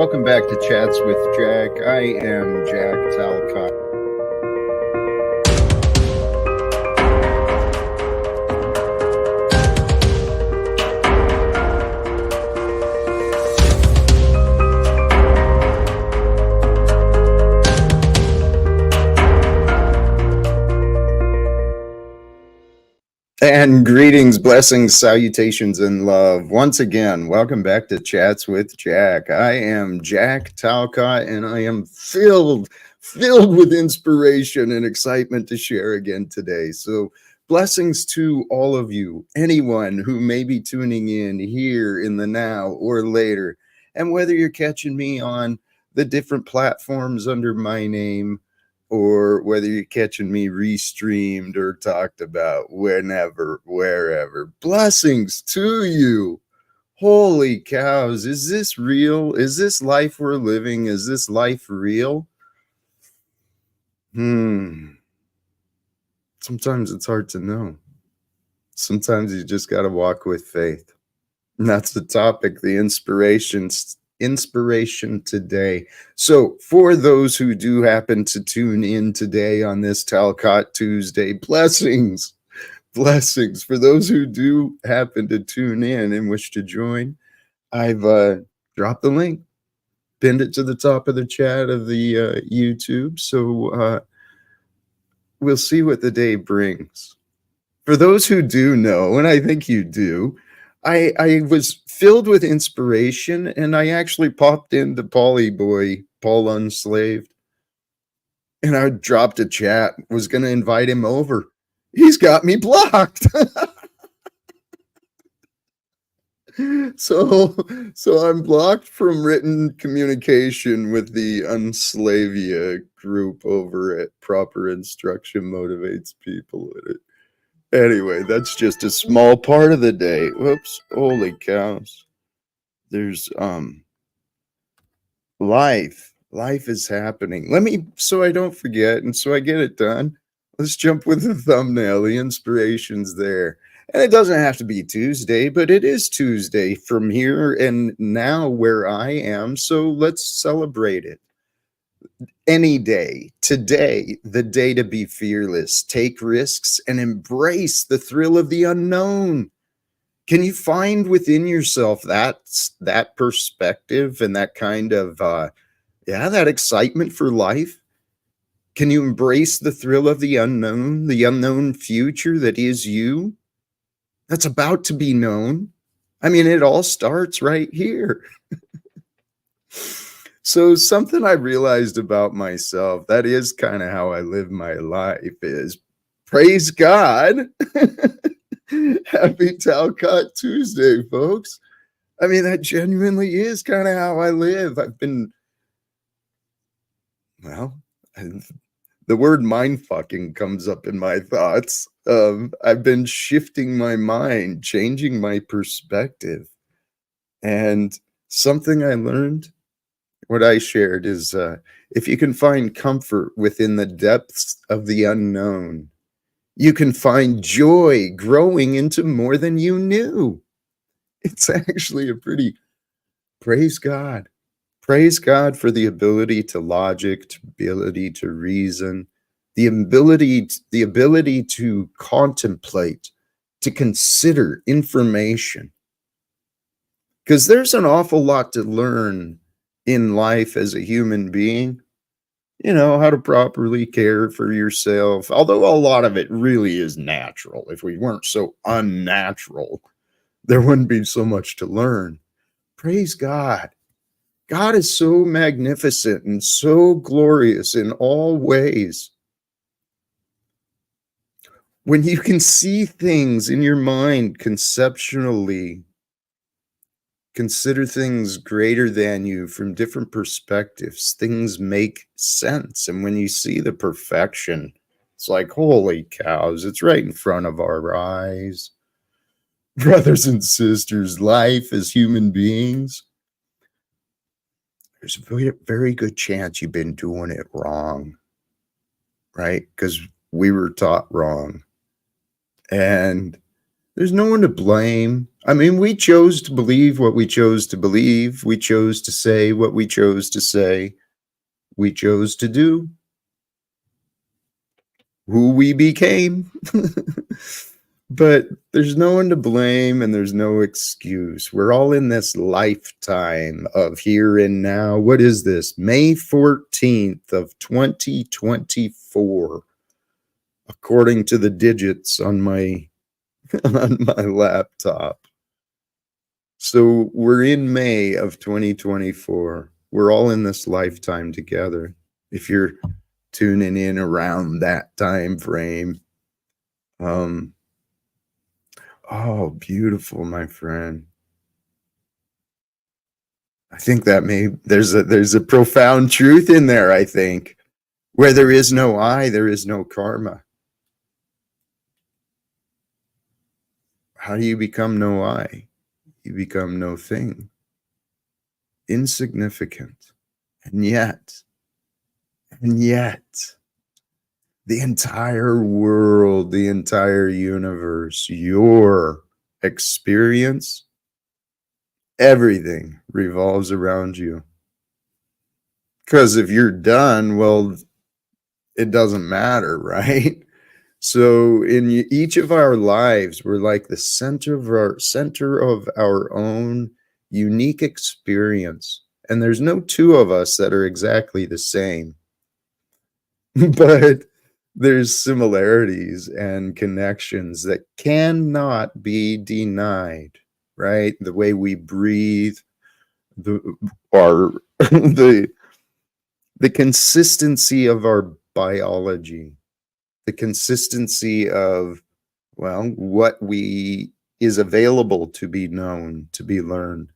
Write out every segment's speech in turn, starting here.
Welcome back to Chats with Jack. I am Jack Talcott. And greetings, blessings, salutations, and love. Once again, welcome back to Chats with Jack. I am Jack Talcott, and I am filled with inspiration and excitement to share again today. So blessings to all of you, anyone who may be tuning in here in the now or later. And whether you're catching me on the different platforms under my name, or whether you're catching me restreamed or talked about whenever, wherever. Blessings to you. Holy cows. Is this real? Is this life we're living? Is this life real? Sometimes it's hard to know. Sometimes you just got to walk with faith. And that's the topic, the inspiration today. So for those who do happen to tune in today on this Talcott Tuesday, blessings. For those who do happen to tune in and wish to join, I've dropped the link, pinned it to the top of the chat of the YouTube. So we'll see what the day brings. For those who do know, and I think you do, I was filled with inspiration, and I actually popped into Paulie Boy, Paul Unslaved, and I dropped a chat, was going to invite him over. He's got me blocked. So I'm blocked from written communication with the Unslavia group over at Proper Instruction Motivates People. Anyway, that's just a small part of the day. Whoops. Holy cows. There's life. Life is happening. So I don't forget and so I get it done. Let's jump with the thumbnail. The inspiration's there. And it doesn't have to be Tuesday, but it is Tuesday from here and now where I am. So let's celebrate it. Any day, today, the day to be fearless, take risks, and embrace the thrill of the unknown. Can you find within yourself that perspective and that kind of, that excitement for life? Can you embrace the thrill of the unknown future that is you? That's about to be known. I mean, it all starts right here. So something I realized about myself, that is kind of how I live my life, is praise God. Happy Talcott Tuesday, folks. I mean, that genuinely is kind of how I live. The word mindfucking comes up in my thoughts. I've been shifting my mind, changing my perspective. And something I learned, what I shared is if you can find comfort within the depths of the unknown, you can find joy growing into more than you knew. It's actually a pretty, praise God. Praise God for the ability to logic, the ability to reason, the ability to contemplate, to consider information. Because there's an awful lot to learn in life as a human being, how to properly care for yourself, although a lot of it really is natural. If we weren't so unnatural, there wouldn't be so much to learn. Praise God. God is so magnificent and so glorious in all ways. When you can see things in your mind conceptually, consider things greater than you from different perspectives, things make sense. And when you see the perfection, it's like, holy cows, it's right in front of our eyes. Brothers and sisters, life as human beings, there's a very, very good chance you've been doing it wrong, right? Because we were taught wrong. And There's no one to blame. I mean, we chose to believe what we chose to believe. We chose to say what we chose to say. We chose to do who we became. But there's no one to blame and there's no excuse. We're all in this lifetime of here and now. What is this? May 14th of 2024, according to the digits on my on my laptop. So we're in May of 2024. We're all in this lifetime together. If you're tuning in around that time frame. Oh, beautiful, my friend. I think that there's a profound truth in there, I think. Where there is no I, there is no karma. How do you become no I? You become no thing. Insignificant. And yet, the entire world, the entire universe, your experience, everything revolves around you. Because if you're done, well, it doesn't matter, right? So in each of our lives, we're like the center of our own unique experience. And there's no two of us that are exactly the same. But there's similarities and connections that cannot be denied, right? The way we breathe, the consistency of our biology, the consistency of, well, what is available to be known, to be learned.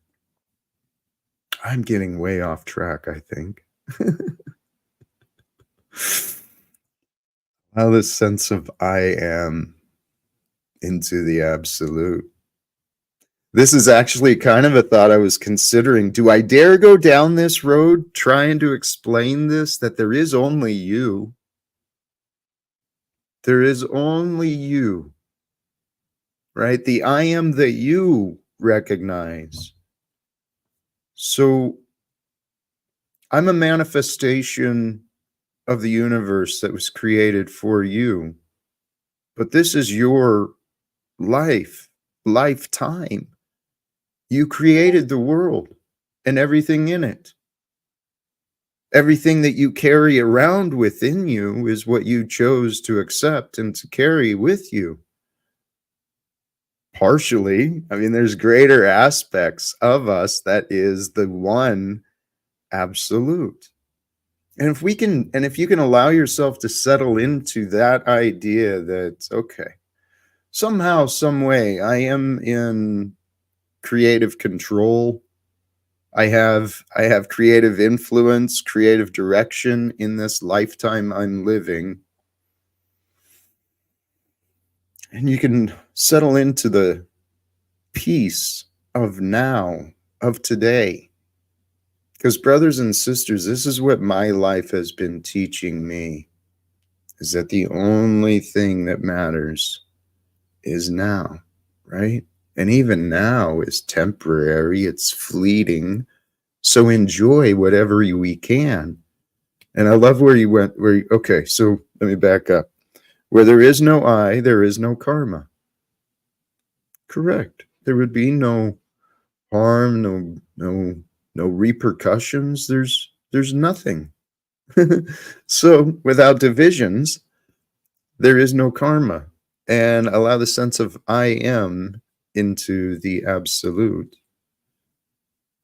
I'm getting way off track, I think. How this sense of I am into the absolute. This is actually kind of a thought I was considering. Do I dare go down this road trying to explain this, that there is only you? There is only you, right? The I am that you recognize. So I'm a manifestation of the universe that was created for you. But this is your lifetime. You created the world and everything in it. Everything that you carry around within you is what you chose to accept and to carry with you. Partially, I mean, there's greater aspects of us that is the one absolute. And if you can allow yourself to settle into that idea that, okay, somehow, some way, I am in creative control. I have creative influence, creative direction in this lifetime I'm living. And you can settle into the peace of now, of today. Because brothers and sisters, this is what my life has been teaching me, is that the only thing that matters is now, right? And even now is temporary, it's fleeting. So enjoy whatever we can. And I love where you went, okay, so let me back up. Where there is no I, there is no karma. Correct. There would be no harm, no repercussions. There's nothing. So without divisions, there is no karma. And allow the sense of I am into the absolute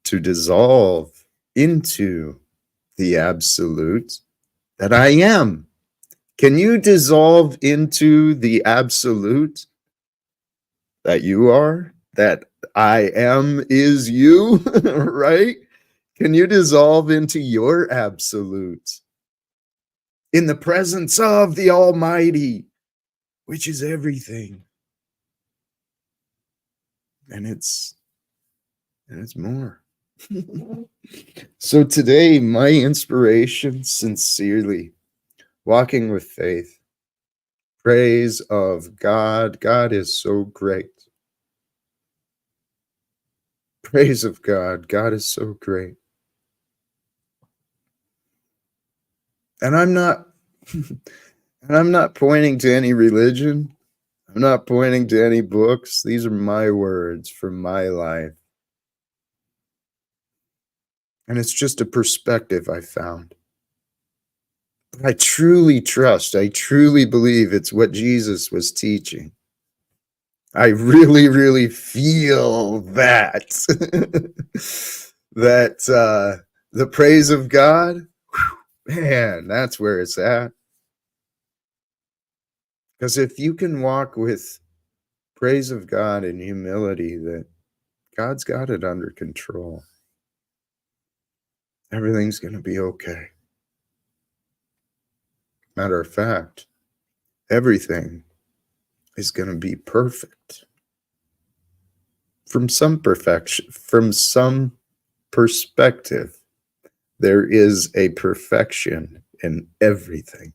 to dissolve into the absolute that I am. Can you dissolve into the absolute that you are? That I am is you, right? Can you dissolve into your absolute in the presence of the Almighty, which is everything? And it's more. So today, my inspiration, sincerely, walking with faith, praise of God. God is so great. Praise of God. God is so great. And I'm not pointing to any religion. I'm not pointing to any books. These are my words from my life. And it's just a perspective I found. But I truly trust, I truly believe it's what Jesus was teaching. I really, really feel that. that the praise of God, man, that's where it's at. Because if you can walk with praise of God and humility, that God's got it under control, everything's going to be okay. Matter of fact, everything is going to be perfect. From some perspective, there is a perfection in everything.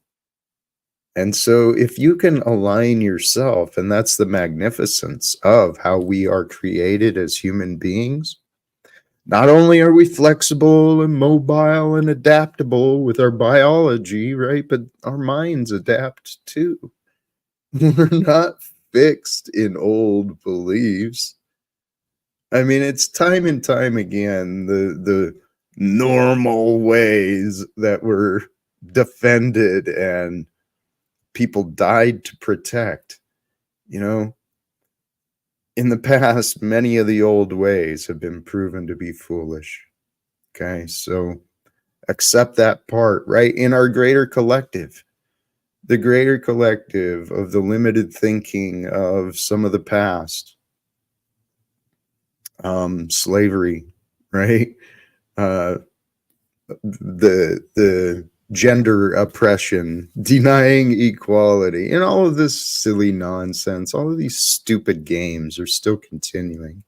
And so if you can align yourself, and that's the magnificence of how we are created as human beings, not only are we flexible and mobile and adaptable with our biology, right? But our minds adapt too. We're not fixed in old beliefs. I mean, it's time and time again, the normal ways that were defended and people died to protect. You know, in the past, many of the old ways have been proven to be foolish. Okay, so accept that part, right? In our greater collective, the greater collective of the limited thinking of some of the past, slavery, right? The gender oppression, denying equality, and all of this silly nonsense, all of these stupid games are still continuing.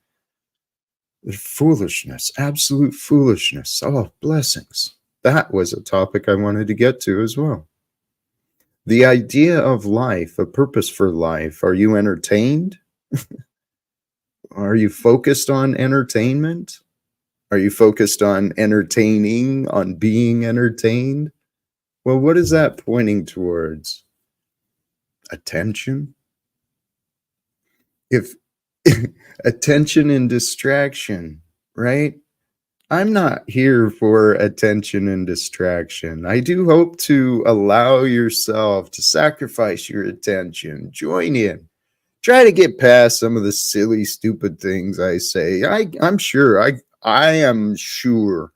Foolishness, absolute foolishness. Oh, blessings. That was a topic I wanted to get to as well. The idea of life, a purpose for life. Are you entertained? Are you focused on entertainment? Are you focused on entertaining, on being entertained? Well, what is that pointing towards? Attention? If attention and distraction, right? I'm not here for attention and distraction. I do hope to allow yourself to sacrifice your attention, join in, try to get past some of the silly, stupid things I say. I'm sure, I am sure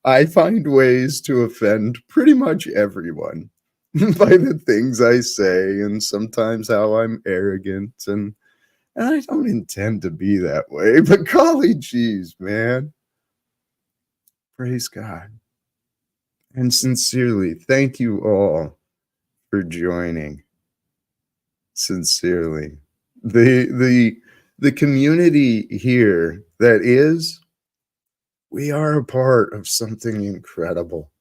I find ways to offend pretty much everyone by the things I say, and sometimes how I'm arrogant, and I don't intend to be that way, but golly geez, man. Praise God. And sincerely, thank you all for joining. Sincerely. The community here that is, we are a part of something incredible.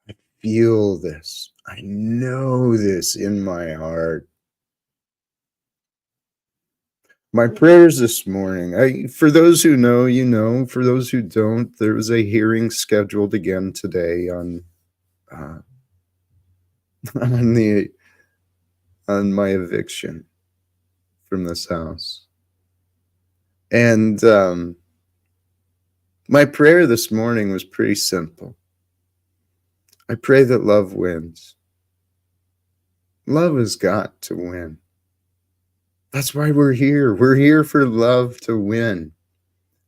I feel this. I know this in my heart. My prayers this morning, for those who know, you know, for those who don't, there was a hearing scheduled again today on on my eviction from this house. And my prayer this morning was pretty simple. I pray that love wins. Love has got to win. That's why we're here. We're here for love to win.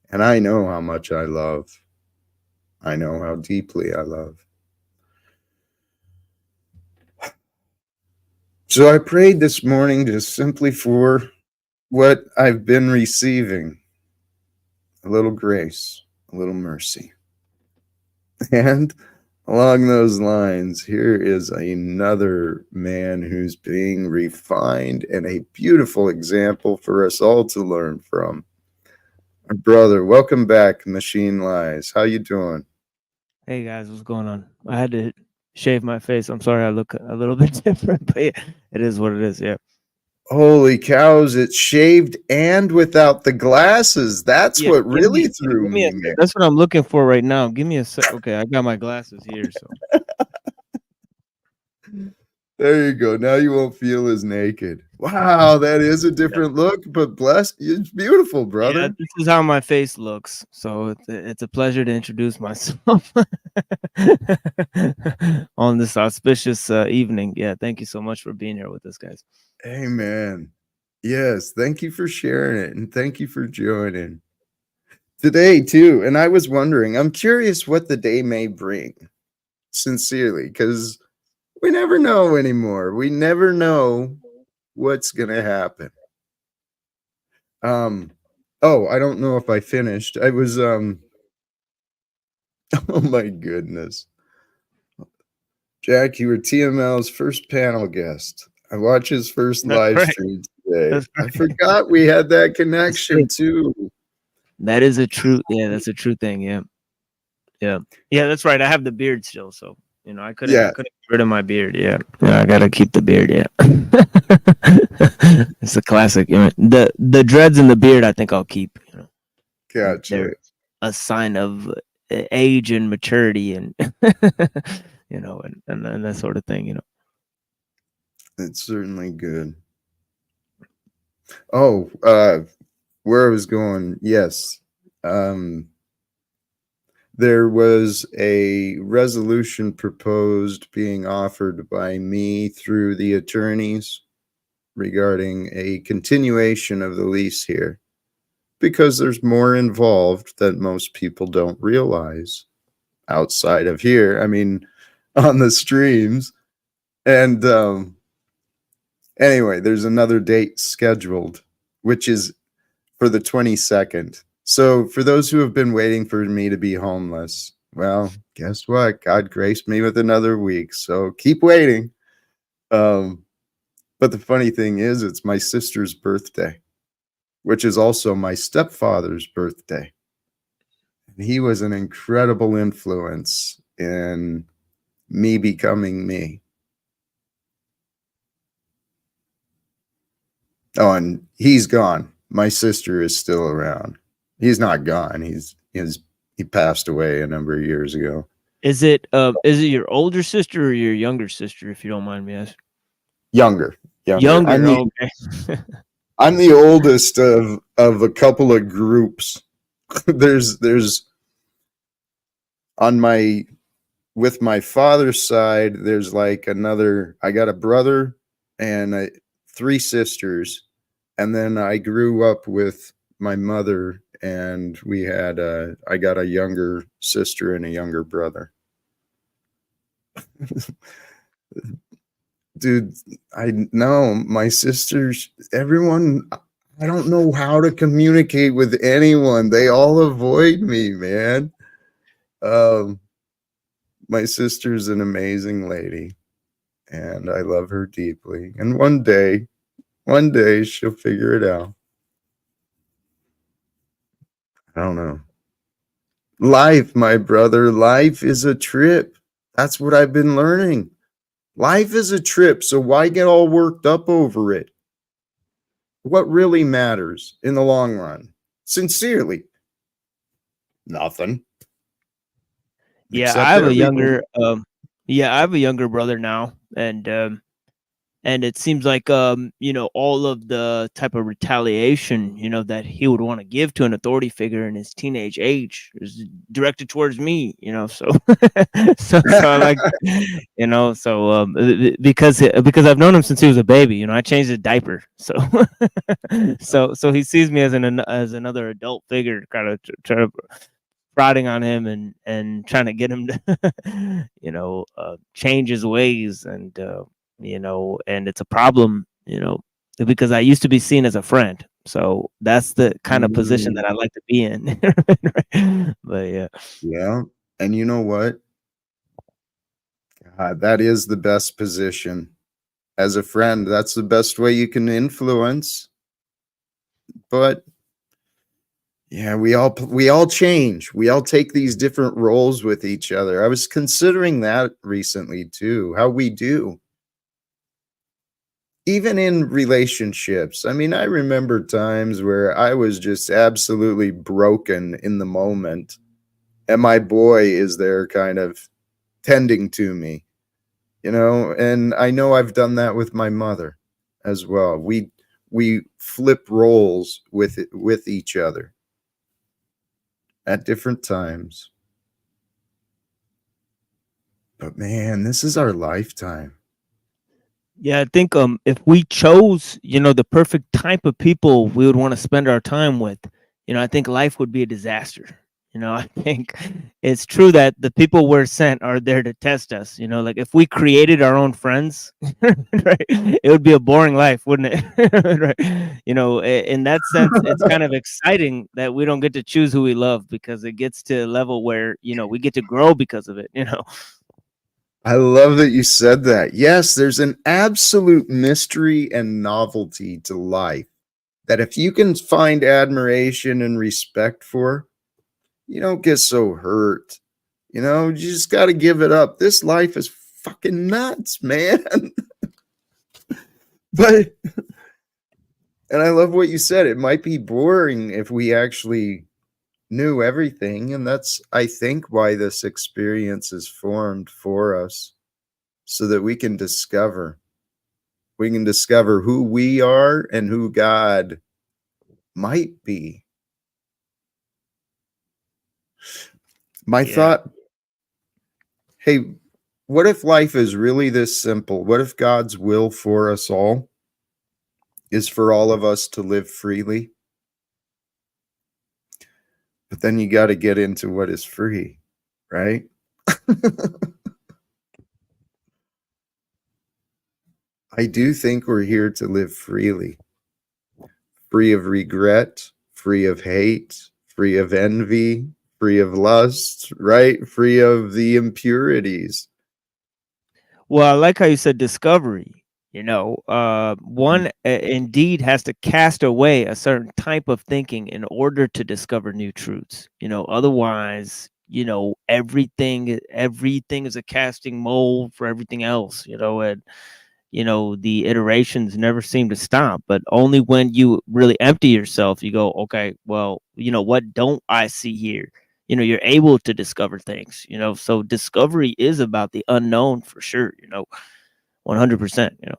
And I know how much I love. I know how deeply I love. So I prayed this morning just simply for what I've been receiving. A little grace, a little mercy. And along those lines, here is another man who's being refined and a beautiful example for us all to learn from. My brother, welcome back, Machine Lies. How you doing? Hey guys, what's going on? I had to shave my face. I'm sorry I look a little bit different, but yeah, it is what it is. Yeah. Holy cows, it's shaved and without the glasses. That's Yeah, what give me really threw give me me, a sec. man. That's what I'm looking for right now. Give me a sec. Okay, I got my glasses here. So There you go. Now you won't feel as naked. Wow, that is a yeah, different look, but bless it's beautiful, yeah, brother. this is how my face looks. So it's a pleasure to introduce myself on this auspicious evening. Yeah, thank you so much for being here with us, guys. Amen. Yes, thank you for sharing it and thank you for joining today too. And I was wondering, I'm curious what the day may bring, sincerely, because we never know anymore. We never know what's gonna happen. Um, oh, I don't know if I finished. I was oh my goodness. Jack, you were TML's first panel guest. I watched his first That's live right. stream today. That's I right. forgot we had that That's true. connection too. That is a true. Yeah, that's a true thing. Yeah. Yeah. Yeah, that's right. I have the beard still, so I couldn't Yeah, get rid of my beard. Yeah. Yeah, I gotta keep the beard, yeah. It's a classic. The dreads and the beard I think I'll keep, gotcha. They're a sign of age and maturity and and that sort of thing. It's certainly good. Oh, where I was going, yes. Um, there was a resolution proposed being offered by me through the attorneys regarding a continuation of the lease here because there's more involved that most people don't realize outside of here. I mean, on the streams. And anyway, there's another date scheduled, which is for the 22nd. So, for those who have been waiting for me to be homeless, well, guess what? God graced me with another week. So, keep waiting. Um, but the funny thing is, it's my sister's birthday, which is also my stepfather's birthday. And he was an incredible influence in me becoming me. Oh, and he's gone. My sister is still around. He's not gone. He passed away a number of years ago. Is it your older sister or your younger sister, if you don't mind me asking? Younger, younger. Younger, okay. I'm the oldest of a couple of groups. there's on my with my father's side, there's like another. I got a brother and three sisters, and then I grew up with my mother, and I got a younger sister and a younger brother. Dude, I know my sisters, everyone, I don't know how to communicate with anyone. They all avoid me, man. Um, my sister's an amazing lady, and I love her deeply. And one day she'll figure it out. I don't know. Life, my brother, life is a trip. That's what I've been learning. Life is a trip, so why get all worked up over it? What really matters in the long run? Sincerely, nothing. Yeah, I Except have a everyone. younger brother now, and it seems like all of the type of retaliation that he would want to give to an authority figure in his teenage age is directed towards me, so so I like because I've known him since he was a baby. I changed his diaper, so so he sees me as another adult figure, kind of try to prodding on him and trying to get him to change his ways, and it's a problem, because I used to be seen as a friend. So that's the kind of position that I like to be in. But yeah. Yeah. And you know what? That is the best position. As a friend, that's the best way you can influence. But yeah, we all change. We all take these different roles with each other. I was considering that recently too, how we do. even in relationships. I mean, I remember times where I was just absolutely broken in the moment, and my boy is there kind of tending to me, you know, and I know I've done that with my mother as well. We flip roles with each other at different times. But man, this is our lifetime. Yeah, I think if we chose, the perfect type of people we would want to spend our time with, I think life would be a disaster. I think it's true that the people we're sent are there to test us. Like if we created our own friends, right, it would be a boring life, wouldn't it? Right. In that sense, it's kind of exciting that we don't get to choose who we love because it gets to a level where, we get to grow because of it. I love that you said that. Yes, there's an absolute mystery and novelty to life that if you can find admiration and respect for, you don't get so hurt. You know, you just got to give it up. This life is fucking nuts, man. But, and I love what you said. It might be boring if we actually knew everything. And that's, I think, why this experience is formed for us so that we can discover who we are and who God might be. My thought, hey, what if life is really this simple? What if God's will for us all is for all of us to live freely? But then you got to get into what is free, right? I do think we're here to live freely, free of regret, free of hate, free of envy, free of lust, right? Free of the impurities. Well, I like how you said discovery. One indeed has to cast away a certain type of thinking in order to discover new truths. Otherwise, everything is a casting mold for everything else. And the iterations never seem to stop. But only when you really empty yourself, you go, okay, well, what don't I see here? You're able to discover things. So discovery is about the unknown for sure. 100%.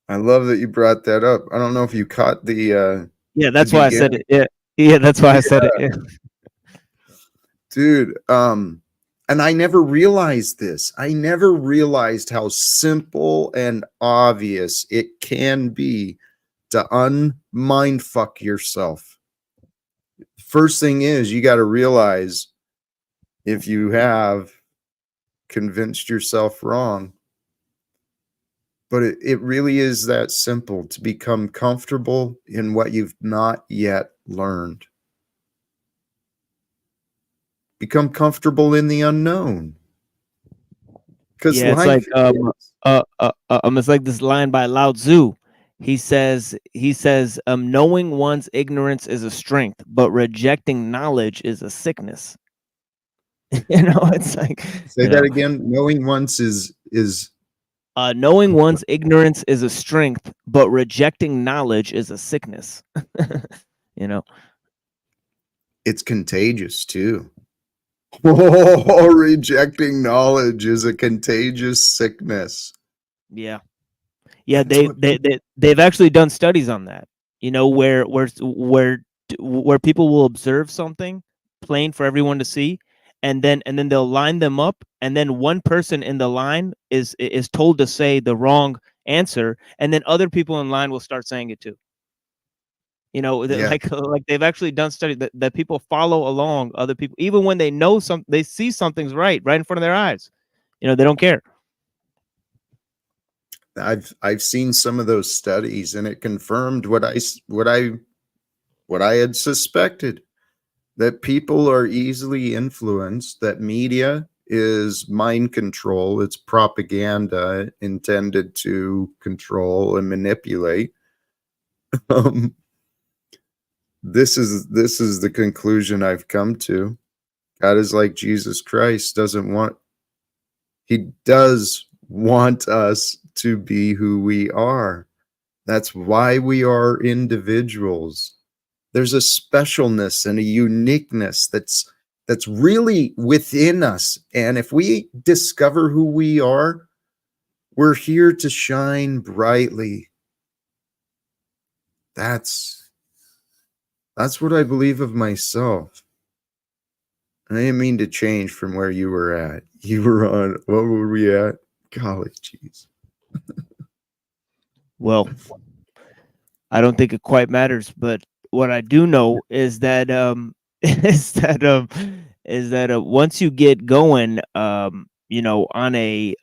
I love that you brought that up. I don't know if you caught Yeah, the that's why I said beginning. it. Yeah, that's why I said it. Yeah. Dude, and I never realized this. I never realized how simple and obvious it can be to unmind fuck yourself. First thing is you got to realize if you have convinced yourself wrong. But it really is that simple to become comfortable in what you've not yet learned. Become comfortable in the unknown. Because Yeah, it's life like is. it's like this line by Lao Tzu. He says, knowing one's ignorance is a strength, but rejecting knowledge is a sickness. It's like, Say that again. Knowing once is knowing one's ignorance is a strength, but rejecting knowledge is a sickness. you know. it's contagious too. Oh, rejecting knowledge is a contagious sickness. Yeah. Yeah, That's what they've actually done studies on that. Where people will observe something plain for everyone to see, and then they'll line them up, and then one person in the line is told to say the wrong answer, and then other people in line will start saying it too. yeah. Like they've actually done studies that people follow along other people, even when they know they see something's right in front of their eyes. They don't care. I've seen some of those studies and it confirmed what I had suspected, that people are easily influenced, that media is mind control, it's propaganda intended to control and manipulate. Um, this is the conclusion I've come to. God is like Jesus Christ, he does want us to be who we are. That's why we are individuals. There's a specialness and a uniqueness that's really within us. And if we discover who we are, we're here to shine brightly. That's what I believe of myself. I didn't mean to change from where you were at. You were on, what were we at? Golly, jeez. Well, I don't think it quite matters, but what I do know is that is that once you get going, you know, on a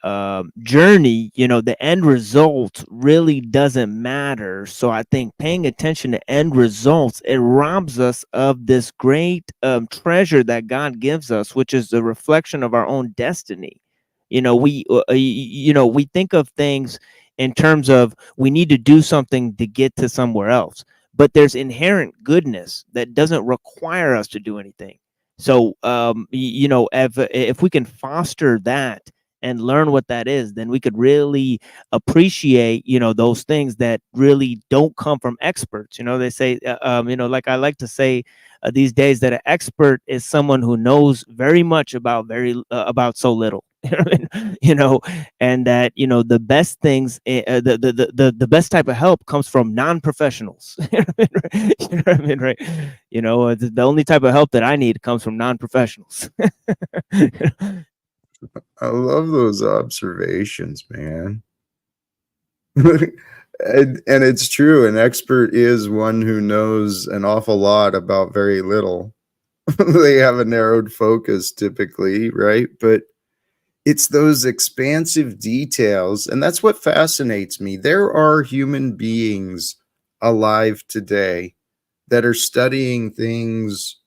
journey, you know, the end result really doesn't matter. So I think paying attention to end results, it robs us of this great treasure that God gives us, which is the reflection of our own destiny. You know, we think of things in terms of we need to do something to get to somewhere else, but there's inherent goodness that doesn't require us to do anything. So you know, if we can foster that and learn what that is, then we could really appreciate, you know, those things that really don't come from experts. You know, they say you know, like I like to say these days, that an expert is someone who knows very much about about so little. You know, and that, you know, the best things, the best type of help comes from non-professionals. You know what I mean, right? You know, the only type of help that I need comes from non-professionals. I love those observations, man. And it's true. An expert is one who knows an awful lot about very little. They have a narrowed focus typically, right? But it's those expansive details, and that's what fascinates me. There are human beings alive today that are studying things,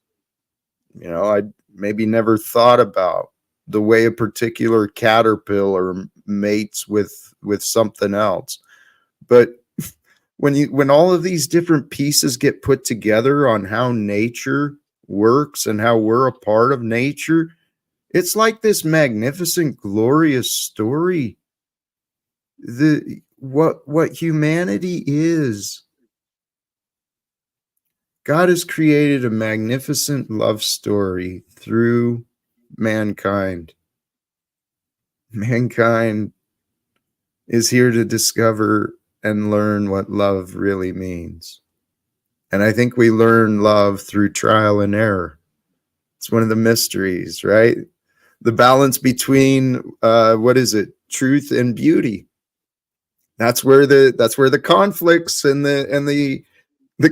you know, I maybe never thought about, the way a particular caterpillar mates with something else. But when all of these different pieces get put together on how nature works and how we're a part of nature, it's like this magnificent, glorious story. What humanity is. God has created a magnificent love story through mankind. Mankind is here to discover and learn what love really means. And I think we learn love through trial and error. It's one of the mysteries, right? The balance between what is it, truth and beauty. That's where the conflicts and the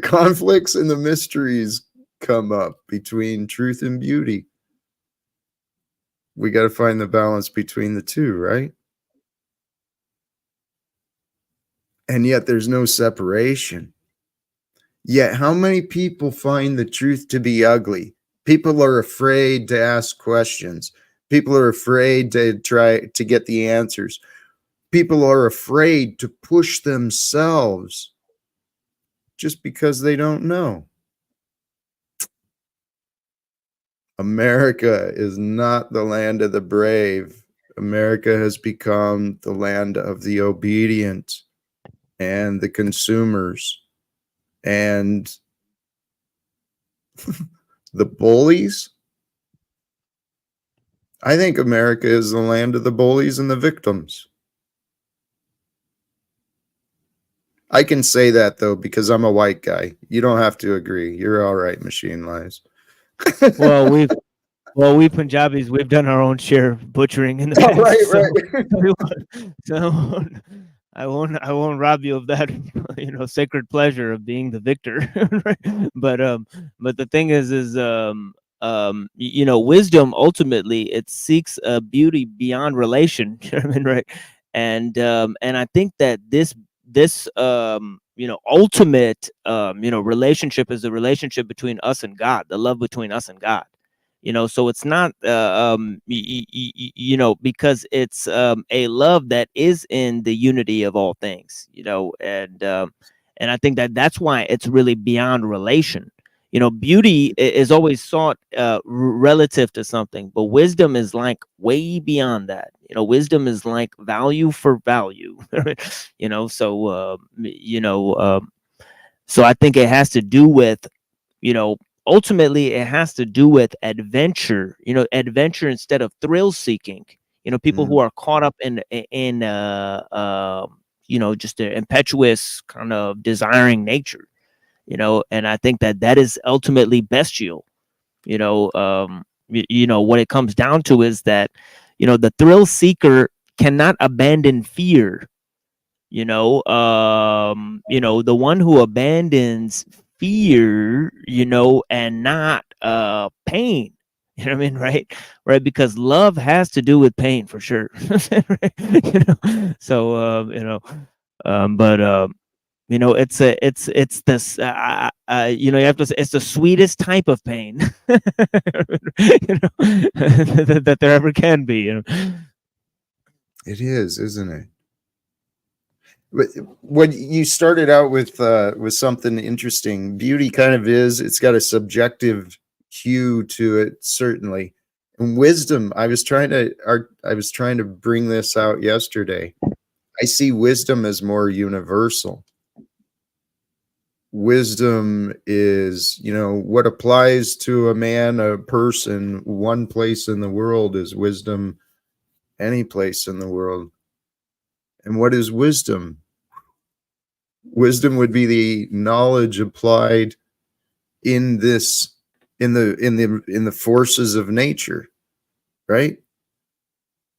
conflicts and the mysteries come up, between truth and beauty. We got to find the balance between the two, right? And yet there's no separation. Yet how many people find the truth to be ugly? People are afraid to ask questions. People are afraid to try to get the answers. People are afraid to push themselves just because they don't know. America is not the land of the brave. America has become the land of the obedient and the consumers and the bullies. I think America is the land of the bullies and the victims. I can say that, though, because I'm a white guy. You don't have to agree. You're all right, Machine Lives. Well, we Punjabis, we've done our own share of butchering in the Oh, past. right. So I won't rob you of that, you know, sacred pleasure of being the victor. Right? But the thing is you know, wisdom ultimately, it seeks beauty beyond relation. You know what I mean, right? And I think that this you know, ultimate you know, relationship is the relationship between us and God, the love between us and God. You know, so it's not you know, because it's a love that is in the unity of all things, you know. And I think that that's why it's really beyond relation. You know, beauty is always sought relative to something, but wisdom is like way beyond that. You know, wisdom is like value for value. You know, so so I think it has to do with, you know, ultimately it has to do with adventure. You know, adventure instead of thrill seeking. You know, people who Mm. are caught up in you know, just their impetuous kind of desiring nature. You know, and I think that that is ultimately bestial. You know, you know, what it comes down to is that, you know, the thrill seeker cannot abandon fear. You know, the one who abandons fear, you know, and not pain. You know what I mean? Right, because love has to do with pain for sure. Right? You know, so but you know, it's this you know, you have to say it's the sweetest type of pain. You know, that there ever can be, you know. It is, isn't it? But when you started out with something interesting, beauty kind of is, it's got a subjective hue to it, certainly. And wisdom, I was trying to bring this out yesterday. I see wisdom as more universal. Wisdom is, you know, what applies to a man, a person, one place in the world is wisdom any place in the world. And what is wisdom? Wisdom would be the knowledge applied in this in the forces of nature, right?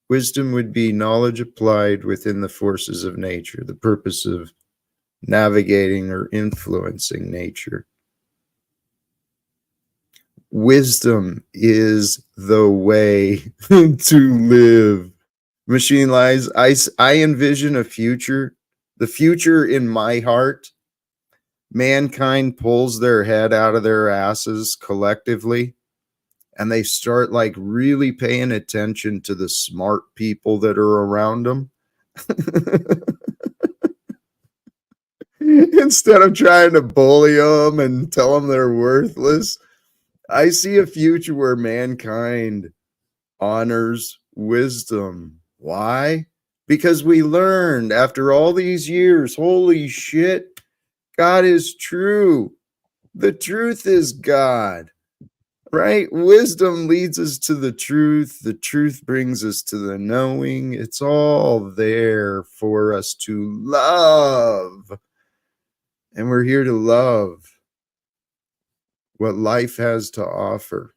Wisdom would be knowledge applied within the forces of nature, the purpose of navigating or influencing nature. Wisdom is the way to live. Machine lies. I envision a future, the future in my heart. Mankind pulls their head out of their asses collectively, and they start like really paying attention to the smart people that are around them. Instead of trying to bully them and tell them they're worthless, I see a future where mankind honors wisdom. Why? Because we learned after all these years, holy shit, God is true. The truth is God, right? Wisdom leads us to the truth. The truth brings us to the knowing. It's all there for us to love. And we're here to love what life has to offer.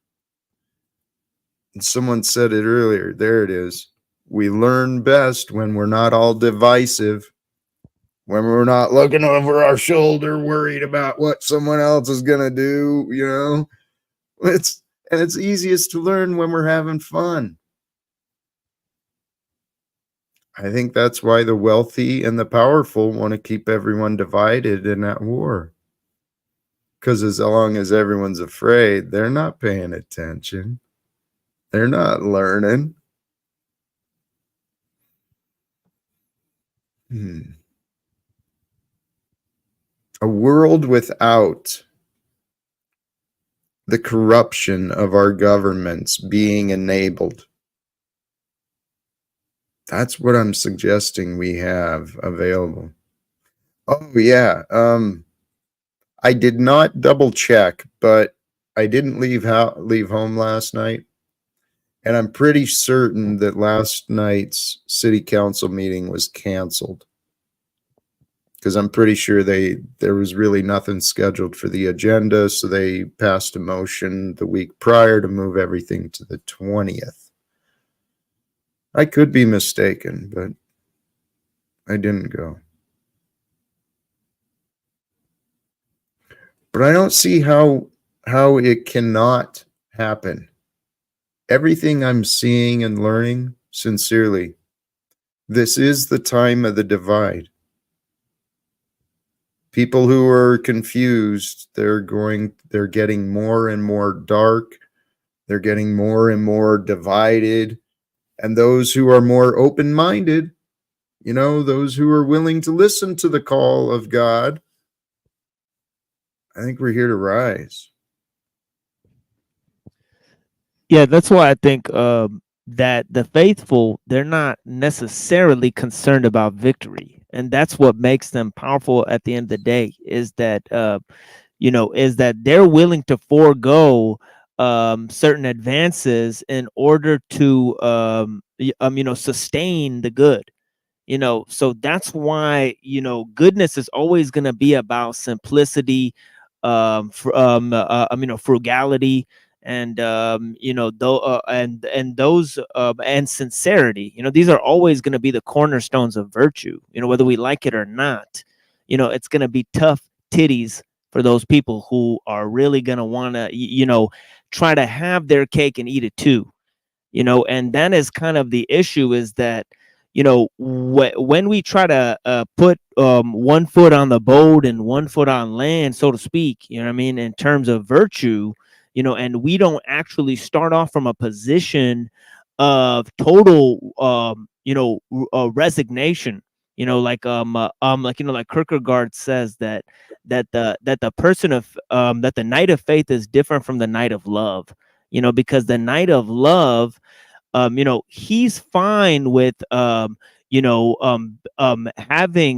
And someone said it earlier. There it is. We learn best when we're not all divisive, when we're not looking over our shoulder, worried about what someone else is going to do, you know? It's easiest to learn when we're having fun. I think that's why the wealthy and the powerful want to keep everyone divided and at war. Because as long as everyone's afraid, they're not paying attention. They're not learning. A world without the corruption of our governments being enabled. That's what I'm suggesting we have available. Oh yeah. I did not double check, but I didn't leave home last night. And I'm pretty certain that last night's city council meeting was canceled. Because I'm pretty sure there was really nothing scheduled for the agenda, so they passed a motion the week prior to move everything to the 20th. I could be mistaken, but I didn't go. But I don't see how it cannot happen. Everything I'm seeing and learning, sincerely, this is the time of the divide. People who are confused, they're getting more and more dark. They're getting more and more divided. And those who are more open-minded, you know, those who are willing to listen to the call of God, I think we're here to rise. Yeah, that's why I think that the faithful, they're not necessarily concerned about victory, and that's what makes them powerful at the end of the day. Is that is that they're willing to forego certain advances in order to sustain the good. So that's why goodness is always going to be about simplicity, frugality, and and those and sincerity. These are always going to be the cornerstones of virtue, whether we like it or not. It's going to be tough titties for those people who are really going to want to try to have their cake and eat it too. And that is kind of the issue, is that when we try to put one foot on the boat and one foot on land, so to speak, what I mean, in terms of virtue, and we don't actually start off from a position of total resignation, like Kierkegaard says that the person of that the knight of faith is different from the knight of love, because the knight of love, he's fine with having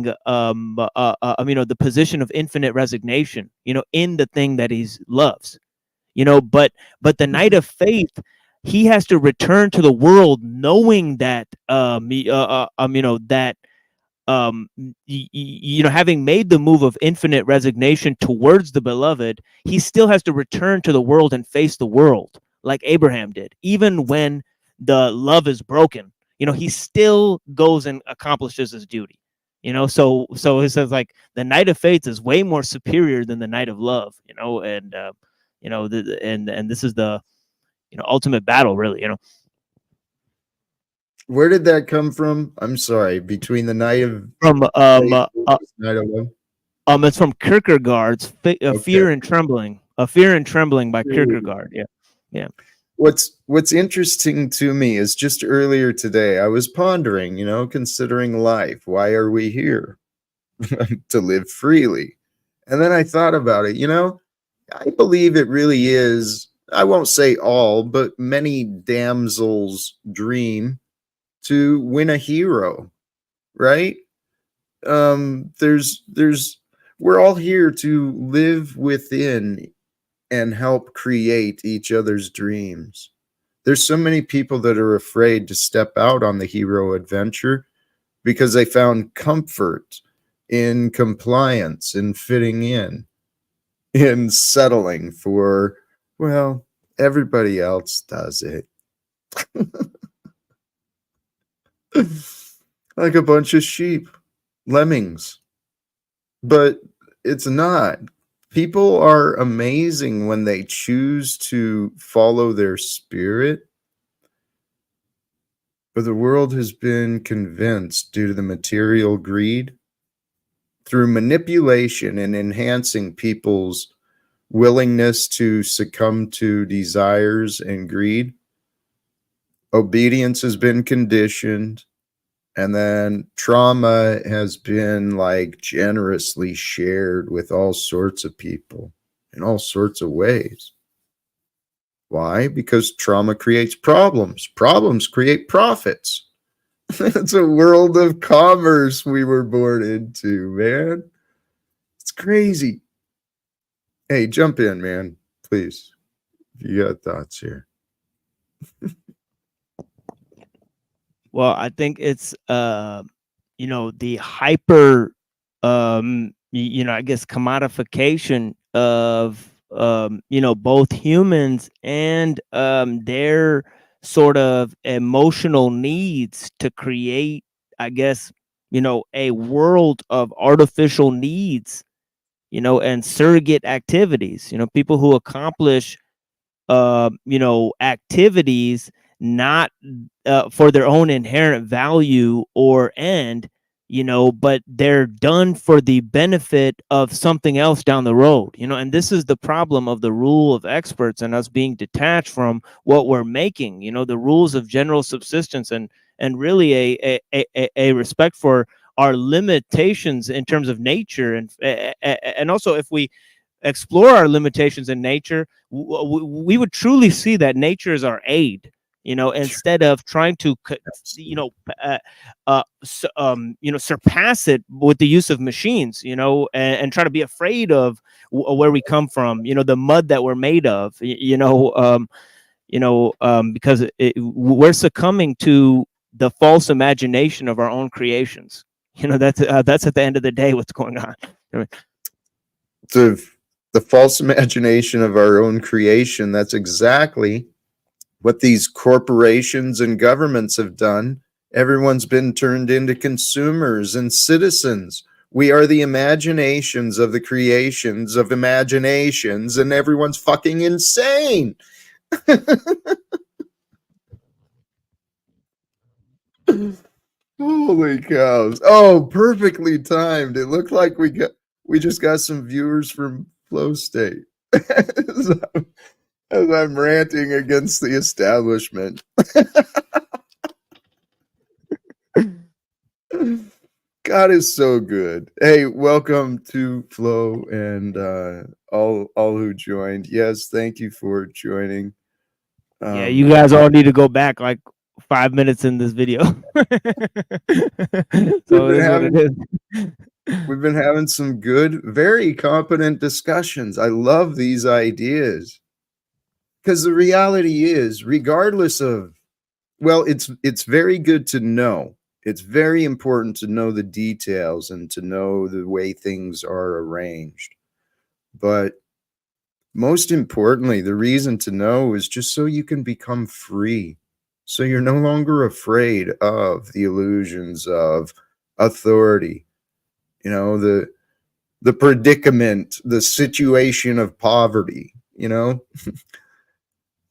the position of infinite resignation, in the thing that he loves, but the knight of faith, he has to return to the world knowing that that having made the move of infinite resignation towards the beloved, he still has to return to the world and face the world like Abraham did. Even when the love is broken, he still goes and accomplishes his duty. So it says, like, the knight of faith is way more superior than the knight of love. And this is the ultimate battle, really. Where did that come from? I'm sorry. Between the night of From faith versus night of love. it's from Kierkegaard's Okay. Fear and Trembling. Fear and Trembling by Kierkegaard. Yeah. Yeah. What's interesting to me is just earlier today I was pondering, considering life. Why are we here? To live freely. And then I thought about it, I believe it really is, I won't say all, but many damsels' dream to win a hero, right? There's we're all here to live within and help create each other's dreams. There's so many people that are afraid to step out on the hero adventure because they found comfort in compliance, in fitting in settling for, well, everybody else does it. Like a bunch of sheep, lemmings. But it's not. People are amazing when they choose to follow their spirit. But the world has been convinced, due to the material greed, through manipulation and enhancing people's willingness to succumb to desires and greed, obedience has been conditioned, and then trauma has been like generously shared with all sorts of people in all sorts of ways. Why? Because trauma creates problems. Problems create profits. It's a world of commerce we were born into, man. It's crazy. Hey, jump in, man. Please. If you got thoughts here. Well, I think it's the hyper I guess commodification of both humans and their sort of emotional needs to create, I guess, a world of artificial needs, and surrogate activities, people who accomplish activities not for their own inherent value or end, but they're done for the benefit of something else down the road, and this is the problem of the rule of experts and us being detached from what we're making, the rules of general subsistence, and really a respect for our limitations in terms of nature, and also if we explore our limitations in nature, we would truly see that nature is our aid. Instead of trying to, surpass it with the use of machines, and try to be afraid of where we come from, the mud that we're made of, because we're succumbing to the false imagination of our own creations. That's at the end of the day what's going on. The false imagination of our own creation. That's exactly what these corporations and governments have done. Everyone's been turned into consumers and citizens. We are the imaginations of the creations of imaginations, and everyone's fucking insane. Holy cows. Oh, perfectly timed. It looked like we just got some viewers from Flow State. As I'm ranting against the establishment. God is so good. Hey, welcome to Flow and all who joined. Yes, thank you for joining. Yeah, you guys all need to go back like 5 minutes in this video. So it is what it is. We've been having some good, very competent discussions. I love these ideas. Because the reality is, regardless of, well, it's very good to know. It's very important to know the details and to know the way things are arranged. But most importantly, the reason to know is just so you can become free. So you're no longer afraid of the illusions of authority. The predicament, the situation of poverty,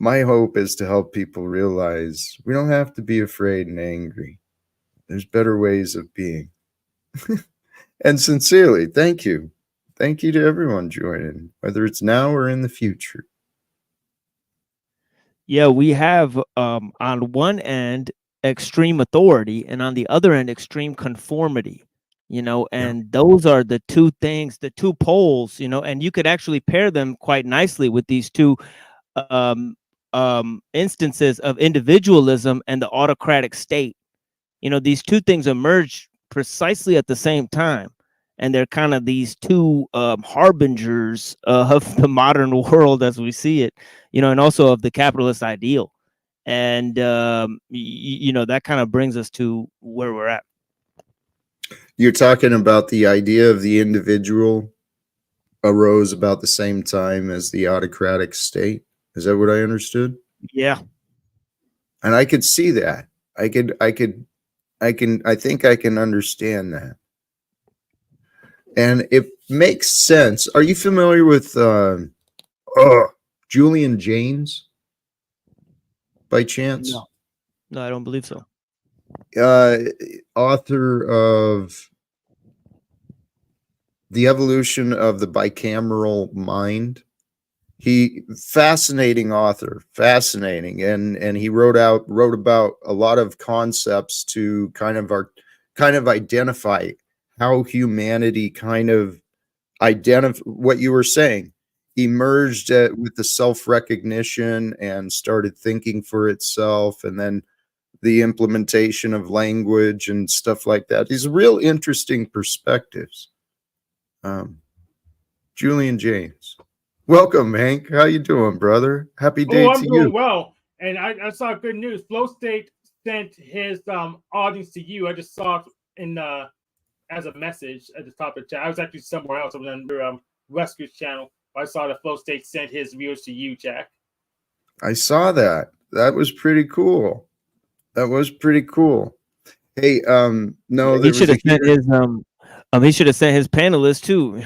My hope is to help people realize we don't have to be afraid and angry. There's better ways of being. And sincerely, thank you. Thank you to everyone joining, whether it's now or in the future. Yeah, we have on one end extreme authority and on the other end extreme conformity, and those are the two things, the two poles, and you could actually pair them quite nicely with these two instances of individualism and the autocratic state. These two things emerge precisely at the same time, and they're kind of these two harbingers of the modern world as we see it, and also of the capitalist ideal. And that kind of brings us to where we're at. You're talking about the idea of the individual arose about the same time as the autocratic state. Is that what I understood? Yeah. And I could see that. I think I can understand that. And it makes sense. Are you familiar with Julian Jaynes by chance? No, I don't believe so. Author of The Evolution of the Bicameral Mind. Fascinating author, fascinating, and he wrote about a lot of concepts to kind of identify how humanity kind of identify what you were saying, emerged with the self-recognition and started thinking for itself, and then the implementation of language and stuff like that. These real interesting perspectives. Julian Jaynes. Welcome, Hank. How you doing, brother? Happy day to you. I'm doing well. And I saw good news. Flow State sent his audience to you. I just saw it as a message at the top of the chat. I was actually somewhere else. I was on your Rescue's channel. I saw that Flow State sent his viewers to you, Jack. I saw that. That was pretty cool. Hey, no, he should have sent his he should have sent his panelists too. We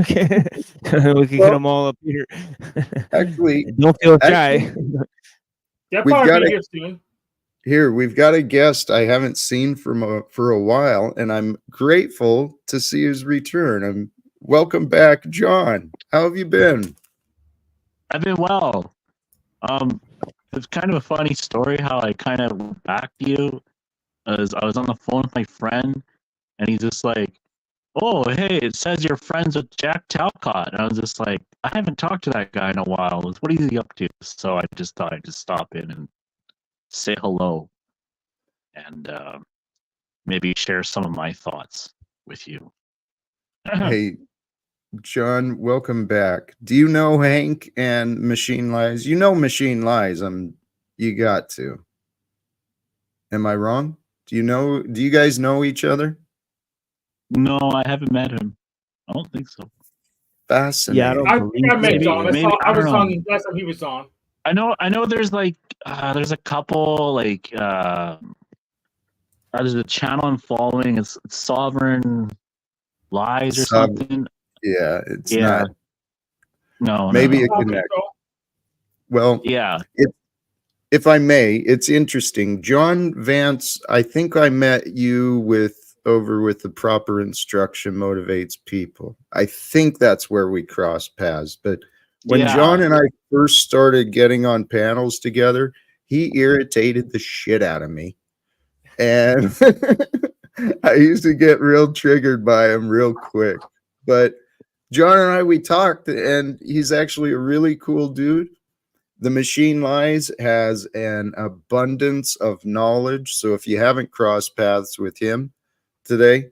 can get them all up here. Actually, don't feel shy. We've got a guest I haven't seen for a while, and I'm grateful to see his return. Welcome back, Jon. How have you been? I've been well. It's kind of a funny story how I kind of went back to you. As I was on the phone with my friend, and he's just like, oh, hey, it says you're friends with Jack Talcott. And I was just like, I haven't talked to that guy in a while. What is he up to? So I just thought I'd just stop in and say hello and maybe share some of my thoughts with you. Hey, John, welcome back. Do you know Hank and Machine Lies? You know Machine Lies. You got to. Am I wrong? Do you guys know each other? No, I haven't met him. I don't think so. Fascinating. Yeah, I don't I believe think I met so. John. I I don't was know. on last time he was on. I know there's like there's a couple like there's a channel I'm following. It's Sovereign Lies or something. Yeah, it's Yeah. not. No, Maybe no. a connect. Well, Yeah. if I may, it's interesting. Jon Vance, I think I met you over with the Proper Instruction Motivates People. I think that's where we crossed paths. But when Yeah. John and I first started getting on panels together, he irritated the shit out of me. And I used to get real triggered by him real quick. But John and I, we talked, and he's actually a really cool dude. The Machine Lies has an abundance of knowledge. So if you haven't crossed paths with him today,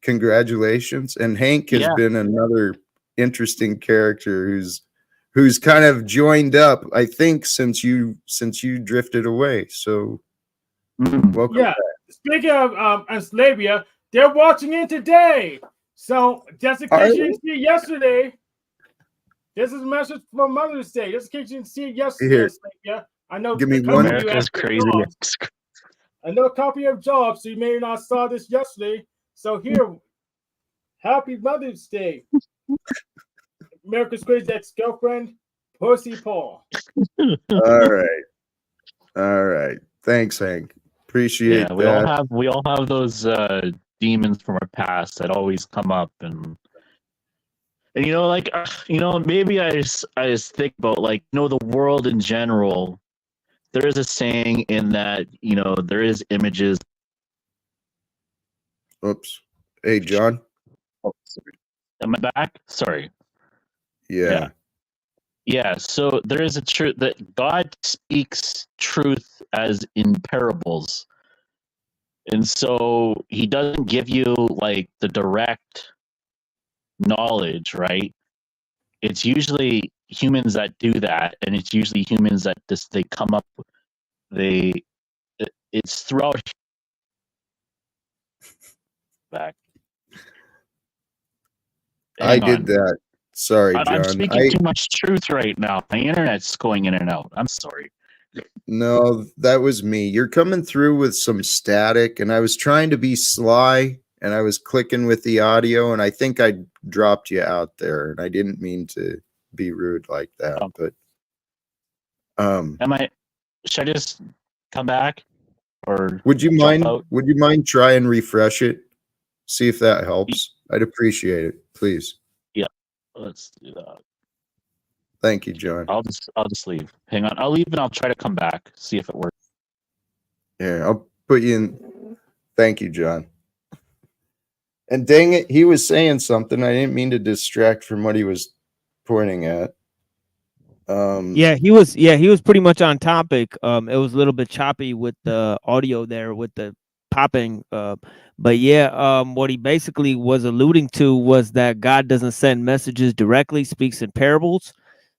congratulations. And Hank has been another interesting character who's kind of joined up, I think, since you drifted away. So welcome. Yeah. Speaking of Anslavia, they're watching in today. So just in case you didn't see it yesterday, this is a message for Mother's Day. Just in case you didn't see it yesterday, Anslavia. I know. Give me one. America's crazy. I know a copy of Jobs, so you may not saw this yesterday. So here, happy Mother's Day. America's crazy ex-girlfriend, Pussy Paul. All right. Thanks, Hank. Appreciate that. We all have those demons from our past that always come up and you know, like maybe I just think about like the world in general. There is a saying in that there is images. Oops. Hey, John. Oh, sorry. Am I back? Sorry. Yeah. Yeah. So there is a truth that God speaks truth as in parables. And so he doesn't give you like the direct knowledge, right? It's usually humans that do that, and it's usually humans that they come up. It's throughout back. I did that. Sorry, John. I'm speaking too much truth right now. My internet's going in and out. I'm sorry. No, that was me. You're coming through with some static, and I was trying to be sly, and I was clicking with the audio, and I think I dropped you out there, and I didn't mean to be rude like that. But should I just come back, or would you mind? Would you mind try and refresh it? See if that helps. I'd appreciate it, please. Yeah, let's do that. Thank you, John. I'll just leave. Hang on, I'll leave and I'll try to come back. See if it works. Yeah, I'll put you in. Thank you, John. And dang it, he was saying something. I didn't mean to distract from what he was pointing at. He was pretty much on topic. It was a little bit choppy with the audio there with the popping. But yeah, what he basically was alluding to was that God doesn't send messages directly, speaks in parables.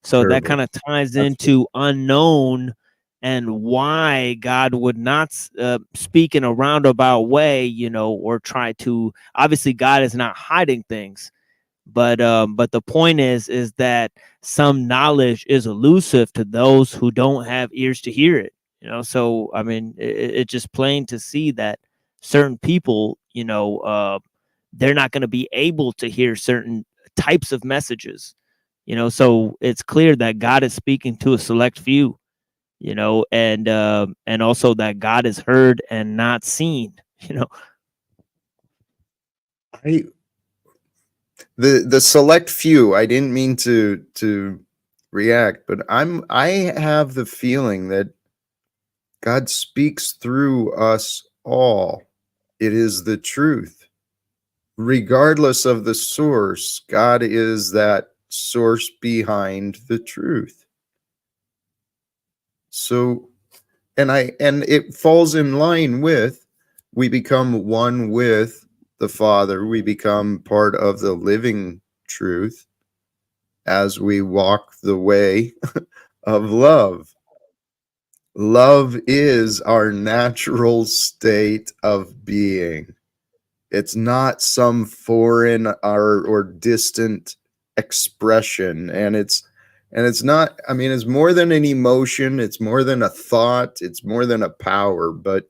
So that kind of ties into unknown and why God would not speak in a roundabout way, or try to. Obviously, God is not hiding things, but the point is that some knowledge is elusive to those who don't have ears to hear it. So I mean, it's just plain to see that certain people, they're not going to be able to hear certain types of messages. So it's clear that God is speaking to a select few, and also that God is heard and not seen, The select few, I didn't mean to react, but I have the feeling that God speaks through us all. It is the truth. regardless of the source, God is that source behind the truth. So, and it falls in line with, we become one with the Father. We become part of the living truth as we walk the way of love. Love is our natural state of being. It's not some foreign or distant expression. And it's not, I mean, it's more than an emotion, it's more than a thought, it's more than a power, but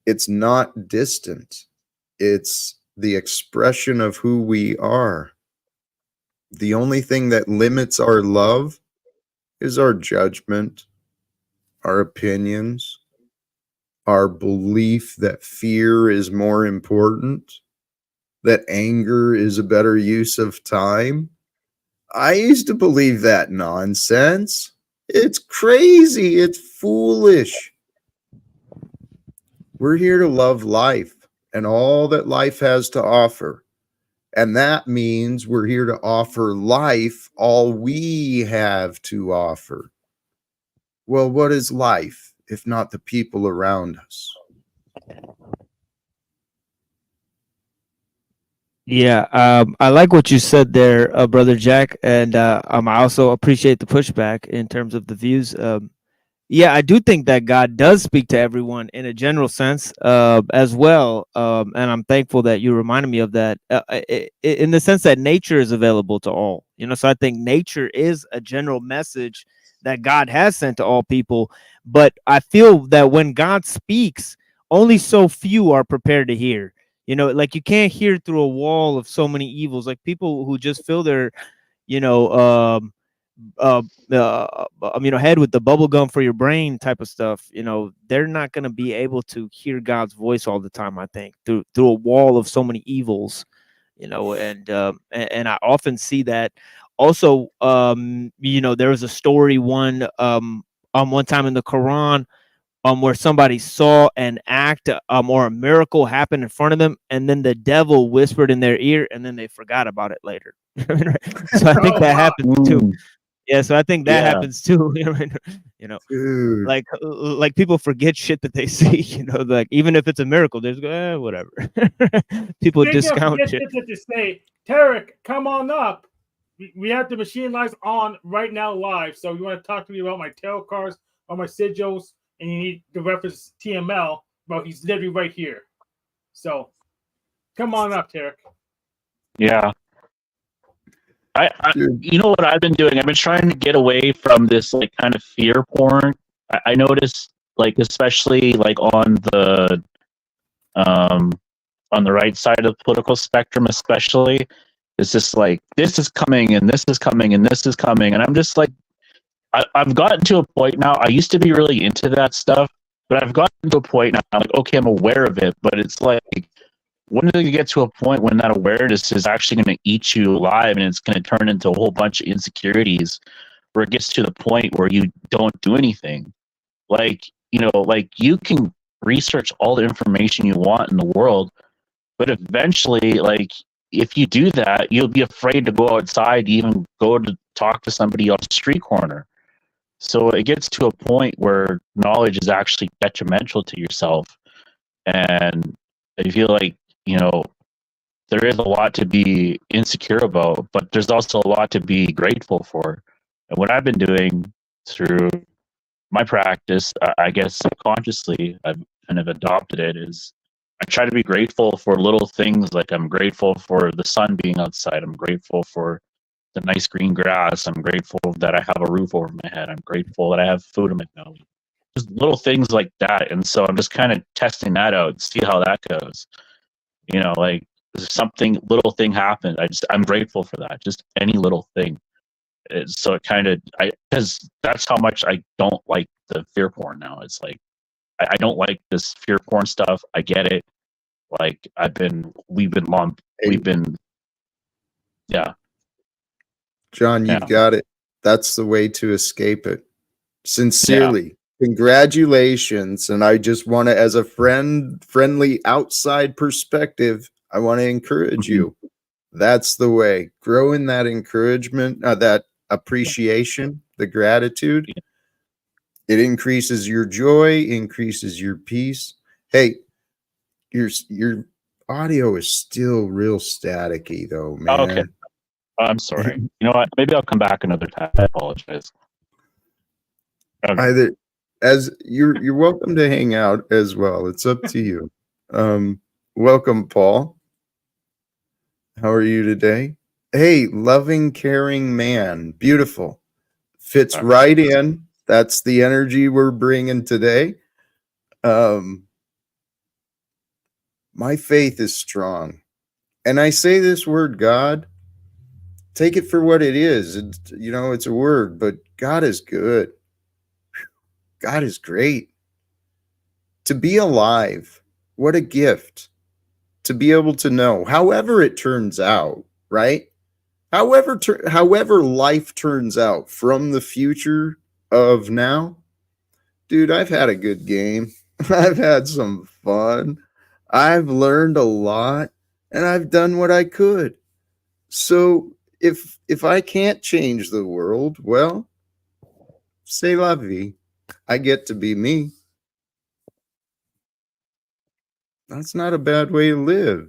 it's not distant. It's the expression of who we are. The only thing that limits our love is our judgment, our opinions, our belief that fear is more important, that anger is a better use of time. I used to believe that nonsense. It's crazy. It's foolish. We're here to love life and all that life has to offer. And that means we're here to offer life all we have to offer. Well, what is life if not the people around us? Yeah, I like what you said there, brother Jack, and I also appreciate the pushback in terms of the views. Yeah, I do think that God does speak to everyone in a general sense, as well, and I'm thankful that you reminded me of that. In the sense that nature is available to all, so I think nature is a general message that God has sent to all people. But I feel that when God speaks, only so few are prepared to hear. Like you can't hear through a wall of so many evils. Like people who just fill their, you know, head with the bubble gum for your brain type of stuff. They're not going to be able to hear God's voice all the time. I think through a wall of so many evils. And I often see that. Also, there was a story one time in the Quran, where somebody saw an act, or a miracle happen in front of them, and then the devil whispered in their ear, and then they forgot about it later. So I think that happens too. Yeah, so I think that happens too. Dude. Like people forget shit that they see. Like even if it's a miracle, they just go, whatever. People discount shit. To say, Tarek, come on up. We have the machine lights on right now live. So you want to talk to me about my tarot cards or my sigils, and you need the reference TML, well, he's literally right here. So come on up, Tarek. Yeah. I you know what I've been doing? I've been trying to get away from this like kind of fear porn. I noticed, like, especially like on the right side of the political spectrum, especially, it's just like, this is coming and this is coming and this is coming, and I'm just like, I've gotten to a point now. I used to be really into that stuff, but I've gotten to a point now, I'm like, okay, I'm aware of it, but it's like, when do you get to a point when that awareness is actually going to eat you alive, and it's going to turn into a whole bunch of insecurities, where it gets to the point where you don't do anything? Like, like you can research all the information you want in the world, but eventually, like, if you do that, you'll be afraid to go outside, even go to talk to somebody on the street corner. So it gets to a point where knowledge is actually detrimental to yourself. And I feel like, there is a lot to be insecure about, but there's also a lot to be grateful for. And what I've been doing through my practice, I guess subconsciously, I've kind of adopted it, is I try to be grateful for little things. Like, I'm grateful for the sun being outside. I'm grateful for the nice green grass. I'm grateful that I have a roof over my head. I'm grateful that I have food in my belly. Just little things like that. And so I'm just kind of testing that out, see how that goes. Like, something, little thing happened, I'm grateful for that. Just any little thing. So it kind of, because that's how much I don't like the fear porn now. It's like, I don't like this fear porn stuff. I get it. Like, yeah. John, you've got it. That's the way to escape it. Sincerely, congratulations. And I just want to, as a friendly outside perspective, I want to encourage Mhm. you. That's the way. Grow in that encouragement, that appreciation, the gratitude. Yeah. It increases your joy, increases your peace. Hey, your audio is still real staticky though, Oh, okay. man. I'm sorry. You know what? Maybe I'll come back another time. I apologize. Okay. Either as you're welcome to hang out as well. It's up to you. Welcome, Paul. How are you today? Hey, loving, caring man. Beautiful. Fits Okay. right in. That's the energy we're bringing today. My faith is strong. And I say this word, God, take it for what it is. It's a word, but God is good. God is great. To be alive, what a gift. To be able to know, however it turns out, right? However life turns out from the future of now, dude, I've had a good game. I've had some fun. I've learned a lot and I've done what I could. So if I can't change the world, well, c'est la vie. I get to be me. That's not a bad way to live.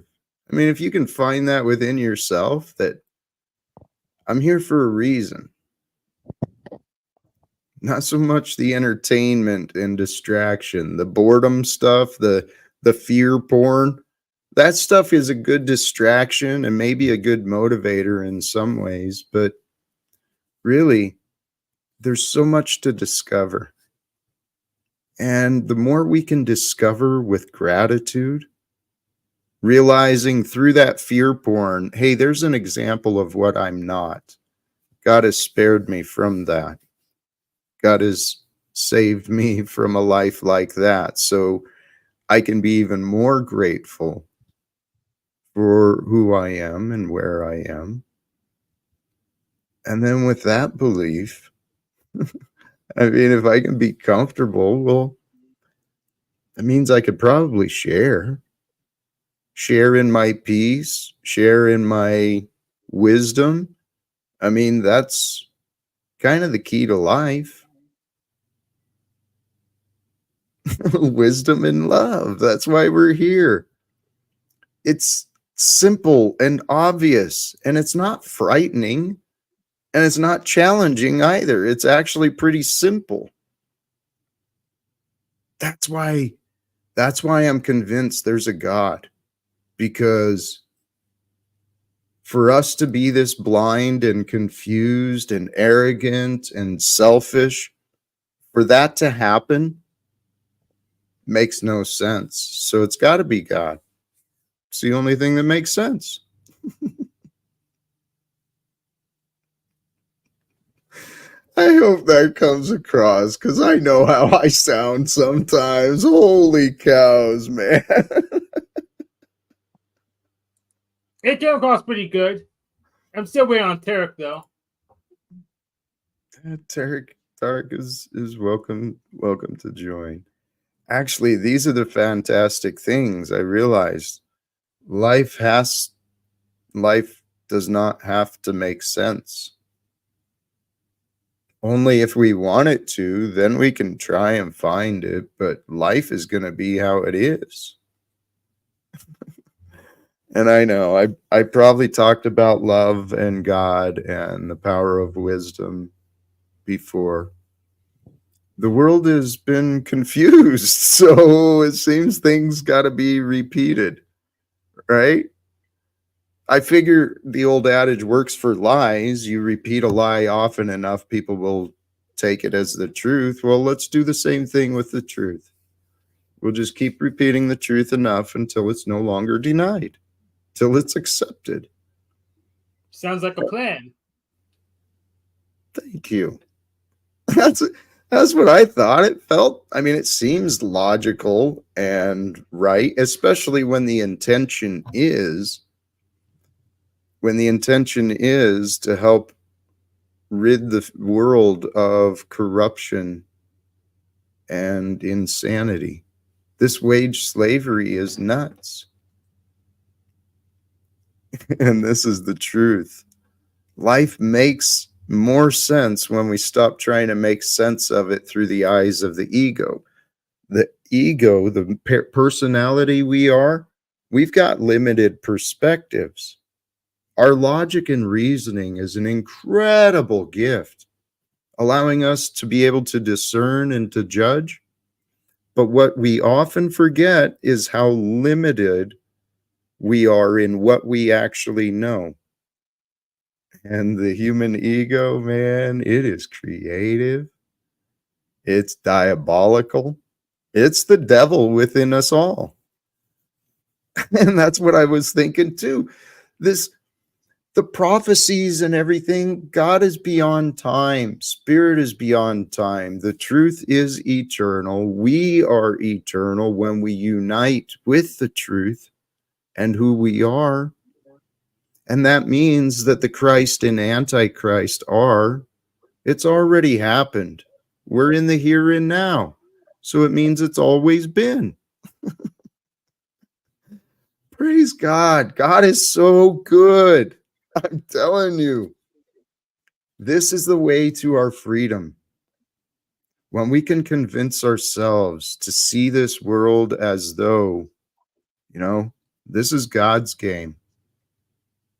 I mean, if you can find that within yourself, that I'm here for a reason. Not so much the entertainment and distraction, the boredom stuff, the fear porn. That stuff is a good distraction and maybe a good motivator in some ways, but really, there's so much to discover. And the more we can discover with gratitude, realizing through that fear porn, hey, there's an example of what I'm not. God has spared me from that. God has saved me from a life like that. So I can be even more grateful for who I am and where I am. And then with that belief, I mean, if I can be comfortable, well, it means I could probably share in my peace, share in my wisdom. I mean, that's kind of the key to life. Wisdom and love. That's why we're here. It's simple and obvious, and it's not frightening, and it's not challenging either. It's actually pretty simple. That's why I'm convinced there's a God, because for us to be this blind and confused and arrogant and selfish, for that to happen makes no sense. So it's got to be God. It's the only thing that makes sense. I hope that comes across, because I know how I sound sometimes. Holy cows, man. It came across pretty good. I'm still waiting on Tarek though. Tarek is welcome to join. Actually, these are the fantastic things I realized. Life does not have to make sense. Only if we want it to, then we can try and find it, but life is going to be how it is. And I know I probably talked about love and God and the power of wisdom before. The world has been confused, so it seems things got to be repeated, right? I figure the old adage works for lies. You repeat a lie often enough, people will take it as the truth. Well, let's do the same thing with the truth. We'll just keep repeating the truth enough until it's no longer denied, till it's accepted. Sounds like a plan. Thank you. That's what I thought. It felt, I mean, it seems logical and right, especially when the intention is to help rid the world of corruption and insanity. This wage slavery is nuts. And this is the truth. Life makes more sense when we stop trying to make sense of it through the eyes of the ego. The ego, the personality we are, we've got limited perspectives. Our logic and reasoning is an incredible gift, allowing us to be able to discern and to judge. But what we often forget is how limited we are in what we actually know. And the human ego, man, it is creative. It's diabolical. It's the devil within us all. And that's what I was thinking too. The prophecies and everything, God is beyond time. Spirit is beyond time. The truth is eternal. We are eternal when we unite with the truth and who we are. And that means that the Christ and Antichrist it's already happened. We're in the here and now. So it means it's always been. Praise God. God is so good. I'm telling you. This is the way to our freedom. When we can convince ourselves to see this world as though, this is God's game.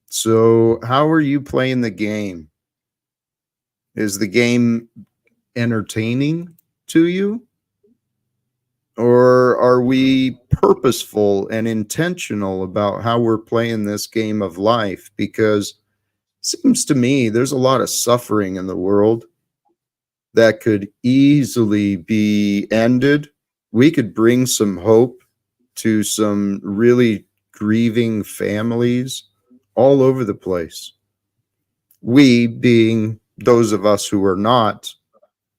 So how are you playing the game? Is the game entertaining to you? Or are we purposeful and intentional about how we're playing this game of life? Because it seems to me there's a lot of suffering in the world that could easily be ended. We could bring some hope to some really grieving families all over the place. We being those of us who are not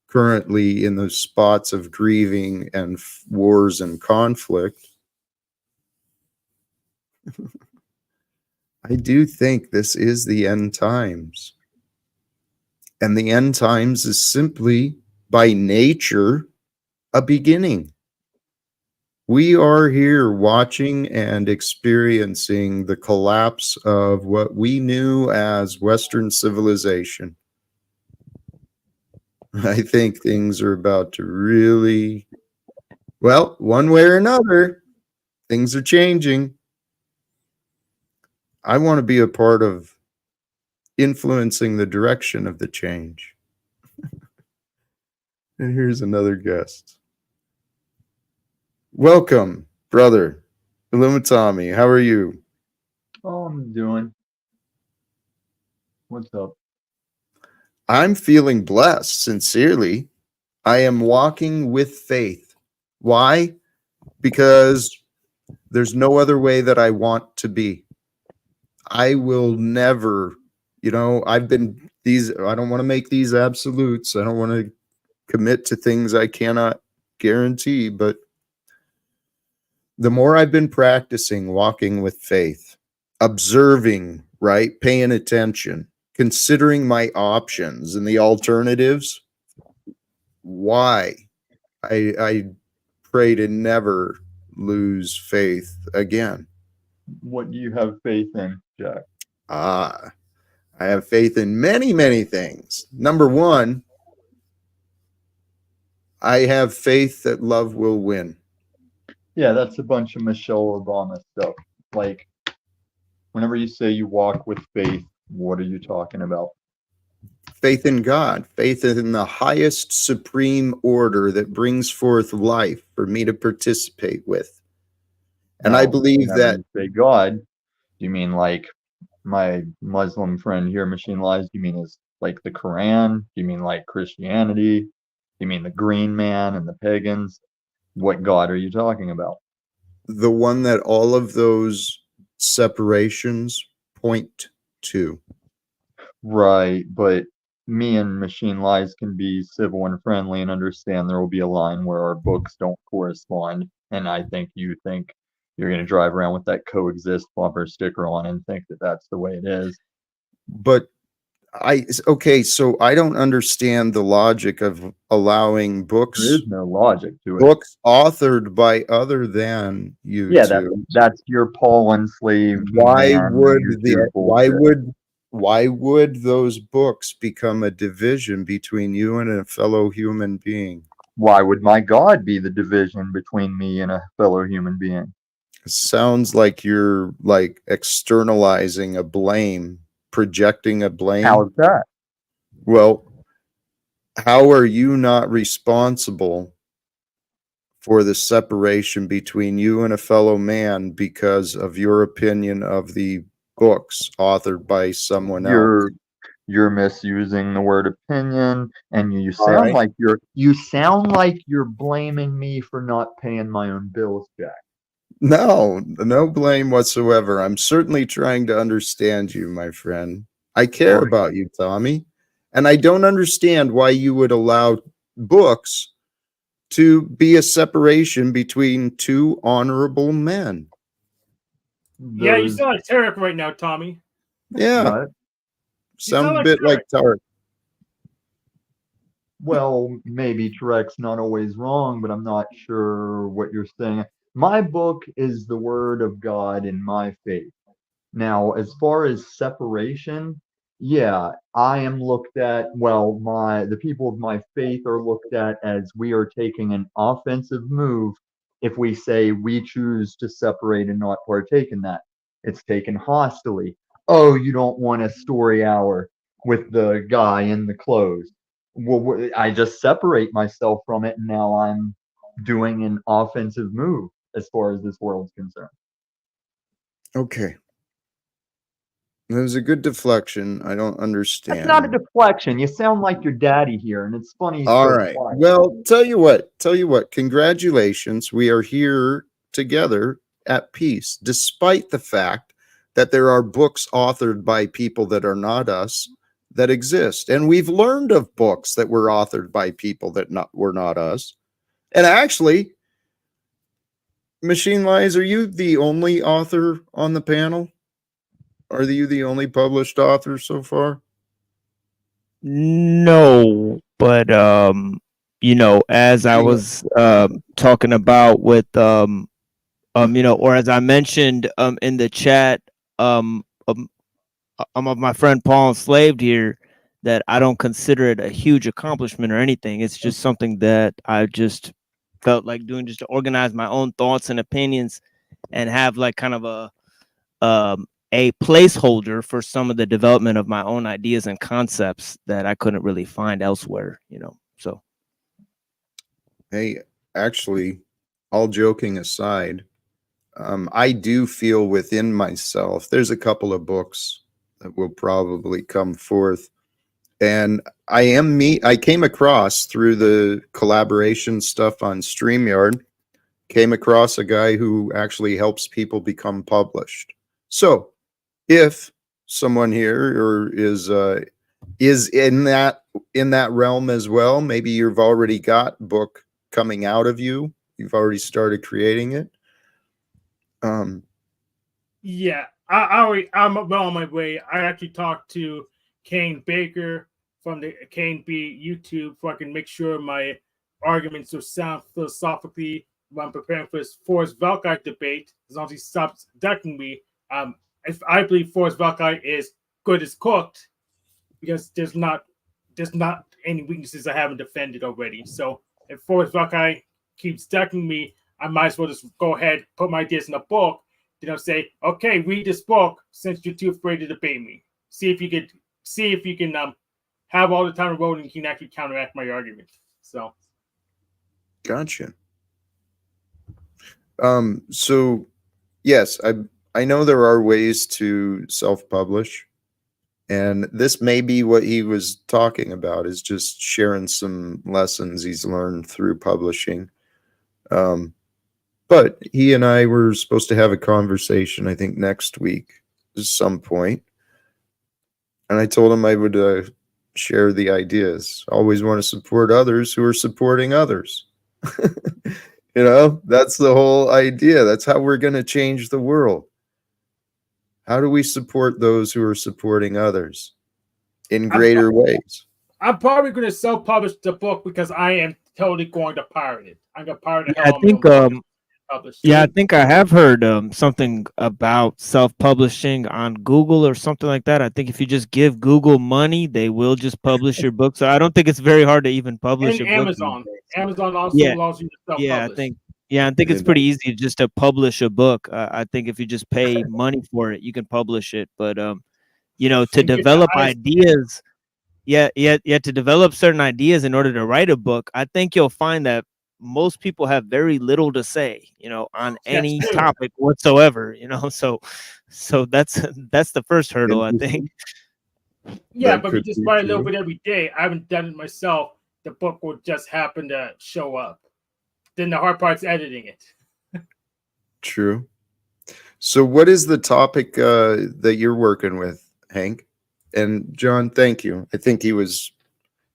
currently in those spots of grieving and wars and conflict. I do think this is the end times. And the end times is simply, by nature, a beginning. We are here watching and experiencing the collapse of what we knew as Western civilization. I think things are about to really, well, one way or another, things are changing. I want to be a part of influencing the direction of the change. And here's another guest. Welcome, brother. Illumitami, how are you? Oh, I'm doing. What's up? I'm feeling blessed, sincerely. I am walking with faith. Why? Because there's no other way that I want to be. I will never, I don't want to make these absolutes. I don't want to commit to things I cannot guarantee, but the more I've been practicing walking with faith, observing, right, paying attention, considering my options and the alternatives, why? I pray to never lose faith again. What do you have faith in, Jack? I have faith in many, many things. Number one, I have faith that love will win. Yeah, that's a bunch of Michelle Obama stuff. Like, whenever you say you walk with faith, what are you talking about? Faith in God, faith in the highest supreme order that brings forth life for me to participate with. And I believe that. You say God, do you mean like my Muslim friend here, Machine Lies? Do you mean is like the Quran? Do you mean like Christianity? Do you mean the green man and the pagans? What God are you talking about? The one that all of those separations point to. Right, but me and Machine Lies can be civil and friendly and understand there will be a line where our books don't correspond. And I think you think you're going to drive around with that coexist bumper sticker on and think that that's the way it is. But Okay, so I don't understand the logic of allowing books There is no logic to it. books authored by other than you Yeah, two. that's your Paul enslaved Why man would YouTube bullshit. why would those books become a division between you and a fellow human being? Why would my God be the division between me and a fellow human being? It sounds like you're like externalizing a blame, projecting a blame. How's that? Well, how are you not responsible for the separation between you and a fellow man because of your opinion of the books authored by someone else? You're misusing the word opinion, and you All sound right. like you're blaming me for not paying my own bills, Jack. No blame whatsoever. I'm certainly trying to understand you, my friend. I care Right. about you, Tommy. And I don't understand why you would allow books to be a separation between two honorable men. Yeah, you Those sound like Tarek right now, Tommy. Yeah, what? sound sound a like bit like Tarek. Well, maybe Tarek's not always wrong, but I'm not sure what you're saying. My book is the word of God in my faith. Now, as far as separation, yeah, I am looked at, well, the people of my faith are looked at as we are taking an offensive move if we say we choose to separate and not partake in that. It's taken hostily. Oh, you don't want a story hour with the guy in the clothes. Well, I just separate myself from it, and now I'm doing an offensive move as far as this world's concerned. Okay. It was a good deflection. I don't That's not a understand. deflection. You sound like your daddy here, and it's funny he's All so right. quiet. Well, tell you what, congratulations. We are here together at peace, despite the fact that there are books authored by people that are not us that exist. And we've learned of books that were authored by people that were not us. And actually, Machine Lies, are you the only author on the panel? Are you the only published author so far? No, but as I was talking about with or as I mentioned in the chat of my friend Paul Enslaved here, that I don't consider it a huge accomplishment or anything. It's just something that I just felt like doing, just to organize my own thoughts and opinions and have like kind of a placeholder for some of the development of my own ideas and concepts that I couldn't really find elsewhere, so. Hey, actually, all joking aside, I do feel within myself, there's a couple of books that will probably come forth. And I came across through the collaboration stuff on StreamYard, came across a guy who actually helps people become published. So if someone here or is in that realm as well, maybe you've already got book coming out of you, you've already started creating it. Yeah, I'm well on my way. I actually talked to Kane Baker from the Kane B YouTube so I can make sure my arguments are sound philosophically when I'm preparing for this Forrest Valkyrie debate. As long as he stops ducking me, if I believe Forrest Valkyrie is good as cooked, because there's not any weaknesses I haven't defended already. So if Forrest Valkyrie keeps ducking me, I might as well just go ahead, put my ideas in a book, say, okay, read this book since you're too afraid to debate me. See if you can have all the time in the world and you can actually counteract my argument. So Gotcha. So yes, I know there are ways to self-publish, and this may be what he was talking about, is just sharing some lessons he's learned through publishing. But he and I were supposed to have a conversation, I think next week at some point. And I told him I would share the ideas. Always want to support others who are supporting others. That's the whole idea. That's how we're going to change the world. How do we support those who are supporting others? in greater ways. I'm probably going to self-publish the book because I am totally going to pirate it. I'm going to pirate the Yeah, I hell out of my think own book and publish it. yeah, I think I have heard something about self-publishing on Google or something like that. I think if you just give Google money, they will just publish your book. So I don't think it's very hard to even publish And a book these Amazon. days. Amazon also Yeah, allows you to yeah, self-publish. I think it's It pretty easy just to publish a book. I think if you just pay money for it, you can publish it. But you know, to And get the develop highest ideas, to develop certain ideas in order to write a book, I think you'll find that most people have very little to say, you know, on That's any true. topic whatsoever, you know. So that's the first hurdle, I Interesting. think. Yeah, That but if you could just be write a little true. bit every day, I haven't done it myself. The book will just happen to show up. Then the hard part's editing it. True. So what is the topic that you're working with, Hank? And John, thank you. I think he was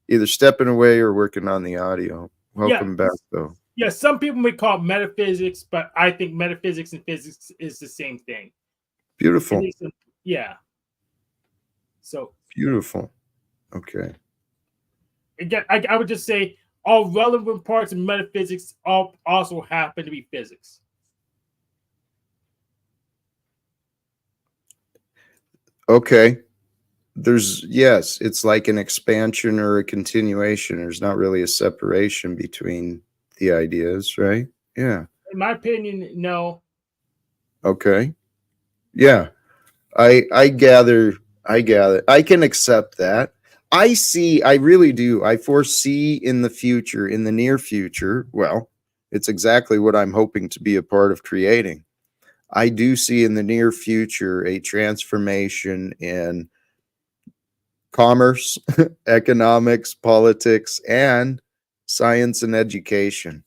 either stepping away or working on the audio. Welcome back, though. Yeah, some people may call it metaphysics, but I think metaphysics and physics is the same thing. Beautiful. Yeah. So Beautiful. Okay. again, I would just say all relevant parts of metaphysics also happen to be physics. Okay. Yes, it's like an expansion or a continuation. There's not really a separation between the ideas, right? Yeah. In my opinion, no. Okay. Yeah. I gather I can accept that. I really do. I foresee in the future, in the near future, well, it's exactly what I'm hoping to be a part of creating. I do see in the near future a transformation in commerce, economics, politics, and science and education.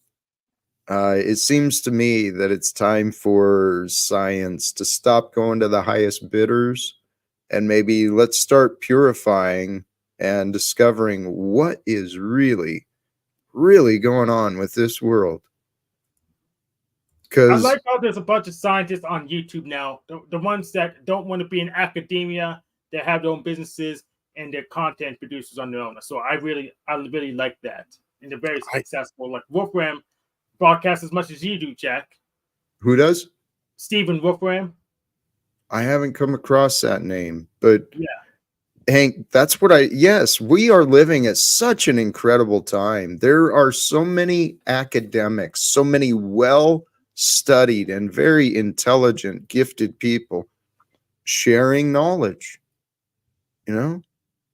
It seems to me that it's time for science to stop going to the highest bidders and maybe let's start purifying and discovering what is really, really going on with this world. I Because like how there's a bunch of scientists on YouTube now. The ones that don't want to be in academia, that have their own businesses and their content producers on their own. So I really like that. And they're very successful. Like Wolfram broadcasts as much as you do, Jack. who does? Stephen Wolfram. I haven't come across that name, but Yeah. Hank, that's what yes, we are living at such an incredible time. There are so many academics, so many well-studied and very intelligent, gifted people sharing knowledge, you know?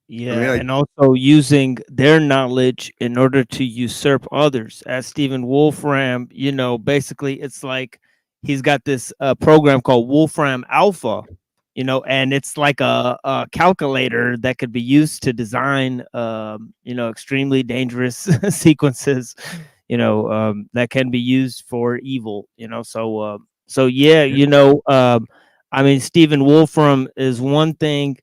Yeah, and also using their knowledge in order to usurp others. As Stephen Wolfram, you know, basically it's like he's got this program called Wolfram Alpha, you know, and it's like a calculator that could be used to design, you know, extremely dangerous sequences, you know, that can be used for evil, you know. So yeah, you know, I mean, Stephen Wolfram is one thing,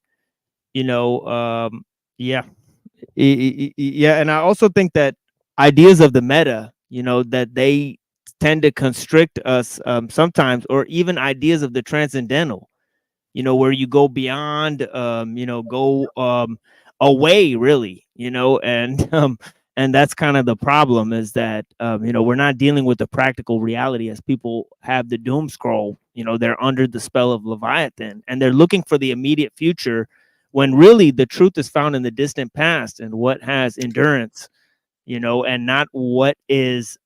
you know. Yeah, yeah, and I also think that ideas of the meta, you know, that they tend to constrict us sometimes, or even ideas of the transcendental, you know, where you go beyond, you know, go away, really, you know, and that's kind of the problem is that, you know, we're not dealing with the practical reality as people have the doom scroll, you know, they're under the spell of Leviathan and they're looking for the immediate future when really the truth is found in the distant past and what has endurance, you know, and not what is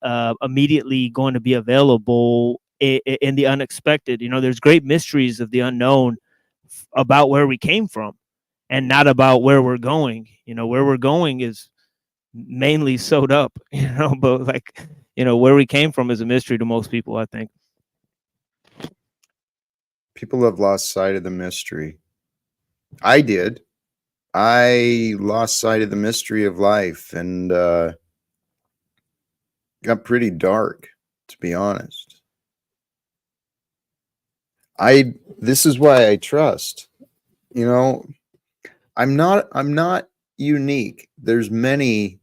immediately going to be available in the unexpected. You know, there's great mysteries of the unknown about where we came from and not about where we're going. You know, where we're going is mainly sewed up, you know, but like, you know, where we came from is a mystery to most people, I think. People have lost sight of the mystery. I did. I lost sight of the mystery of life and got pretty dark, to be honest. This is why I trust. You know, I'm not unique. There's many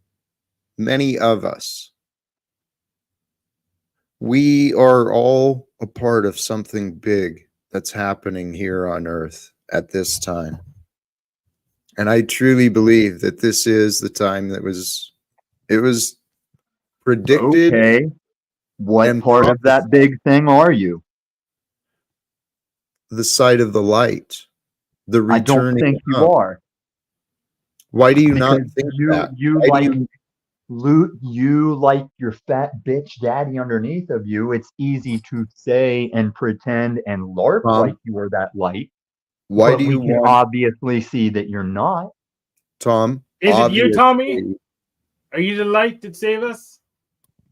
of us. We are all a part of something big that's happening here on Earth at this time. And I truly believe that this is the time that it was predicted. Okay. What and part of that big thing are you? The side of the light, the I don't returning think you up. are. Why do you not Because think you that? you Why like do you like your fat bitch daddy underneath of you. It's easy to say and pretend and LARP Tom, like you are that light, why but do we you can want obviously see that you're not. Tom? Is it you, Tommy? Obviously, Are you the light that save us?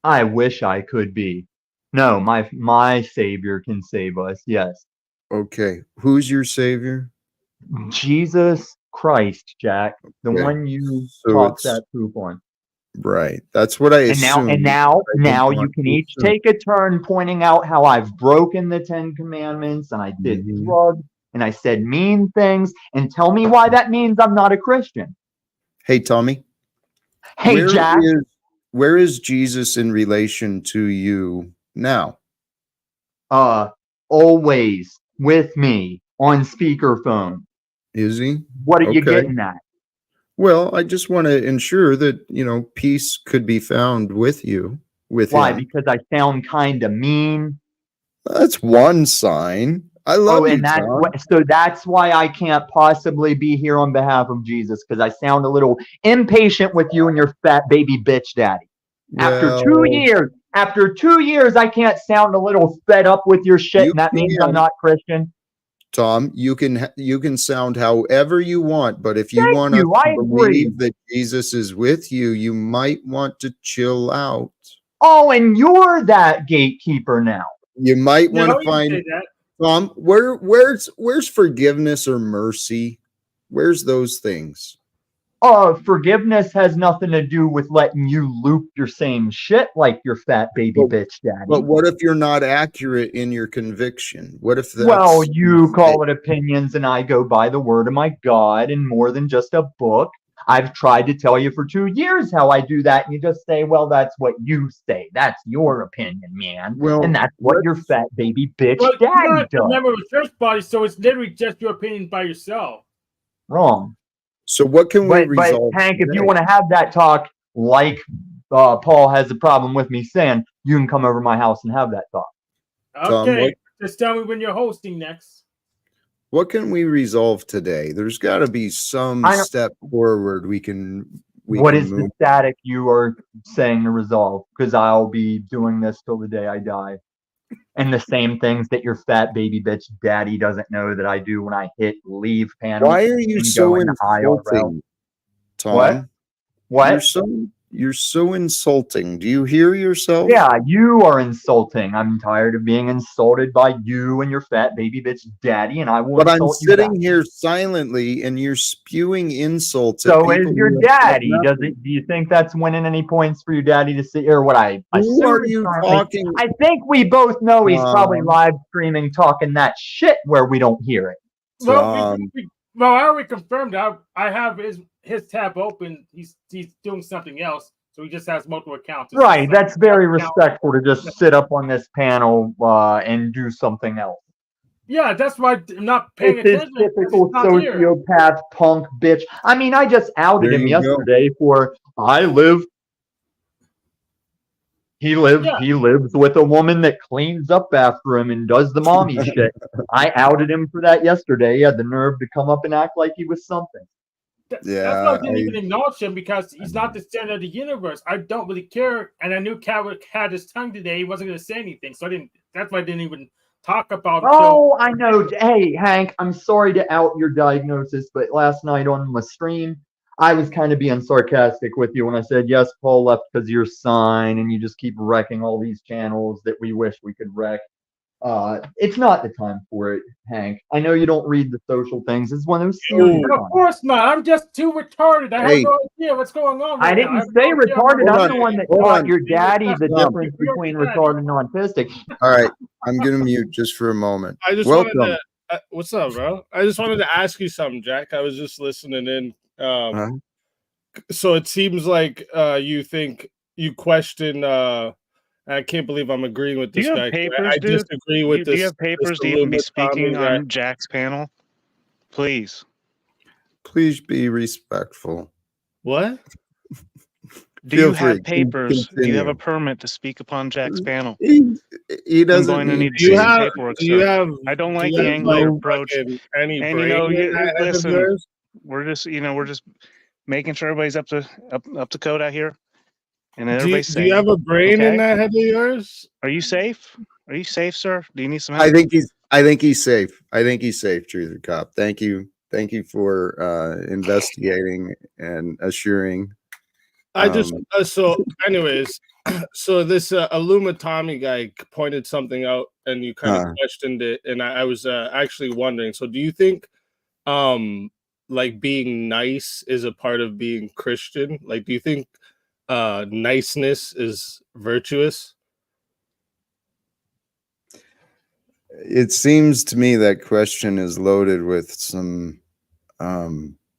I wish I could be. No, my savior can save us. Yes. okay. Who's your savior? Jesus Christ, Jack, the Okay. one you So talk it's that poop on. right. That's what I And now, assumed. and now, I didn't now you want can to each assume. take a turn pointing out how I've broken the 10 Commandments and I did Mhm. drugs and I said mean things and tell me why that means I'm not a Christian. Hey, Tommy. Hey, Jack. Where is Jesus in relation to you now? Always with me on speakerphone. Is he? What are you Okay. getting at? Well, I just want to ensure that, peace could be found with you, with Why? him. Because I sound kind of mean. That's one sign. I love you, And that's Tom. so that's why I can't possibly be here on behalf of Jesus, because I sound a little impatient with you and your fat baby bitch daddy. After Well, after 2 years, I can't sound a little fed up with your shit, you and that means I'm can, not Christian. Tom. You can sound however you want, but if you Thank want us you. to I agree. believe that Jesus is with you, you might want to chill out. Oh, and you're that gatekeeper now. You might want No, to you find say that. Tom. Where's forgiveness or mercy? Where's those things? Forgiveness has nothing to do with letting you loop your same shit like your fat baby bitch daddy. But what if you're not accurate in your conviction? What if that's Well, you call it opinions and I go by the word of my God and more than just a book. I've tried to tell you for 2 years how I do that, and you just say, well, that's what you say. That's your opinion, man. Well, and that's what your fat baby bitch Well, you daddy have to does. remember a church body, so it's literally just your opinion by yourself. Wrong. So what can we But resolve? Hank, if you today? want to have that talk like Paul has a problem with me saying, you can come over to my house and have that talk. Tom, Okay, just tell me when you're hosting next. What can we resolve today? There's got to be some step forward we can What is move. the static you are saying to resolve? Because I'll be doing this till the day I die. And the same things that your fat baby bitch daddy doesn't know that I do when I hit leave panel. Why are you and so go into IRL. insulting, Tom? What? You're so insulting. Do you hear yourself? Yeah, you are insulting. I'm tired of being insulted by you and your fat baby bitch daddy, and I will But I'm insult you back. sitting here silently, and you're spewing insults at So people. is your who have daddy. said Do nothing. you think that's winning any points for your daddy to see, or what I Who assume are is you currently- talking? I think we both know he's probably live streaming talking that shit where we don't hear it. Well, I already confirmed. I have his tab open. He's doing something else, so he just has multiple accounts. Right, that's very respectful to just sit up on this panel and do something else. Yeah, that's why I'm not paying It's attention. his typical sociopath punk bitch. I mean, I just outed him yesterday for He lives with a woman that cleans up after him and does the mommy shit. I outed him for that yesterday. He had the nerve to come up and act like he was something. That's why I didn't even acknowledge him, because he's not the center of the universe. I don't really care, and I knew Calvin had his tongue today. He wasn't going to say anything, so I didn't. That's why I didn't even talk about it. Oh, I know. Hey, Hank, I'm sorry to out your diagnosis, but last night on my stream, I was kind of being sarcastic with you when I said, yes, Paul left because of your sign, and you just keep wrecking all these channels that we wish we could wreck. It's not the time for it, Hank. I know you don't read the social things. It's one of those serious Of course not. I'm just too retarded. I have no idea what's going on. I didn't say retarded. I'm the one that taught your daddy the difference between retarded and autistic. All right, I'm gonna mute just for a moment. I just wanted to. What's up, bro? I just wanted to ask you something, Jack. I was just listening in. So it seems like you question. I can't believe I'm agreeing with this guy. Do you have papers, I disagree with this. Do you have papers to even be speaking on Jack's panel? Please. Please be respectful. What? Do Feel you have free. papers? Do you have a Continue. permit to speak upon Jack's panel? He I'm doesn't going to need need Do you some have? paperwork, Do you sir. have? I don't do like you the have, angular like, approach. fucking any And brain in that head of listen, yours? we're just making sure everybody's up to code out here, and Do everybody's you safe. have a brain in Okay? that head of yours? Are you safe? Are you safe, sir? Do you need some help? I think he's safe. I think he's safe, Truther Cop. Thank you. Thank you for investigating and assuring. I just so anyways, so this Illumatomi guy pointed something out and you kind of questioned it, and I was actually wondering, so do you think like being nice is a part of being Christian? Like, do you think niceness is virtuous? It seems to me that question is loaded with some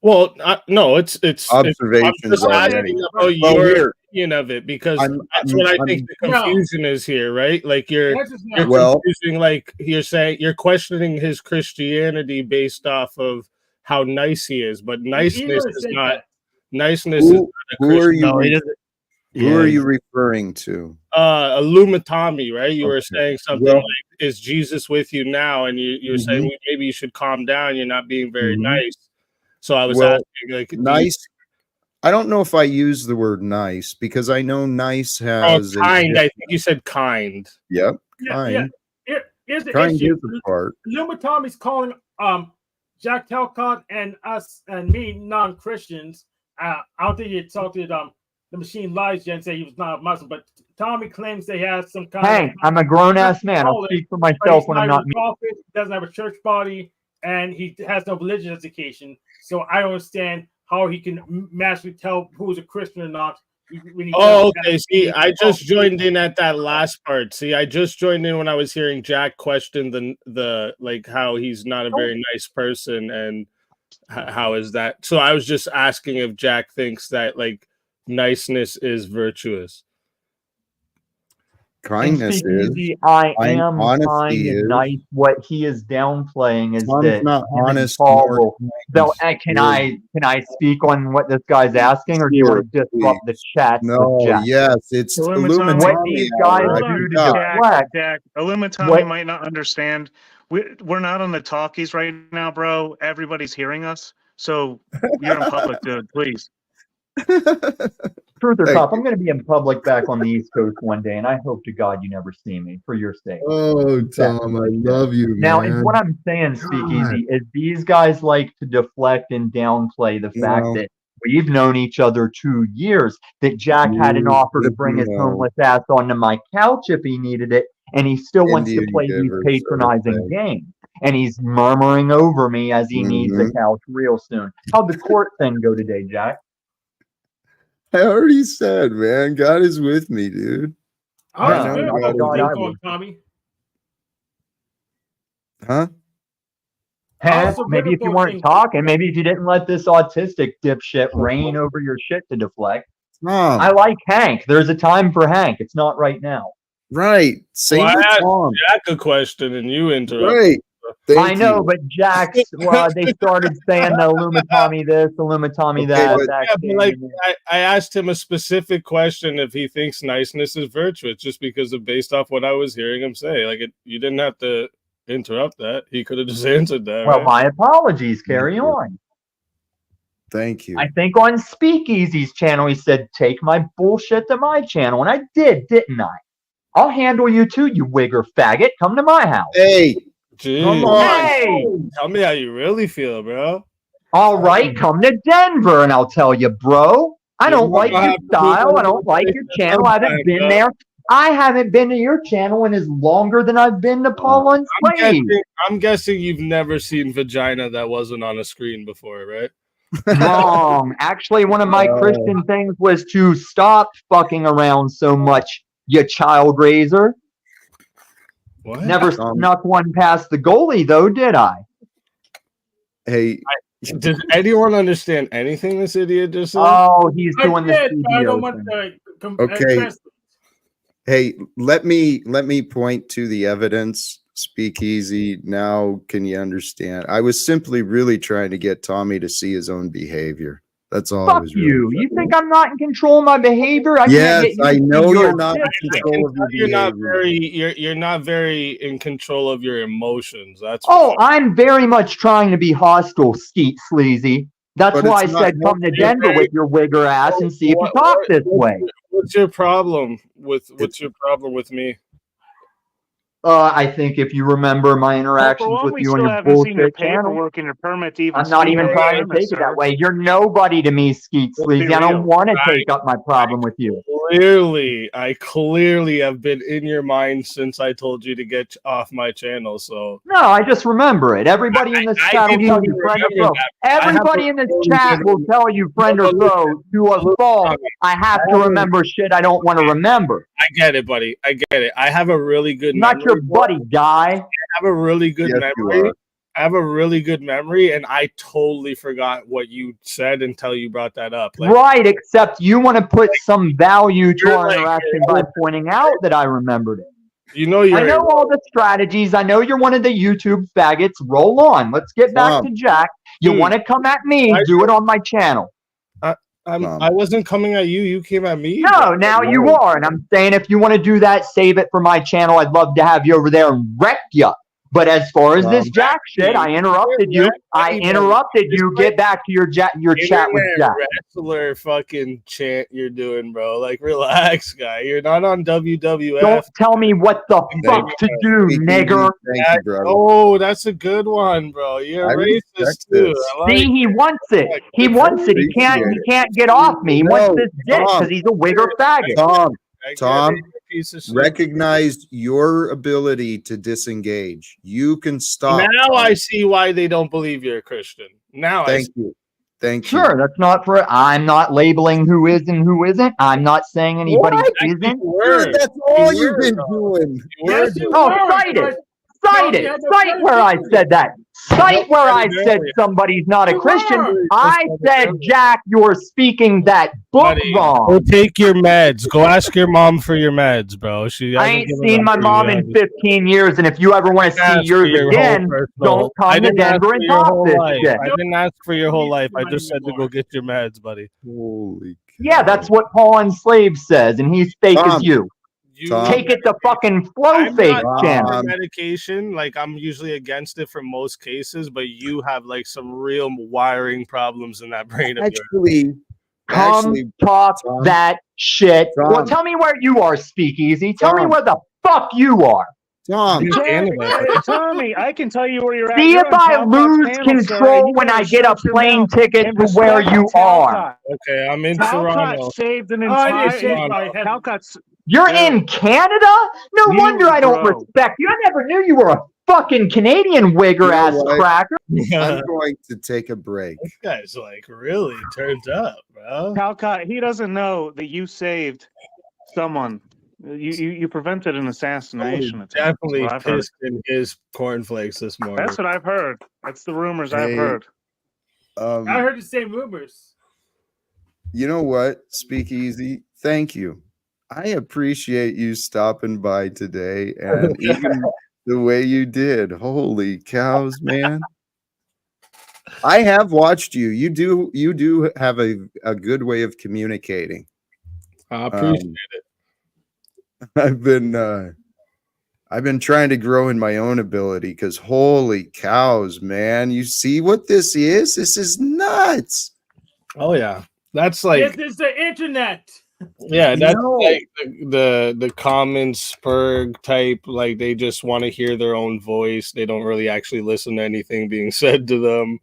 Well, no, it's observations I'm just already. asking about your opinion of it, because that's what I think the confusion is here, right? Like you're confusing, like you're saying you're questioning his Christianity based off of how nice he is, but niceness is not. Niceness is not a who are Christian. you? No, he doesn't. Who are you referring to? Illumatomi, right? You were saying something Well, like, "Is Jesus with you now?" And you're saying, well, maybe you should calm down. You're not being very nice. So I was asking, like, nice. I don't know if I use the word nice because I know nice has kind. I think you said kind. Yep, kind. Here's the kind issue. is the part. Illumatomi's calling Jack Talcott and us and me non-Christians. I don't think he talked to the machine lies and say he was not a Muslim, but Tommy claims they have some kind Hey, I'm a grown-ass man. I'll speak for myself when I'm not me. Doesn't have a church body, and he has no religious education. So I don't understand how he can masterly tell who's a Christian or not. Okay. See, I just joined in at that last part. See, I just joined in when I was hearing Jack question the like how he's not a very nice person, and how is that? So I was just asking if Jack thinks that like niceness is virtuous. Kindness is. I am honesty kind and is. nice. What he is downplaying is Tom's that not honest. Paul will, can I speak on what this guy's asking, or do you want to disrupt the chat? No, yes, it's Illumatomi. What these guys do to deflect. Jack, Illumatomi might not understand. We're not on the talkies right now, bro. Everybody's hearing us, so you're in public, dude. Please. Truther Cop, I'm going to be in public back on the East Coast one day, and I hope to God you never see me, for your sake. Oh, Tom, I love you, man. Now, and what I'm saying, Speakeasy, is these guys like to deflect and downplay the fact that we've known each other 2 years, that Jack had an offer to bring his homeless ass onto my couch if he needed it, and he still wants to play these patronizing games. And he's murmuring over me as he needs the couch real soon. How'd the court thing go today, Jack? I already said, man, God is with me, dude. Tommy. Huh? Maybe if you weren't talking, maybe if you didn't let this autistic dipshit rain over your shit to deflect. I like Hank. There's a time for Hank. It's not right now. Right. Same I asked Tom. Jack a question and you interrupted. Right. I know, but Jack's, they started saying the Illumatomi this, Illumatomi that. I asked him a specific question if he thinks niceness is virtuous, just because of based off what I was hearing him say. Like, you didn't have to interrupt that. He could have just answered that. Well, right? my apologies. Carry on. Thank you. I think on Speakeasy's channel, he said, take my bullshit to my channel. And I did, didn't I? I'll handle you too, you wigger faggot. Come to my house. Hey. Jeez. Come on. Hey. Tell me how you really feel, bro. All right, come to Denver and I'll tell you, bro. I don't like your style. I don't like your channel. I haven't been there. I haven't been to your channel in as longer than I've been to Paul and Slade. I'm guessing you've never seen vagina that wasn't on a screen before, right? Wrong. Actually, one of my Christian things was to stop fucking around so much, you child raiser. What? Never snuck one past the goalie, though, did I? Hey. Does anyone understand anything this idiot just said? Oh, he's doing this. I don't want to okay. Hey, let me point to the evidence Speakeasy, now can you understand? I was simply really trying to get Tommy to see his own behavior. That's all I Fuck was really you. trying You to think do. I'm not in control of my behavior? I Yes, can't get I you to know see you're your not in shit. control of your You're not behavior. very you're not very in control of your emotions. That's for Oh, sure. I'm very much trying to be hostile, Skeet Sleazy. That's But why I it's not said come to helpful. Denver with your wigger ass and see if you talk this way. What's your problem with me? I think if you remember my Well, interactions for one, with we you on still your haven't seen your bullshit channel, paperwork and your permit to even I'm not speak even on trying to premise, take it that sir. way. You're nobody to me, Skeet Let's be Sleazy. I don't real. want to take up my problem with you. I clearly have been in your mind since I told you to get off my channel. So No, I just remember it. Everybody in this I chat will didn't tell you even friend or remember foe. that. Everybody in this chat will tell you friend or foe. To a fault, I have to remember shit I don't want to remember. I get it, buddy. I get it. I have a really good I'm not memory. your buddy, guy. I have a really good Yes, you memory. are. I have a really good memory, and I totally forgot what you said until you brought that up. Like, Right, except you want to put some value to you're our like- interaction by pointing out that I remembered it. you know, I know all the strategies. I know you're one of the YouTube faggots. Roll on. Let's get back to Jack. You Dude, want to come at me? Do it on my channel. I wasn't coming at you. You came at me. No, now you are. And I'm saying if you want to do that, save it for my channel. I'd love to have you over there and wreck you. But as far as this Jack shit, I interrupted you. Get back to your chat with Jack. Wrestler fucking chant you're doing, bro. Like, relax, guy. You're not on WWF. Don't tell me what the fuck to do, nigger. Thank you, bro. Oh, that's a good one, bro. You're I a racist respect too. this. I like See, he wants it. He wants it. He can't get off me. He wants this dick because he's a wigger faggot. Tom, piece of shit. recognized your ability to disengage. You can stop. Now I see why they don't believe you're a Christian. Now I see. Thank you. Sure, that's not for. I'm not labeling who is and who isn't. I'm not saying anybody isn't. Dude, that's all you've been doing. Yes, you Oh, were, cite it. but- Cite it. Cite where I said that. Cite where I said somebody's not a Christian. I said, Jack, you're speaking that book wrong. Go take your meds. Go ask your mom for your meds, bro. I ain't seen my mom in 15 years, and if you ever want to see yours again, don't come to Denver and talk this shit. I didn't ask for your whole life. I just said to go get your meds, buddy. Holy cow. Yeah, that's what Paul Enslaved says, and he's fake as you. Tom. Take it to fucking Flow Fake channel. Medication, like I'm usually against it for most cases, but you have like some real wiring problems in that brain of yours. Come talk that shit. Tom. Well, tell me where you are, Speakeasy. Tell me where the fuck you are. Tom. Tommy, I can tell you where you're at. See You're if on I Talcott's lose panel, control sir. You when gotta I get a shut your plane mouth ticket and to where respect you Talcott. are. Okay, I'm in Talcott Toronto. saved an Oh, I did shave entire. my head. Talcott's. You're in Canada? No You, wonder I don't bro. respect you. I never knew you were a fucking Canadian wigger ass You know what? cracker. I'm going to take a break. This guy's like really turned up, bro. Talcott, he doesn't know that you saved someone. You prevented an assassination attempt. Definitely That's what I've heard. pissed in his cornflakes this morning. That's what I've heard. That's the rumors Hey. I've heard. I heard the same rumors. You know what, Speakeasy? Thank you. I appreciate you stopping by today and even the way you did. Holy cows, man. I have watched you. You do have a good way of communicating. I appreciate it. I've been trying to grow in my own ability because holy cows, man. You see what this is? This is nuts. Oh yeah. That's like This is the internet. yeah, that's No. like the common Spurg type, like they just want to hear their own voice. They don't really actually listen to anything being said to them.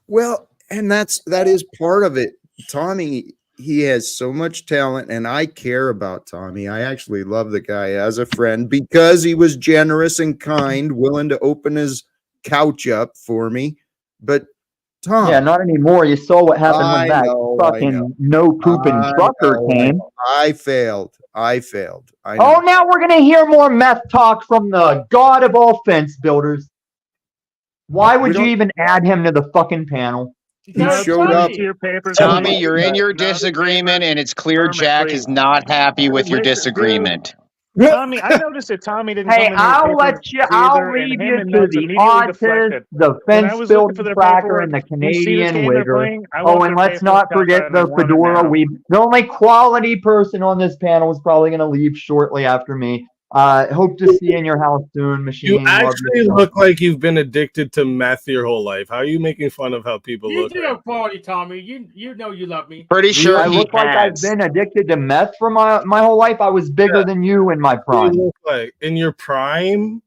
Well, and that is part of it. Tommy, he has so much talent, and I care about Tommy. I actually love the guy as a friend because he was generous and kind, willing to open his couch up for me. But Tom, Yeah, not anymore. You saw what happened I when that know, I know. fucking no pooping trucker came. I failed. I know. Oh, now we're gonna hear more meth talk from the god of all fence builders. Why would you even add him to the fucking panel? Because showed Tommy- up. Your papers, Tommy, you're in your disagreement, and it's clear Jack is not happy with your disagreement. Tommy, I noticed that Tommy didn't Hey, come in here I'll papers let you. either, I'll and leave him you and to Nubs the immediately autist, deflected. the When I fence was looking built for their tracker, paperwork, and the you see this Canadian game they're wigger. playing? I Oh, want and their let's paperwork, not forget Talcott, and I the want it fedora now. weave. The only quality person on this panel is probably going to leave shortly after me. Hope to see you in your house soon, Machine. You Love actually your look show. like you've been addicted to meth your whole life. How are you making fun of how people You look? do have quality, Tommy. You know you love me. Pretty sure I he look like I've has. been addicted to meth for my whole life. I was bigger than you in my What do you prime. look like in your prime?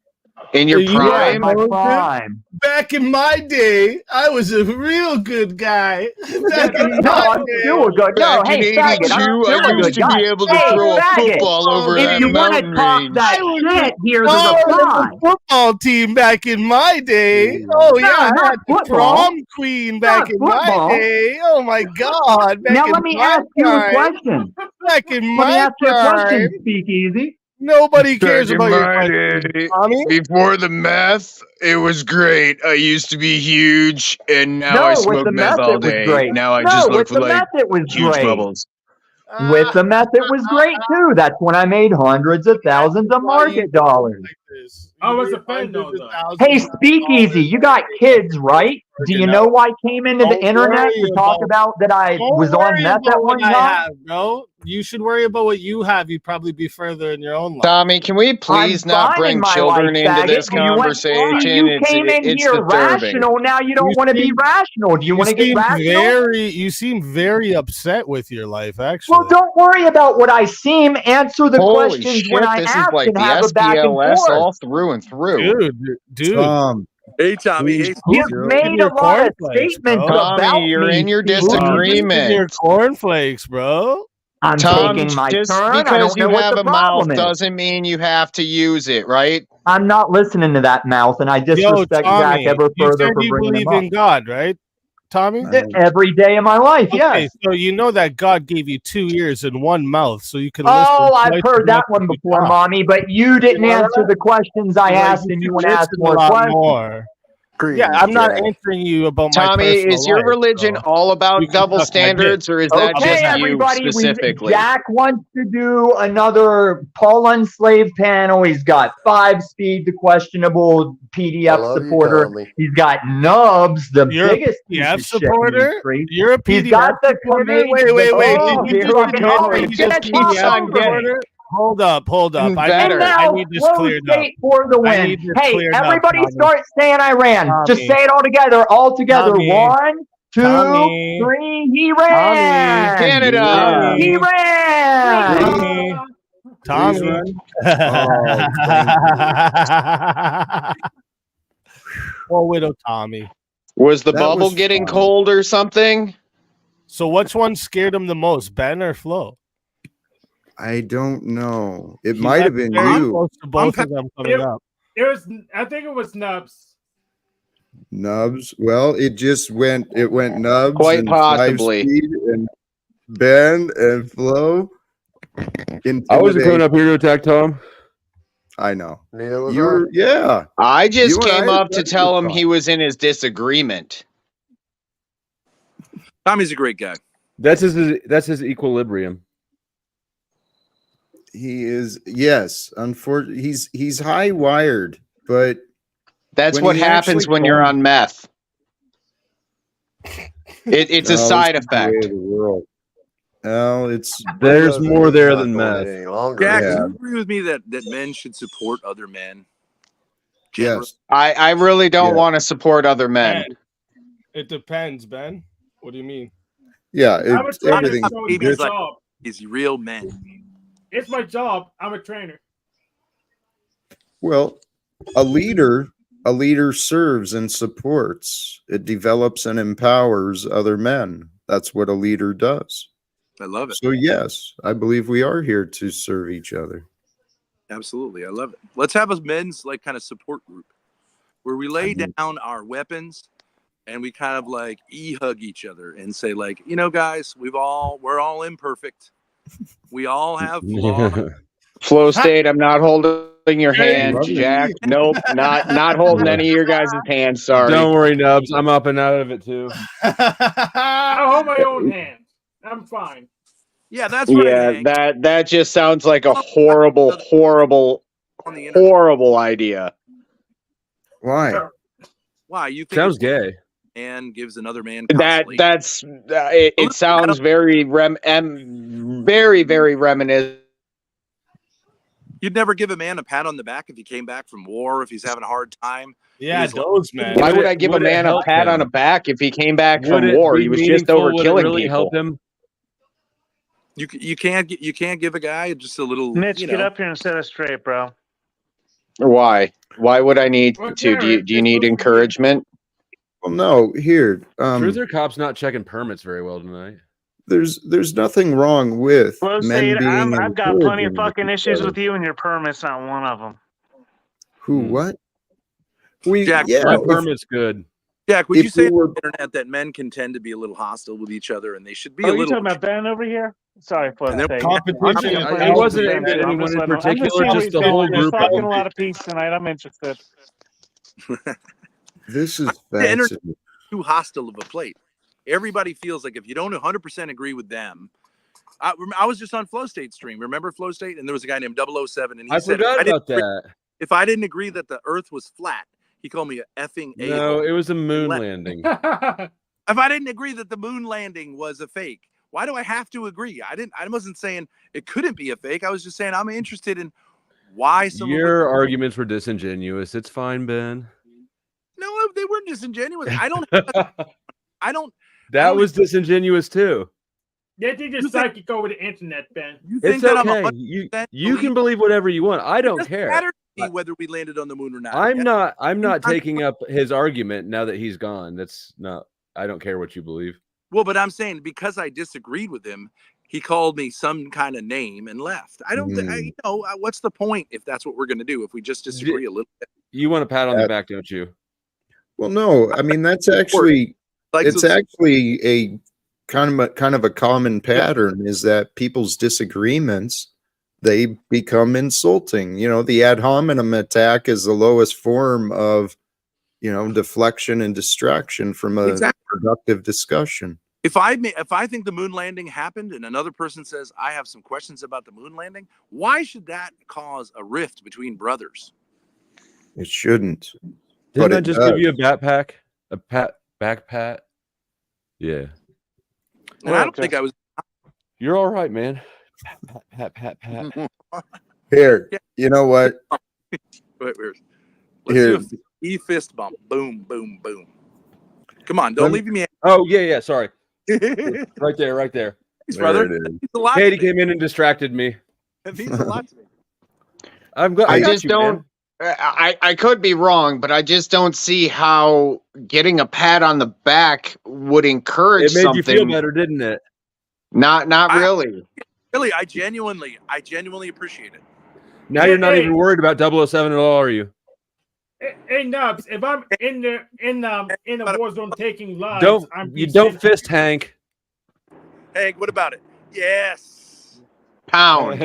In your You Yeah, in prime? my prime. Back in my day, I was a real good guy. Back in No, my I'm day, still a good. No, Back in hey, faggot, I'm 82, I still a used good to guy. be able to Hey, throw a faggot, football over if that you want to mountain talk range. that shit, here's a reply. football team back in my day. Oh yeah, I not had the football. prom queen back Not in my football. day. Oh my god, back Now in let me my ask you a prime. question. Back in Let me my ask you a question, prime, Speakeasy. nobody cares Back in about your my question, day, Tommy. before the meth, it was great. I used to be huge, and now I No, with smoke the meth meth all it was day. great. Now I No, just look with for the like meth it was huge great. bubbles. With the meth it was great too. That's when I made hundreds of thousands of market dollars. I was a fan though. Hey, Speakeasy, you got kids, right? Do you know why I came into the Don't internet worry to talk about that I Don't was on worry meth about at one what I time? have, bro. You should worry about what you have. You'd probably be further in your own life. Tommy, can we please I'm not fine in bring my children life, into faggot. this Do you want? conversation? See, you came in It's here disturbing. rational. Now you don't want to be seem- rational. Do you want to get rational? You seem very upset with your life, actually. Well, don't worry about what I seem. Answer the Holy questions when shit, I this is ask like and the have a back and SPLS forth. all through and through. Dude. Hey, Tommy. Please Hey, You've chill. made a lot of statements Tommy, about you're me, in your Speakeasy. disagreement. Your cornflakes, bro. I'm Tom, taking my just turn. I because don't know you what have the a mouth problem is. doesn't mean you have to use it, right? I'm not listening to that mouth, and I Yo, disrespect Jack Tommy, ever you further said for you bringing him believe up. in God, right, Tommy? Every day of my life, Okay, yes. so you know that God gave you 2 ears and 1 mouth, so you can Oh, listen. I've twice heard as that much one as you before, talk. Mommy, but you didn't know answer that? the questions I Like, asked, you and you can want to ask listen a more lot questions. more. Yeah, I'm not answering you about my Tommy, personal is your life, religion so all you about can double suck my dick. standards, or is that Okay, just you everybody, specifically? Jack wants to do another Paul Unslaved panel. He's got Fivespeed, the questionable PDF supporter. He's got Nubs, the You're biggest a PDF piece of shit supporter? industry. You're a He's PDF got the supporter? Canadian. Wait. Oh, Did you here just fucking admit always that you gonna just talk PDF over me. supporter? Hold up. And Better. I now, need this flow cleared up. state for the I win. need this Hey, cleared up, everybody Tommy. start saying I ran. Just Tommy. say it all together. All together. Tommy. 1, 2, Tommy. 3. He ran. Canada. He ran. Tommy. Please run. Oh, thank Poor widow Tommy. Was the That bubble was getting fun. cold or something? So which one scared him the most, Ben or Flo? I don't know. It He might got have been very you, close to both of them coming up. It was. I think it was Nubs. Nubs. Well, it just went. It went Nubs Quite and possibly. Fivespeed and Ben and Flo. I wasn't coming up here to attack Tom. I know. Neither was You were. Yeah. I just You and came I up to had tell this him he was in his disagreement. Tommy's a great guy. That's his equilibrium. He is. Yes. Unfortunately, he's high wired, but That's when what he happens actually when you're calls- on meth. It's a No, side it's the way effect. of the world. Well, it's There's more there than meth. Jack, Yeah. do you agree with me that men should support other men? yes. I really don't Yeah. want to support other men. Ben, it depends, Ben. What do you mean? Yeah. I'm a It's trainer, everything. so it's my Babies like- job. He's real men. It's my job. I'm a trainer. Well, a leader serves and supports. It develops and empowers other men. That's what a leader does. I love it. So yes, I believe we are here to serve each other. Absolutely. I love it. Let's have a men's like kind of support group where we lay down our weapons and we kind of like hug each other and say like, you know, guys, we're all imperfect. We all have flaws. Flow state, I'm not holding your hand, Love it. Jack. Nope, not holding any of your guys' hands. Sorry. Don't worry, Nubs. I'm up and out of it too. I hold my own hand. I'm fine. Yeah, that's right. Yeah, Hank. that just sounds like a horrible idea. Why? Why you think Sounds gay? Man gives another man That's it sounds very very reminiscent. You'd never give a man a pat on the back if he came back from war, if he's having a hard time. Yeah, those man. Why would I give a man a pat on the back if he came back from war? He was just over killing people. Help him? You can't give a guy just a little. Mitch, you get know. up here and set us straight, bro. Why? Why would I need to? Do you need encouragement? Well, no. Here, Truther Cop's not checking permits very well tonight. There's nothing wrong with men being. I've got plenty of encouraging fucking each issues other. with you, and your permit's not one of them. Who? What? We Jack, yeah. My if- permit's good. Jack, would if you say we were- on the internet that men can tend to be a little hostile with each other, and they should be Oh, a you little. talking about Ben over here? Sorry, for And then- that. Competition. I'm It wasn't Ben, aimed at too. I'm anyone in letting him- I'm particular, seeing what just he's the whole doing. He's group. talking a lot of peace tonight. I'm interested. This is The internet fascinating. too hostile of a plate. Everybody feels like if you don't 100% agree with them. I was just on Flow State stream. Remember Flow State? And there was a guy named 007, and he I said, forgot about that. if I didn't agree that the Earth was flat, he called me a effing No, a-hole. it was a moon landing. If I didn't agree that the moon landing was a fake, why do I have to agree? I wasn't saying it couldn't be a fake. I was just saying I'm interested in why someone. Your arguments were disingenuous. It's fine, Ben. No, they weren't disingenuous. I don't. That was disingenuous too. They think you're psychic over the internet, Ben. You think It's that I'm okay. 100% You can believe whatever you want. I don't It doesn't care. matter to me whether we landed on the moon or not. I'm not taking up his argument now that he's gone. That's not. I don't care what you believe. Well, but I'm saying because I disagreed with him, he called me some kind of name and left. I don't. What's the point if that's what we're going to do? If we just disagree a little bit. You want a pat on the back, don't you? Well, no. I mean, that's actually it's actually a kind of a common pattern is that people's disagreements they become insulting. You know, the ad hominem attack is the lowest form of deflection and distraction from a productive discussion. If I think the moon landing happened and another person says I have some questions about the moon landing, why should that cause a rift between brothers? It shouldn't. Didn't I just give you a backpack? A back pat? Yeah. And I don't think I was. You're all right, man. Pat. Here, you know what? Let's do a E-fist bump. Boom, boom, boom. Come on, don't leave me. Oh, yeah, sorry. Right there. Thanks, brother. Katie came in and distracted me. It means a lot to me. I'm glad. I just don't. I could be wrong, but I just don't see how getting a pat on the back would encourage It made something. you feel better, didn't it? Not really. Really, I genuinely appreciate it. Now you're not even worried about 007 at all, are you? Hey Nubs, if I'm in the war zone taking lives, Don't fist Hank. Hank, what about it? Yes. Pound.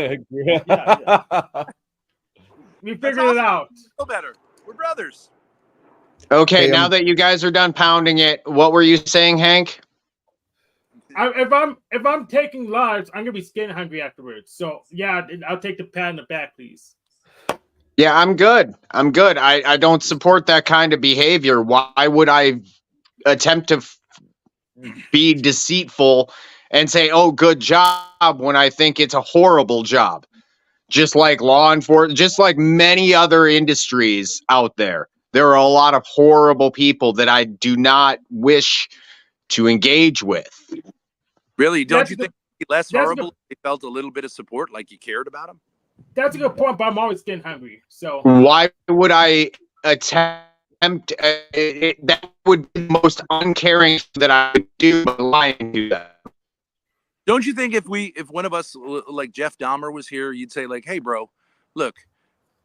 We figured it out. Feel better. We're brothers. Okay, now that you guys are done pounding it, what were you saying, Hank? If I'm taking lives, I'm gonna be skin hungry afterwards. So yeah, I'll take the pat on the back, please. Yeah, I'm good. I don't support that kind of behavior. Why would I attempt to be deceitful and say, "Oh, good job," when I think it's a horrible job? Just like law enforcement, just like many other industries out there, there are a lot of horrible people that I do not wish to engage with. Really? Don't you think it'd be less horrible if they felt a little bit of support, like you cared about them? That's a good point, but I'm always skin hungry. So why would I attempt? That would be the most uncaring that I would do, but lying to that. Don't you think if one of us, like Jeff Dahmer, was here, you'd say like, "Hey, bro, look,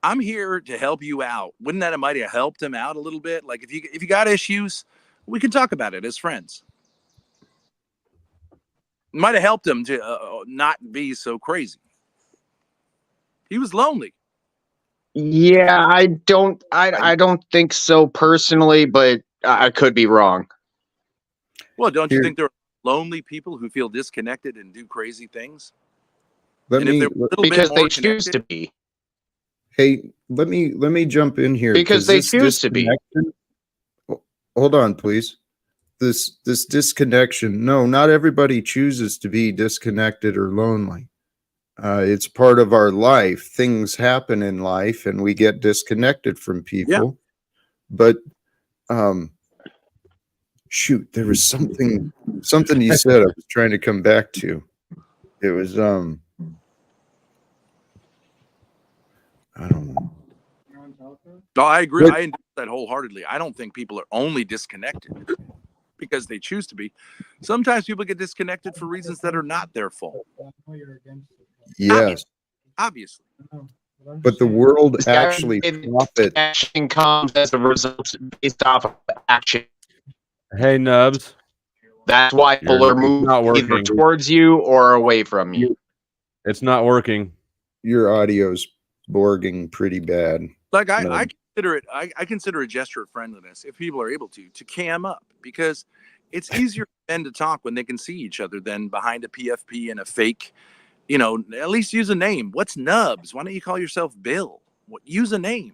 I'm here to help you out." Wouldn't that have might have helped him out a little bit? Like if you got issues, we can talk about it as friends. It might have helped him to not be so crazy. He was lonely. Yeah, I don't think so personally, but I could be wrong. Well, don't you think there are lonely people who feel disconnected and do crazy things? Let And if me they're a little Because bit more they choose connected, to be. hey, let me jump in here Because they choose to be. Hold on, please. This disconnection. No, not everybody chooses to be disconnected or lonely. It's part of our life. Things happen in life, and we get disconnected from people. But shoot, there was something you said I was trying to come back to. It was I don't know. no, I agree. I endorse that wholeheartedly. I don't think people are only disconnected because they choose to be. Sometimes people get disconnected for reasons that are not their fault. Yes, Obviously. but the world actually profits. Action comes as a result based off of action. Hey, Nubs. That's why people are moving either towards you or away from you. It's not working. Your audio's borging pretty bad. Like I consider it, I consider a gesture of friendliness if people are able to cam up, because it's easier for men to talk when they can see each other than behind a PFP and a fake. You know, at least use a name. What's Nubs? Why don't you call yourself Bill? Use a name.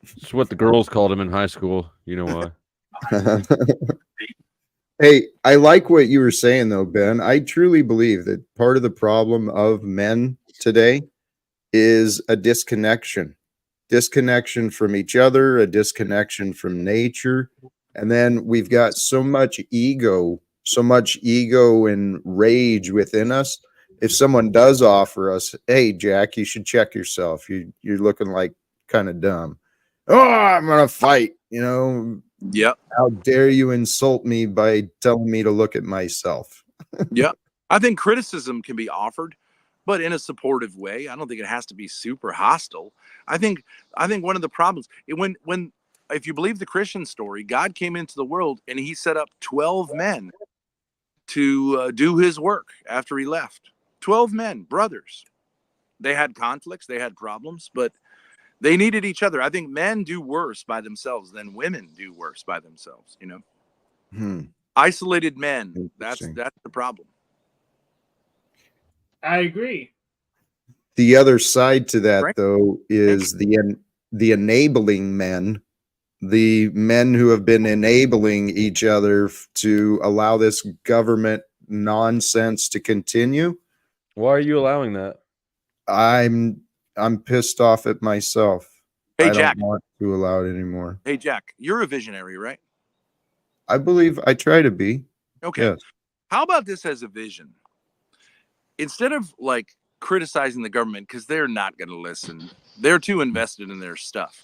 It's what the girls called him in high school. You know why? Hey, I like what you were saying, though, Ben. I truly believe that part of the problem of men today is a disconnection from each other, a disconnection from nature. And then we've got so much ego and rage within us. If someone does offer us, hey, Jack, you should check yourself. You're looking like kind of dumb. Oh, I'm going to fight, you know. Yep. How dare you insult me by telling me to look at myself? Yeah. I think criticism can be offered, but in a supportive way. I don't think it has to be super hostile. I think one of the problems when if you believe the Christian story, God came into the world and he set up 12 men to do his work after he left. 12 men, brothers. They had conflicts, they had problems, but they needed each other. I think men do worse by themselves than women do worse by themselves, you know. Isolated men, that's the problem. I agree. The other side to that, though, is the enabling men, the men who have been enabling each other to allow this government nonsense to continue. Why are you allowing that? I'm pissed off at myself. Hey, I Jack. don't want to allow it anymore. Hey, Jack, you're a visionary, right? I believe I try to be. Okay. Yes. How about this as a vision? Instead of like criticizing the government because they're not going to listen, they're too invested in their stuff.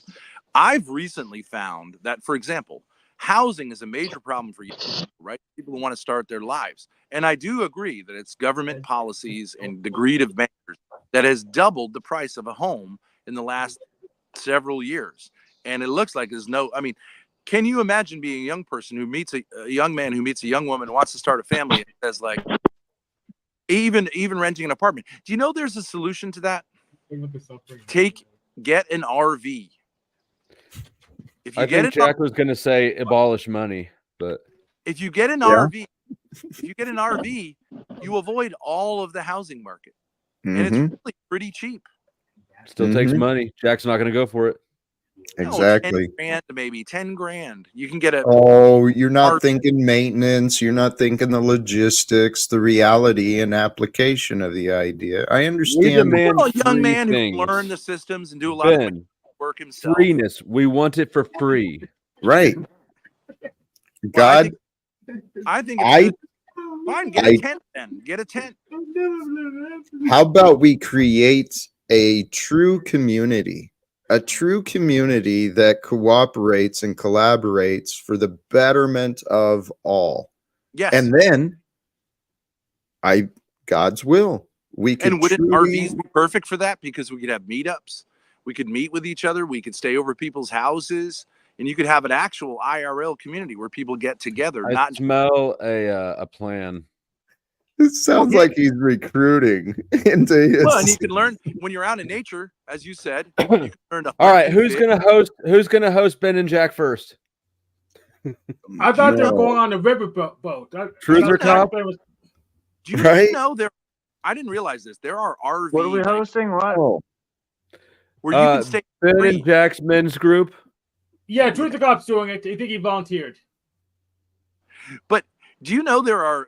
I've recently found that, for example, housing is a major problem for you, right? People who want to start their lives. And I do agree that it's government policies and the greed of bankers that has doubled the price of a home in the last several years. And it looks like there's no, I mean, can you imagine being a young person who meets a young man who meets a young woman and wants to start a family and says like, even renting an apartment? Do you know there's a solution to that? Get an RV. If you I think Jack was going to say abolish money, but if you get an RV, you avoid all of the housing market, and it's really pretty cheap. Still takes money. Jack's not going to go for it. Exactly. 10 grand, maybe 10 grand. You can get a. Oh, you're not thinking maintenance. You're not thinking the logistics, the reality and application of the idea. I understand. A young man who can learn the systems and do a lot of work himself. Freeness. We want it for free. Right. God. I think it's fine. Get a tent then. Get a tent. How about we create a true community? A true community that cooperates and collaborates for the betterment of all. Yes. And then God's will. We could. And wouldn't RVs be perfect for that? Because we could have meetups. We could meet with each other. We could stay over people's houses, and you could have an actual IRL community where people get together. I smell a plan. It sounds like he's recruiting into his. Well, and you can learn when you're out in nature, as you said. You can learn to all right, who's gonna host Ben and Jack first? I thought they were No. going on the river boat. Cruiser Cop? Do you Right? know there? I didn't realize this. There are RV. What are we like, hosting? What? Oh. where you can stay Ben free. and Jack's men's group. Yeah, Truth the Cop's doing it. I think he volunteered. But do you know there are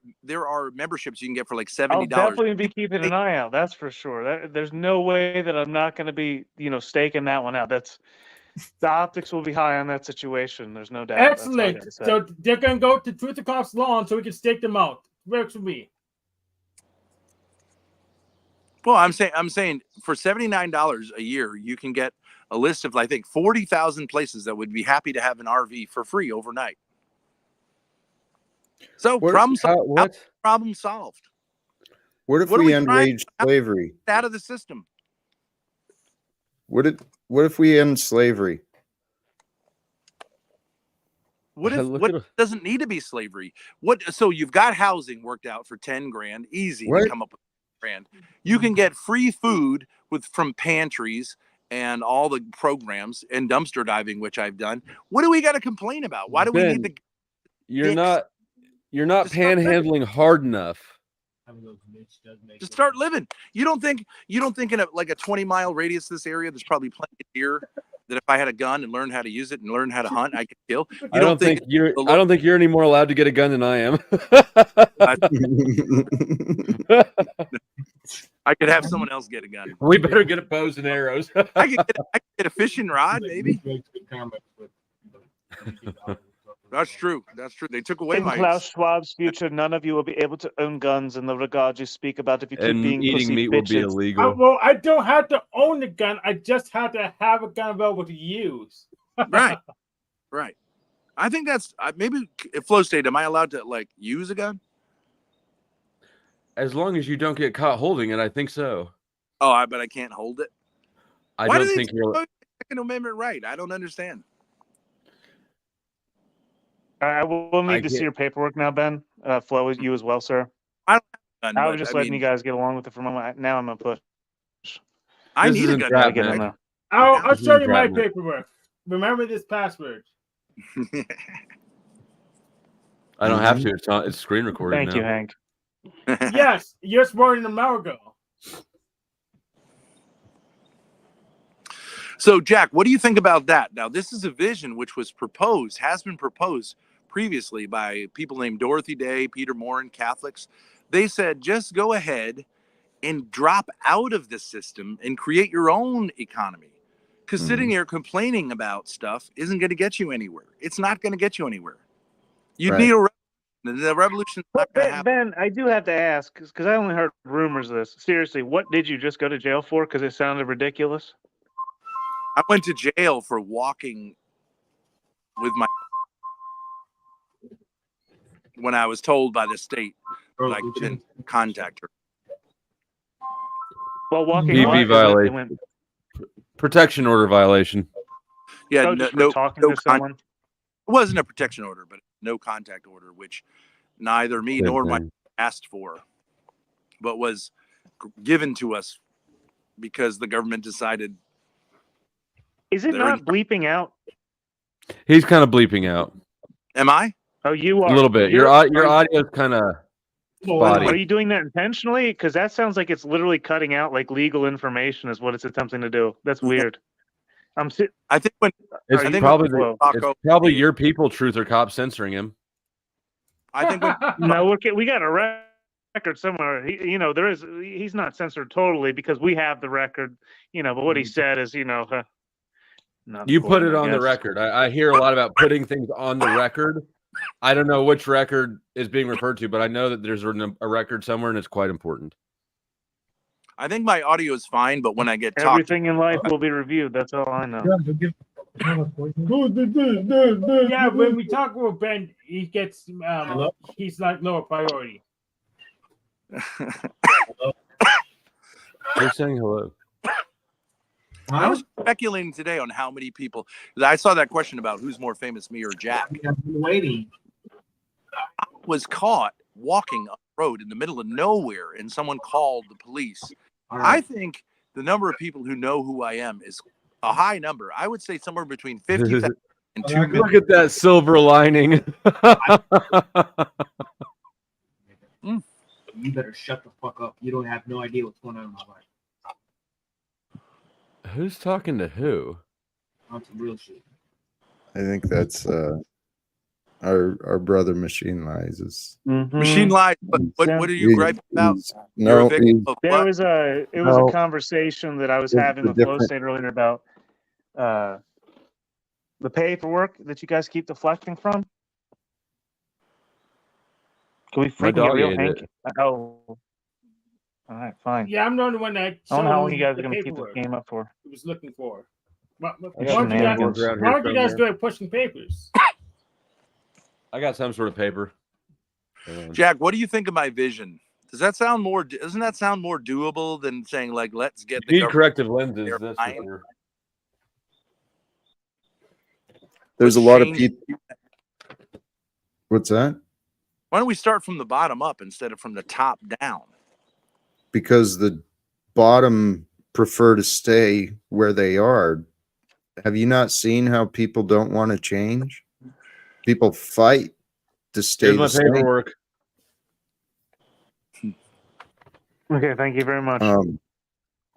memberships you can get for like $70? I'll definitely be keeping an eye out. That's for sure. There's no way that I'm not going to be, staking that one out. The optics will be high on that situation. There's no doubt. Excellent. So they're going to go to Truth the Cop's lawn so we can stake them out. Works for me. Well, I'm saying for $79 a year, you can get a list of I think 40,000 places that would be happy to have an RV for free overnight. So problem solved. What if What are we we end trying wage slavery? Out of the system. What if we end slavery? What doesn't need to be slavery? So you've got housing worked out for 10 grand, easy to come up with grand. You can get free food from pantries and all the programs and dumpster diving, which I've done. What do we got to complain about? Why do we need the You're not panhandling hard enough. Just start living. You don't think in a 20-mile radius of this area there's probably plenty of deer that if I had a gun and learned how to use it and learn how to hunt, I could kill. I don't think you're any more allowed to get a gun than I am. I could have someone else get a gun. We better get a bows and arrows. I could get a fishing rod, maybe. That's true. They took away In Klaus Schwab's future, none of you will be able to own guns in the regard you speak about if you keep being eating pussy meat bitches. will be illegal. Well, I don't have to own the gun. I just have to have a gun available to use. Right. I think that's maybe at Flow State. Am I allowed to use a gun? As long as you don't get caught holding it, I think so. Oh, but I can't hold it. I Why don't do think they you're. Second Amendment right. I don't understand. I will need to see your paperwork now, Ben. Flo, you as well, sir. I was just letting you guys get along with it for a moment. Now I'm gonna push. I need a gun. Gotta get in there. I'll show you my paperwork. Remember this password. I don't have to. It's screen recorded. Thank you, Hank. Yes, you're sworn in America. So, Jack, what do you think about that? Now, this is a vision which has been proposed previously by people named Dorothy Day, Peter Morin, Catholics. They said, just go ahead and drop out of the system and create your own economy. Because sitting here complaining about stuff isn't going to get you anywhere. It's not going to get you anywhere. You need a revolution. The revolution's not going to happen. Ben, I do have to ask, because I only heard rumors of this. Seriously, what did you just go to jail for? Because it sounded ridiculous. I went to jail for walking with my when I was told by the state that I couldn't contact her. Well, walking PV violation. Protection order violation. Yeah, no talking to someone. It wasn't a protection order, but no contact order, which neither me nor my asked for, but was given to us because the government decided. Is it not bleeping out? He's kind of bleeping out. Am I? Oh, you are. A little bit. Your audio is kind of spotty. Are you doing that intentionally? Because that sounds like it's literally cutting out legal information is what it's attempting to do. That's weird. I think when it's probably your people, Truth or Cop, censoring him. I think no, we got a record somewhere. He's not censored totally because we have the record. But what he said is, you put it on the record. I hear a lot about putting things on the record. I don't know which record is being referred to, but I know that there's a record somewhere and it's quite important. I think my audio is fine, but when I get everything in life will be reviewed. That's all I know. Yeah, when we talk about Ben, he gets he's like lower priority. They're saying hello. I was speculating today on how many people. I saw that question about who's more famous, me or Jack. I've been waiting. I was caught walking up the road in the middle of nowhere, and someone called the police. Right. I think the number of people who know who I am is a high number. I would say somewhere between 50,000 in 2 minutes. Look at that silver lining. You better shut the fuck up. You don't have no idea what's going on in my life. Who's talking to who? On some real shit. I think that's our brother Machine Lies is Machine Lies. What are you griping about? No, There was a conversation that I was having with Flow different- State earlier about the paperwork that you guys keep deflecting from. Can we freaking get real, Hank? Oh, all right, fine. Yeah, I'm the only one that. I don't know how long you guys the are going to keep this paperwork game up for. He was looking for. Why I got aren't you guys, shenanigans around why here aren't you guys somewhere. good at pushing papers? I got some sort of paper. Jack, what do you think of my vision? Doesn't that sound more doable than saying like let's get the Need government corrective lenses. their That's for mind? sure. There's a lot of people. What's that? Why don't we start from the bottom up instead of from the top down? Because the bottom prefer to stay where they are. Have you not seen how people don't want to change? People fight to stay Here's my the same. paperwork. Okay, thank you very much.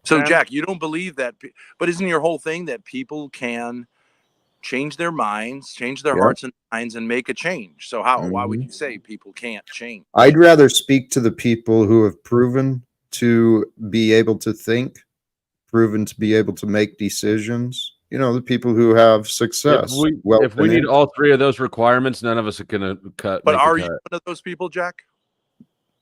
So, Jack, you don't believe that, but isn't your whole thing that people can change their minds, change their hearts and minds, and make a change? So, why would you say people can't change? I'd rather speak to the people who have proven to be able to think, proven to be able to make decisions. You know, the people who have success. If we need all three of those requirements, none of us are going to cut. But are you one of those people, Jack?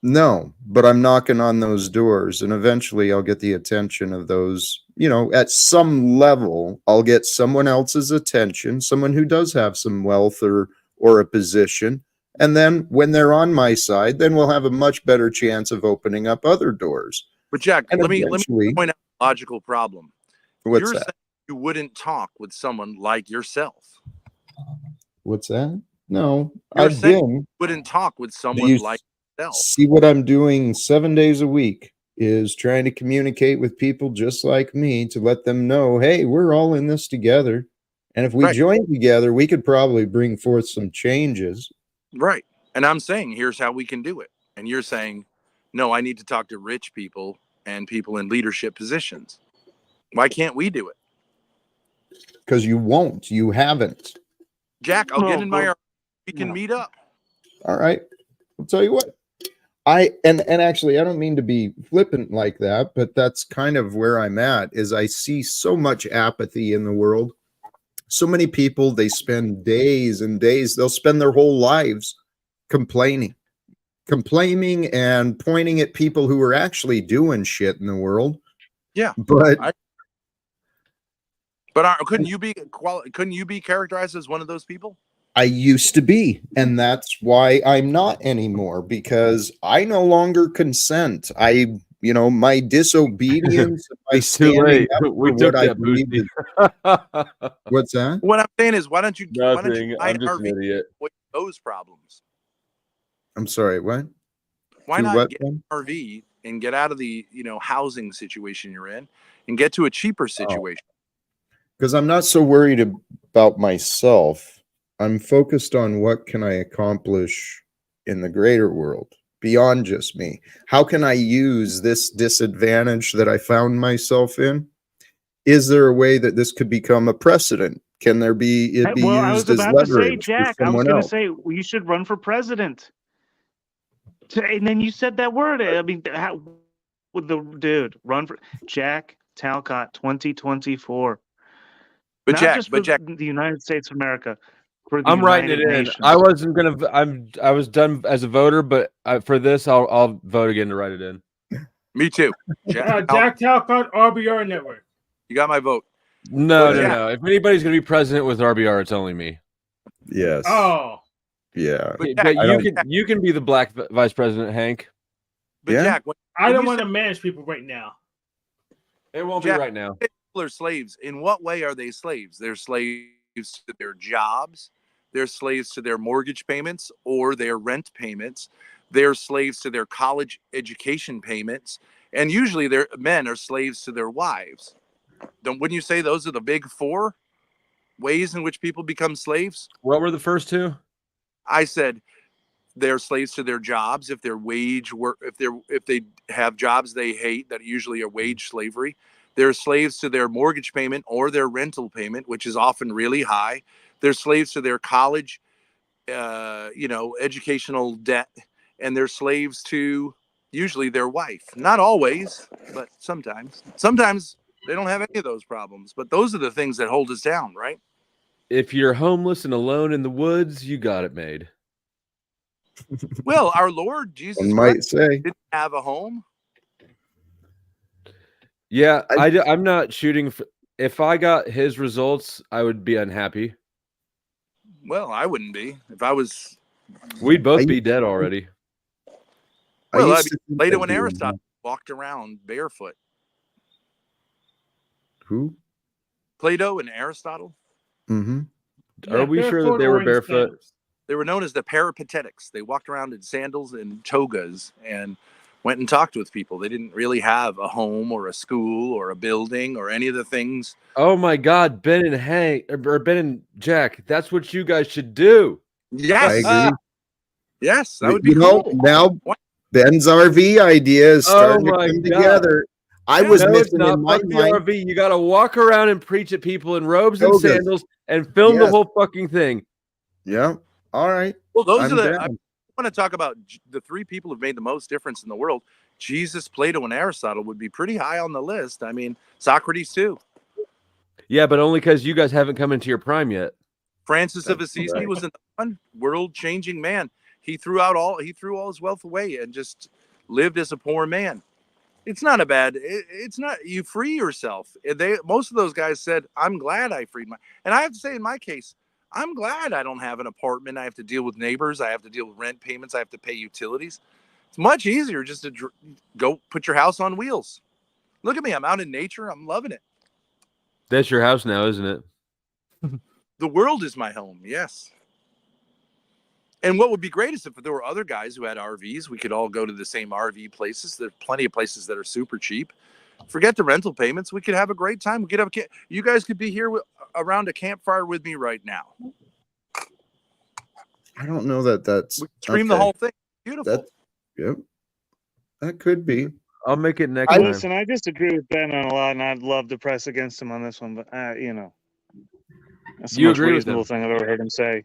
No, but I'm knocking on those doors, and eventually I'll get the attention of those, you know, at some level, I'll get someone else's attention, someone who does have some wealth or a position. And then when they're on my side, then we'll have a much better chance of opening up other doors. But Jack, And let me eventually- point out a logical problem. What's You're that? saying you wouldn't talk with someone like yourself. What's that? No, You're I've saying been. you wouldn't talk with someone you like yourself. See what I'm doing 7 days a week is trying to communicate with people just like me to let them know, hey, we're all in this together. And if we join together, we could probably bring forth some changes. Right. And I'm saying, here's how we can do it. And you're saying, no, I need to talk to rich people and people in leadership positions. Why can't we do it? Because you won't. You haven't. Jack, I'll get in my RV. We can meet up. All right. I'll tell you what. And actually, I don't mean to be flippant like that, but that's kind of where I'm at, is I see so much apathy in the world. So many people, they spend days and days, they'll spend their whole lives complaining and pointing at people who are actually doing shit in the world. Yeah. But couldn't you be characterized as one of those people? I used to be, and that's why I'm not anymore, because I no longer consent. My disobedience, my too late. We took what I that believe booty. is. What's that? What I'm saying is, why don't you Nothing. buy I'm an just an RV idiot. with those problems? I'm sorry, what? Why Do not what, get then? an RV and get out of the housing situation you're in and get to a cheaper situation? Because I'm not so worried about myself. I'm focused on what can I accomplish in the greater world beyond just me. How can I use this disadvantage that I found myself in? Is there a way that this could become a precedent? Can there be it be Well, I used was as about to say, leverage Jack, for I was someone going to else? say you should run for president. And then you said that word. I mean, with the dude run for Jack Talcott 2024. But Not Jack, just for the United States of America. For the I'm writing it United in. Nations. I wasn't gonna. I was done as a voter, but for this, I'll vote again to write it in. Me too. Jack, Jack Talcott, RBR Network. you got my vote. No. Jack- If anybody's gonna be president with RBR, it's only me. Yes. Oh. Yeah. But you can be the black vice president, Hank. But Yeah. Jack, I don't want to manage people right now. It won't Jack, be right now. people are slaves. In what way are they slaves? They're slaves to their jobs. They're slaves to their mortgage payments or their rent payments. They're slaves to their college education payments. And usually their men are slaves to their wives. Wouldn't you say those are the big four? ways in which people become slaves? What were the first two? I said they're slaves to their jobs. If they're wage work, if they have jobs they hate, that usually are wage slavery. They're slaves to their mortgage payment or their rental payment, which is often really high. They're slaves to their college, educational debt, and they're slaves to usually their wife. Not always, but sometimes. Sometimes they don't have any of those problems, but those are the things that hold us down, right? If you're homeless and alone in the woods, you got it made. Well, our Lord Jesus One Christ might say. didn't have a home. Yeah, I'm not shooting for. If I got his results, I would be unhappy. Well, I wouldn't be if I was. We'd both be dead already. Well, Plato and Aristotle walked around barefoot. Who? Plato and Aristotle. Mm-hmm. Are we sure that they were barefoot? They were known as the Peripatetics. They walked around in sandals and togas and went and talked with people. They didn't really have a home or a school or a building or any of the things. Oh my God, Ben and Hank or Ben and Jack, that's what you guys should do. Yes, I agree. Yes, that would be cool. Now Ben's RV idea is starting to come together. I was missing in my mind. RV. You got to walk around and preach at people in robes and sandals and film the whole fucking thing. Yeah. All right. Well, those are the. I want to talk about the three people who've made the most difference in the world. Jesus, Plato, and Aristotle would be pretty high on the list. I mean, Socrates too. Yeah, but only because you guys haven't come into your prime yet. Francis of Assisi was a world-changing man. He threw all his wealth away and just lived as a poor man. It's not a bad. It's not. You free yourself. Most of those guys said, "I'm glad I freed my." And I have to say, in my case, I'm glad I don't have an apartment. I have to deal with neighbors. I have to deal with rent payments. I have to pay utilities. It's much easier just to go put your house on wheels. Look at me. I'm out in nature. I'm loving it. That's your house now, isn't it? The world is my home. Yes. And what would be great is if there were other guys who had RVs, we could all go to the same RV places. There's plenty of places that are super cheap. Forget the rental payments. We could have a great time. We could have you guys could be here around a campfire with me right now. I don't know that's we stream the whole thing. Beautiful. Yep. That could be. I'll make it next time. Listen, I disagree with Ben on a lot, and I'd love to press against him on this one, but that's the most reasonable thing I've ever heard him say.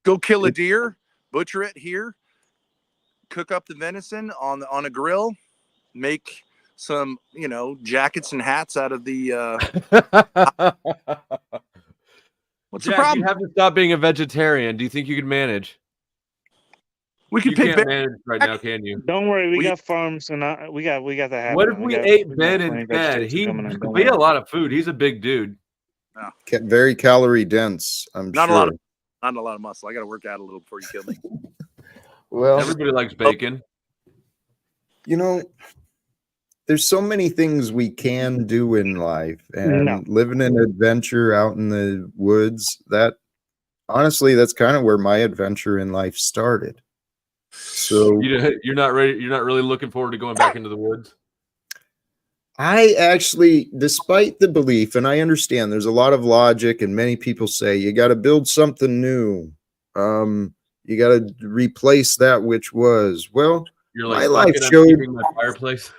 Go kill a deer, butcher it here, cook up the venison on a grill, make some jackets and hats out of the. What's Jack, the problem? You have to stop being a vegetarian. Do you think you could manage? We could pick. Can't manage right now, can you? Don't worry, we got farms, and we got the habit. What if we ate Ben instead? He ate a lot of food. He's a big dude. No. Very calorie dense. Not a lot of muscle. I got to work out a little before you kill me. Well, everybody likes bacon. There's so many things we can do in life, and living an adventure out in the woods. Honestly, that's kind of where my adventure in life started. So you're not ready. You're not really looking forward to going back into the woods. I actually, despite the belief, and I understand there's a lot of logic, and many people say you got to build something new. You got to replace that which was. Well, you're like, my life showed my fireplace.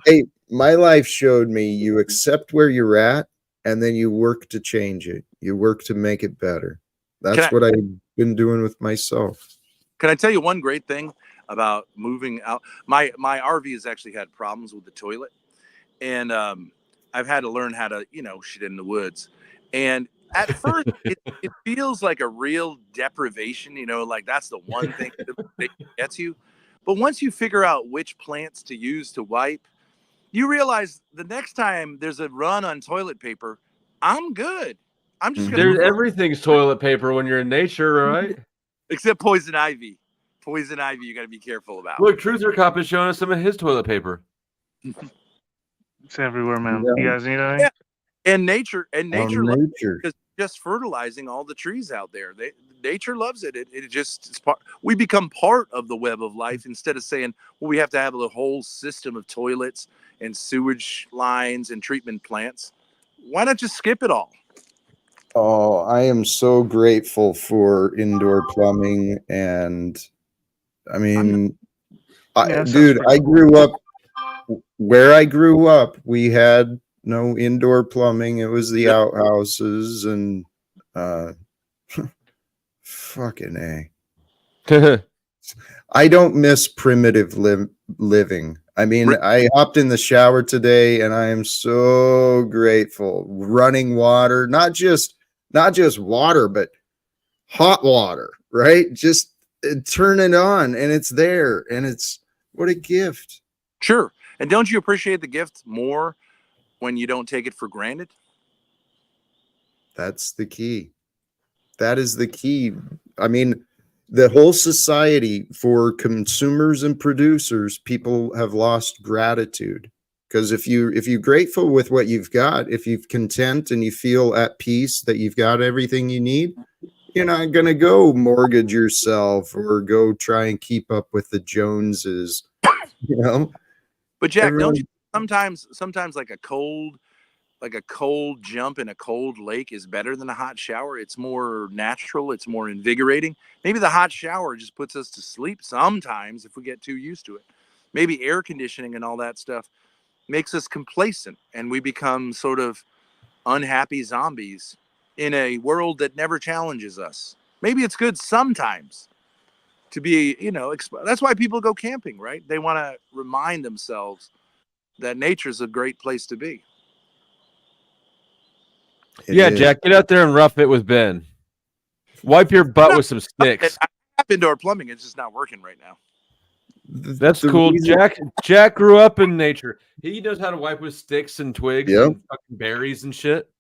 Hey, my life showed me you accept where you're at, and then you work to change it. You work to make it better. That's what I've been doing with myself. Can I tell you one great thing about moving out? My RV has actually had problems with the toilet, and I've had to learn how to shit in the woods. And at first, it feels like a real deprivation. Like that's the one thing that gets you. But once you figure out which plants to use to wipe, you realize the next time there's a run on toilet paper, I'm good. I'm just gonna. Everything's toilet paper when you're in nature, right? Except poison ivy. Poison ivy, you got to be careful about. Look, Truther Cop is showing us some of his toilet paper. It's everywhere, man. Yeah. You guys need anything? Yeah. And nature nature is just fertilizing all the trees out there. Nature loves it. It just is part. We become part of the web of life instead of saying, well, we have to have a whole system of toilets and sewage lines and treatment plants. Why not just skip it all? Oh, I am so grateful for indoor plumbing, and I mean, dude, I grew up where I grew up. We had no indoor plumbing. It was the outhouses, and fucking A. I don't miss primitive living. I mean, I hopped in the shower today, and I am so grateful. Running water, not just water, but hot water, right? Just turn it on, and it's there, and it's what a gift. Sure. And don't you appreciate the gift more when you don't take it for granted? That's the key. That is the key. I mean, the whole society, for consumers and producers, people have lost gratitude. Because if you're grateful with what you've got, if you're content and you feel at peace that you've got everything you need, you're not gonna go mortgage yourself or go try and keep up with the Joneses, you know. But Jack, don't you sometimes like a cold jump in a cold lake is better than a hot shower? It's more natural, it's more invigorating. Maybe the hot shower just puts us to sleep sometimes if we get too used to it. Maybe air conditioning and all that stuff makes us complacent, and we become sort of unhappy zombies in a world that never challenges us. Maybe it's good sometimes to be, that's why people go camping, right? They want to remind themselves that nature's a great place to be. Yeah, Jack, get out there and rough it with Ben. Wipe your butt with some sticks. I have indoor plumbing. It's just not working right now. That's cool. Jack grew up in nature. He knows how to wipe with sticks and twigs and fucking berries and shit.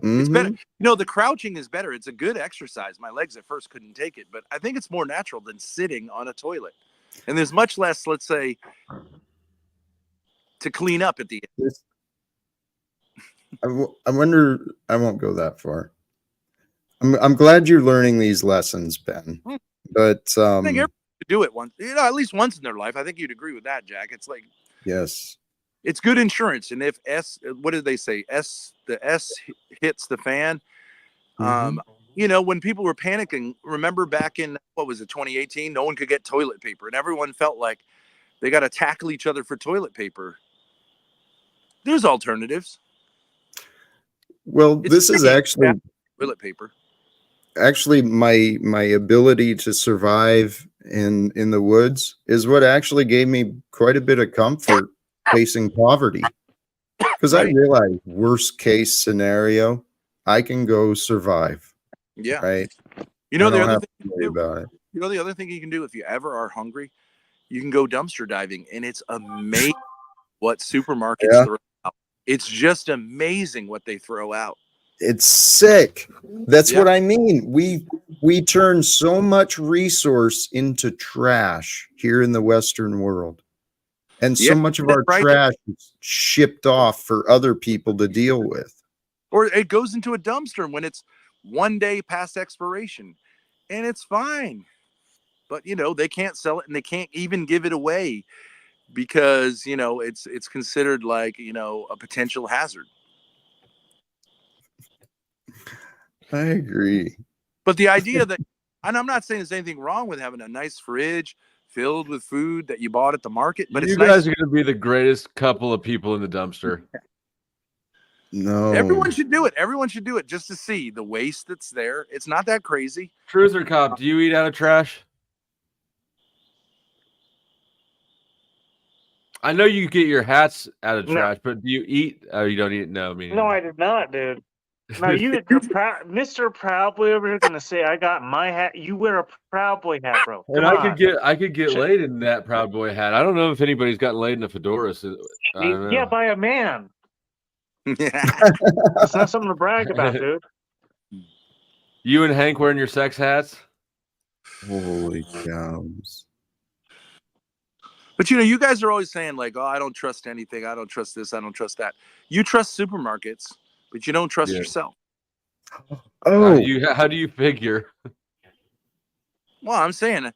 It's better. The crouching is better. It's a good exercise. My legs at first couldn't take it, but I think it's more natural than sitting on a toilet. And there's much less, let's say, to clean up at the end. I wonder. I won't go that far. I'm glad you're learning these lessons, Ben. But I think everyone should do it once, at least once in their life. I think you'd agree with that, Jack. It's like, yes, it's good insurance. And if what did they say? The S hits the fan. When people were panicking, remember back in, 2018, no one could get toilet paper, and everyone felt like they got to tackle each other for toilet paper. There's alternatives. Well, this is actually toilet paper. Actually, my ability to survive in the woods is what actually gave me quite a bit of comfort facing poverty. Because I realized, worst case scenario, I can go survive. Yeah. Right. The other the other thing you can do if you ever are hungry, you can go dumpster diving, and it's amazing what supermarkets throw out. It's just amazing what they throw out. It's sick. That's what I mean. We turn so much resource into trash here in the Western world. And so much of our trash is shipped off for other people to deal with. Or it goes into a dumpster when it's 1 day past expiration, and it's fine. But they can't sell it, and they can't even give it away because it's considered like a potential hazard. I agree. But the idea that, and I'm not saying there's anything wrong with having a nice fridge filled with food that you bought at the market, but you guys are going to be the greatest couple of people in the dumpster. No, everyone should do it. Everyone should do it just to see the waste that's there. It's not that crazy. Truth or cop, do you eat out of trash? I know you get your hats out of trash, but do you eat? Oh, you don't eat? No, No, I did not, dude. No, Mr. Proud Boy over here gonna say I got my hat. You wear a Proud Boy hat, bro. And I could get laid in that Proud Boy hat. I don't know if anybody's gotten laid in a fedora. Yeah, by a man. It's not something to brag about, dude. You and Hank wearing your sex hats? Holy cows. But you guys are always saying like, oh, I don't trust anything. I don't trust this. I don't trust that. You trust supermarkets, but you don't trust yourself. Oh, how do you figure? Well, I'm saying,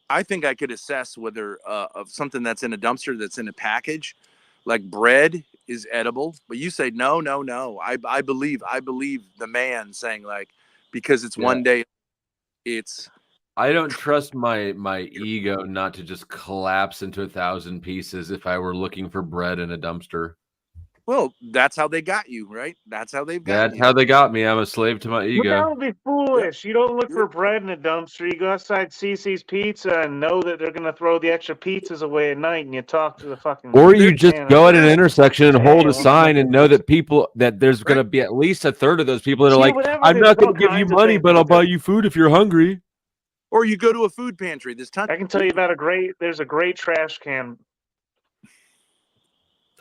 I think I could assess whether of something that's in a dumpster that's in a package, like bread, is edible, but you say no. I believe the man saying like, because it's one day, it's. I don't trust my ego not to just collapse into 1,000 pieces if I were looking for bread in a dumpster. Well, that's how they got you, right? That's how they've got you. That's how they got me. I'm a slave to my But ego. that would be foolish. You don't look for bread in a dumpster. You go outside CC's Pizza and know that they're going to throw the extra pizzas away at night, and you talk to the fucking. Or you just go at an intersection and hold a Hey, sign and know that there's going to be at least a third of those people that are Yeah, like, whatever, I'm there's not going all to give you kinds of money, things but to I'll do. buy you food if you're hungry. Or you go to a food pantry. I can tell you about there's a great trash can.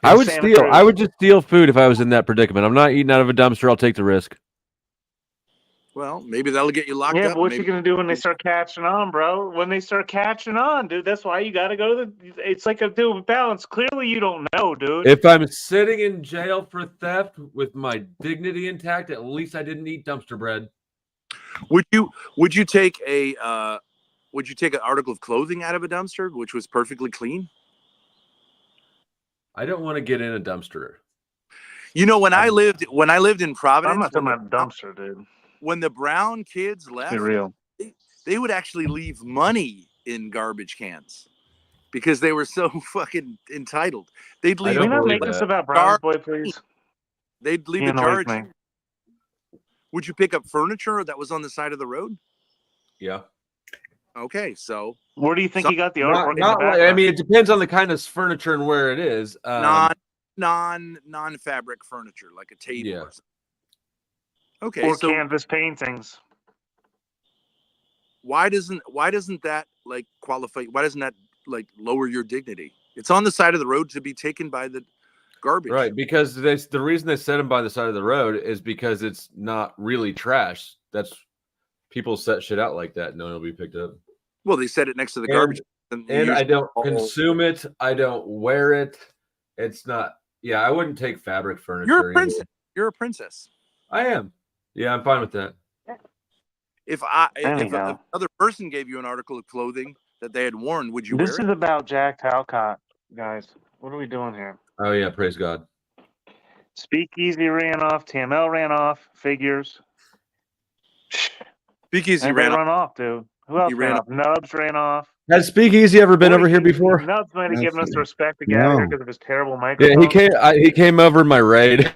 I would Santa steal. I Cruz. would just steal food if I was in that predicament. I'm not eating out of a dumpster. I'll take the risk. Well, maybe that'll get you locked Yeah, up. but what maybe. you gonna do when they start catching on, bro? When they start catching on, dude, that's why you gotta go to the. It's like a dude balance. Clearly, you don't know, dude. If I'm sitting in jail for theft with my dignity intact, at least I didn't eat dumpster bread. Would you take an article of clothing out of a dumpster which was perfectly clean? I don't want to get in a dumpster. You know, when I lived in Providence, I'm not talking about dumpster, dude. When the brown kids left, Be real. they would actually leave money in garbage cans because they were so fucking entitled. They'd leave. Can we not make this about Brown Boy, please? They'd leave He a jar. annoys me. Would you pick up furniture that was on the side of the road? Yeah. Okay, so where do you think he got the artwork? I mean, it depends on the kind of furniture and where it is. Non-fabric furniture, like a table or something. Okay, or so canvas paintings. Why doesn't that like qualify? Why doesn't that like lower your dignity? It's on the side of the road to be taken by the garbage. Right, because the reason they set them by the side of the road is because it's not really trash. That's people set shit out like that, and it'll be picked up. Well, they set it next to the garbage. And I don't consume it. I don't wear it. It's not. Yeah, I wouldn't take fabric furniture. You're a princess. You're a princess. I am. Yeah, I'm fine with that. If another person gave you an article of clothing that they had worn, would you wear it? This is about Jack Talcott, guys. What are we doing here? Oh yeah, praise God. Speakeasy ran off. TML ran off. Figures. Speakeasy ran off, dude. Who else ran off? Nubs ran off. Has Speakeasy ever been over here before? Nubs might have given us the respect to get out of here because of his terrible microphone. Yeah, he came over in my raid.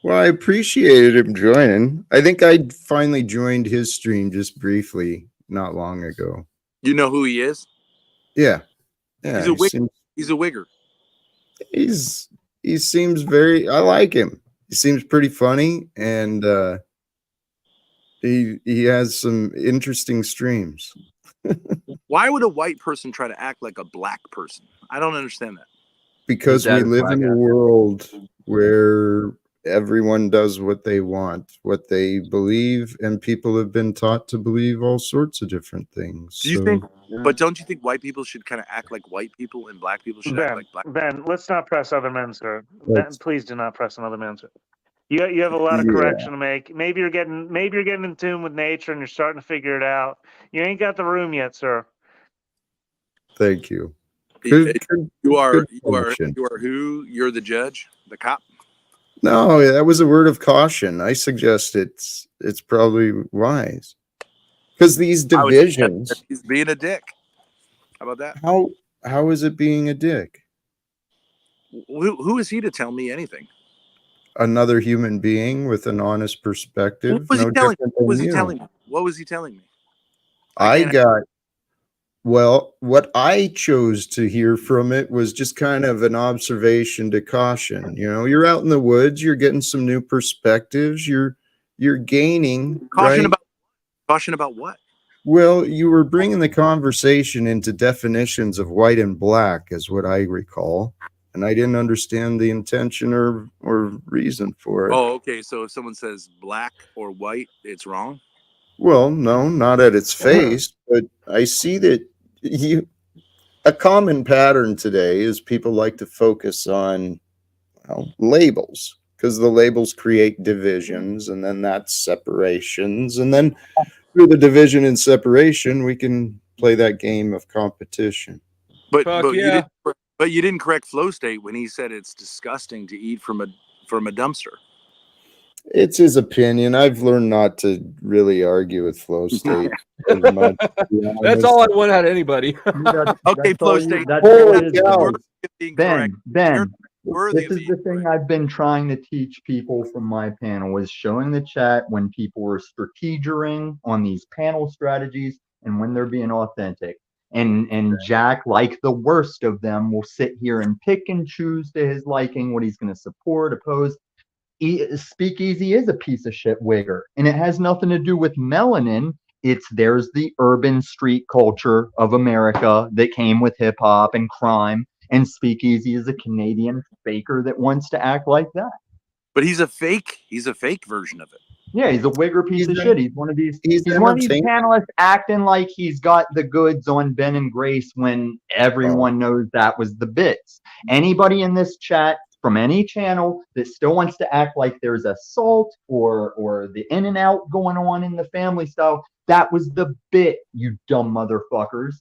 Well, I appreciated him joining. I think I finally joined his stream just briefly not long ago. You know who he is? Yeah. He's a wigger. He seems very. I like him. He seems pretty funny, and he has some interesting streams. Why would a white person try to act like a black person? I don't understand that. Because we live in a world where everyone does what they want, what they believe, and people have been taught to believe all sorts of different things. Do you think? But don't you think white people should kind of act like white people and black people should act like black? Ben, let's not press other men, sir. Ben, please do not press on other men, sir. You have a lot of correction to make. Maybe you're getting in tune with nature and you're starting to figure it out. You ain't got the room yet, sir. Thank you. You are who? You're the judge, the cop. No, that was a word of caution. I suggest it's probably wise because these divisions. He's being a dick. How about that? How is it being a dick? Who is he to tell me anything? Another human being with an honest perspective. What was he telling me? What was he telling me? What I chose to hear from it was just kind of an observation to caution. You know, you're out in the woods, you're getting some new perspectives, you're gaining. Caution about what? Well, you were bringing the conversation into definitions of white and black, is what I recall. And I didn't understand the intention or reason for it. Oh, okay. So if someone says black or white, it's wrong? Well, no, not at its face, but I see that a common pattern today is people like to focus on labels because the labels create divisions and then that's separations. And then through the division and separation, we can play that game of competition. But But you didn't correct Flow State when he said it's disgusting to eat from a dumpster. It's his opinion. I've learned not to really argue with Flow State as much. That's all I want out of anybody. Okay, Flow State. Ben, this is the thing I've been trying to teach people from my panel is showing the chat when people are strategizing on these panel strategies and when they're being authentic. And Jack, like the worst of them, will sit here and pick and choose to his liking what he's going to support, oppose. Speakeasy is a piece of shit wigger, and it has nothing to do with melanin. There's the urban street culture of America that came with hip hop and crime, and Speakeasy is a Canadian faker that wants to act like that. But he's a fake version of it. Yeah, he's a wigger piece of shit. He's one of these. He's one of these panelists acting like he's got the goods on Ben and Grace when everyone knows that was the bits. Anybody in this chat from any channel that still wants to act like there's a salt or the in and out going on in the family style, that was the bit, you dumb motherfuckers.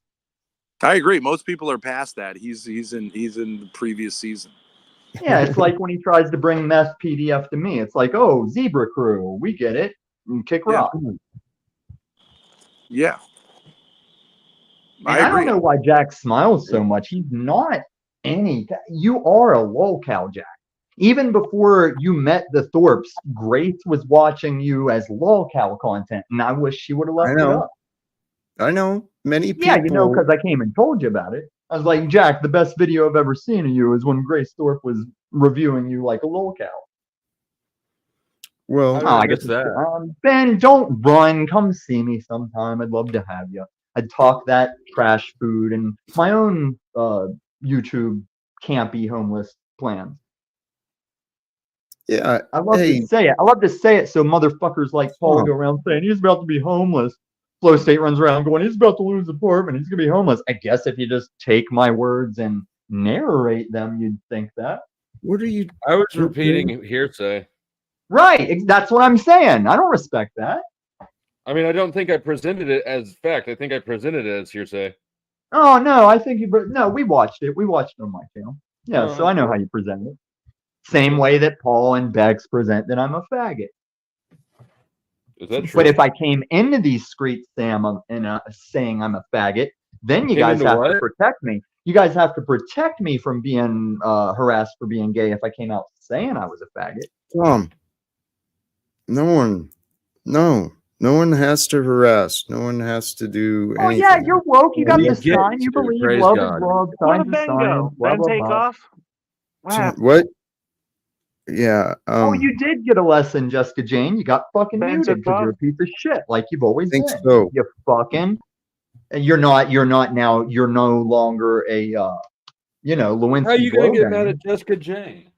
I agree. Most people are past that. He's in the previous season. Yeah, it's like when he tries to bring meth PDF to me. It's like, oh, Zebra Crew, we get it. And kick rock. Yeah. I don't know why Jack smiles so much. He's not you are a lolcow, Jack. Even before you met the Thorpes, Grace was watching you as lolcow content, and I wish she would have left it up. I know. Many people. Yeah, because I came and told you about it. I was like, Jack, the best video I've ever seen of you is when Grace Thorpe was reviewing you like a lolcow. Well, I guess that. Ben, don't run. Come see me sometime. I'd love to have you. I'd talk that trash food and my own YouTube campy homeless plans. Yeah, I love to say it. I love to say it so motherfuckers like Paul go around saying he's about to be homeless. Flow State runs around going, he's about to lose his apartment. He's gonna be homeless. I guess if you just take my words and narrate them, you'd think that. What are you? I was repeating hearsay. Right. That's what I'm saying. I don't respect that. I mean, I don't think I presented it as fact. I think I presented it as hearsay. Oh no, I think we watched it. We watched it on my channel. Yeah, so I know how you present it. Same way that Paul and Bex present that I'm a faggot. Is that true? But if I came into these streets saying I'm a faggot, then you guys have to protect me. You guys have to protect me from being harassed for being gay if I came out saying I was a faggot. No one has to harass. No one has to do anything. Oh yeah, you're woke. You got the sign. You believe love is love. Signs is signs. Ben take off. What? Yeah. Oh, you did get a lesson, Jessica Jane. You got fucking muted because you're a piece of shit, like you've always been. So. You fucking. And you're not now. You're no longer a Lewinsky. How are you gonna get mad at Jessica Jane?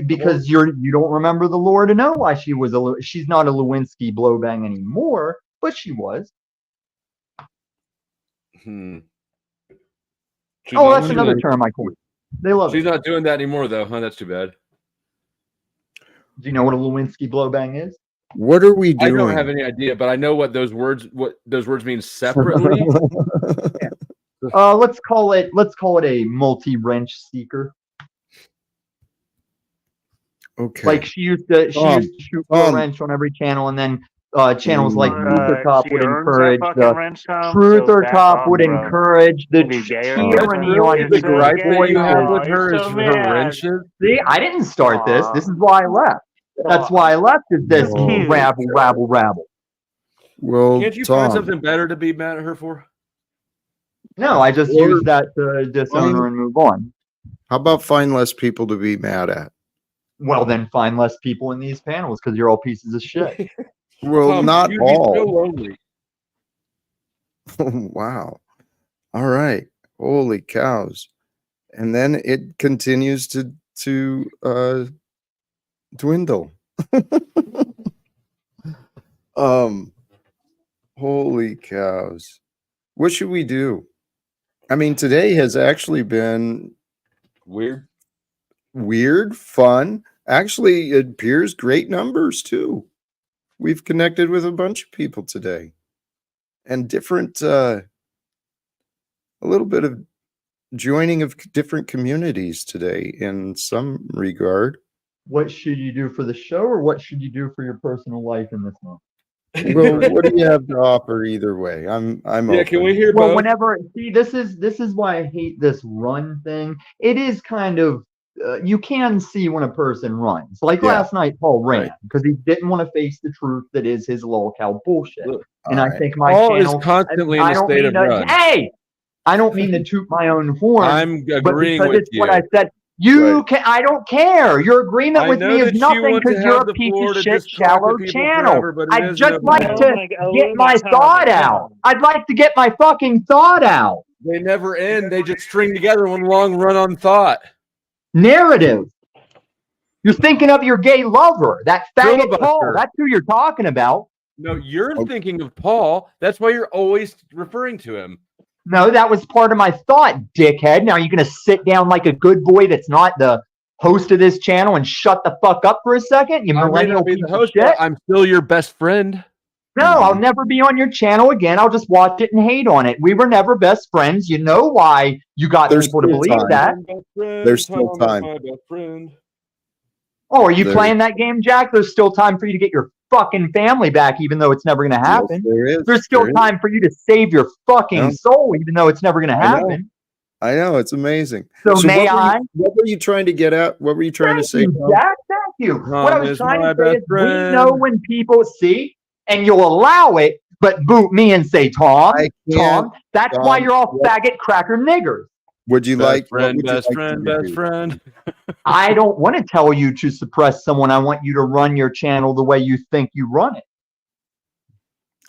Because you don't remember the lore to know why she's not a Lewinsky blowbang anymore, but she was. That's another term I coined. They love She's not doing that anymore, though, huh? That's too bad. Do you know what a Lewinsky blowbang is? What are we doing? I don't have any idea, but I know what those words mean separately. Let's call it a multi-wrench seeker. Okay. Like she used to shoot a wrench on every channel, and then channels like Truth or Top would encourage Truth or Top would encourage the tyranny on the wrenches. See, I didn't start this. This is why I left. That's why I left. Is this rabble? Well, can't you find something better to be mad at her for? No, I just used that to disown her and move on. How about find less people to be mad at? Well, then find less people in these panels because you're all pieces of shit. Well, not all. So lonely. Wow. All right. Holy cows. And then it continues to dwindle. Holy cows. What should we do? I mean, today has actually been weird, fun. Actually, it appears great numbers too. We've connected with a bunch of people today, and different, a little bit of joining of different communities today in some regard. What should you do for the show, or what should you do for your personal life in this month? Well, what do you have to offer either way? I'm Yeah, open. can we hear Well, both? whenever this is why I hate this run thing. It is kind of you can see when a person runs. Like last night, Paul ran because he didn't want to face the truth that is his lolcow bullshit. Look, and I think my Paul channel is constantly in I a don't state mean of to, run. hey, I don't mean to toot my own horn. I'm but agreeing because with it's you. what I said. You can. I don't care. Your agreement I with know me is that you nothing want to because you're have a the piece floor of to shit, just talk to shallow people channel. forever, but it I'd isn't just about like that. to get my thought out. I'd like to get my fucking thought out. They never end. They just string together one long run-on thought. Narrative. You're thinking of your gay lover, that faggot Paul. Filibuster. That's who you're talking about. No, you're thinking of Paul. That's why you're always referring to him. No, that was part of my thought, dickhead. Now you're going to sit down like a good boy that's not the host of this channel and shut the fuck up for a second, you I may millennial not be piece the host, of shit. but I'm still your best friend. No, I'll never be on your channel again. I'll just watch it and hate on it. We were never best friends. You know why you got There's people to still believe time. that. There's still time. My best friend. Oh, are you There- playing that game, Jack? There's still time for you to get your fucking family back, even though it's never going to happen. Yes, there is. There's still There is. time for you to save your fucking No. soul, even though it's never going to I know. happen. I know, it's amazing. So may what were you trying to get at? What were you trying to say? Thank you, Tom? Jack. Thank you. What I was is trying my to say best is we friend. know when people see, and you'll allow it, but boot me and say, Tom, I can't, Tom. That's why Tom, you're all what- faggot cracker niggers. Would you Best like? friend, what would you best like friend, me to best do? friend. I don't want to tell you to suppress someone. I want you to run your channel the way you think you run it.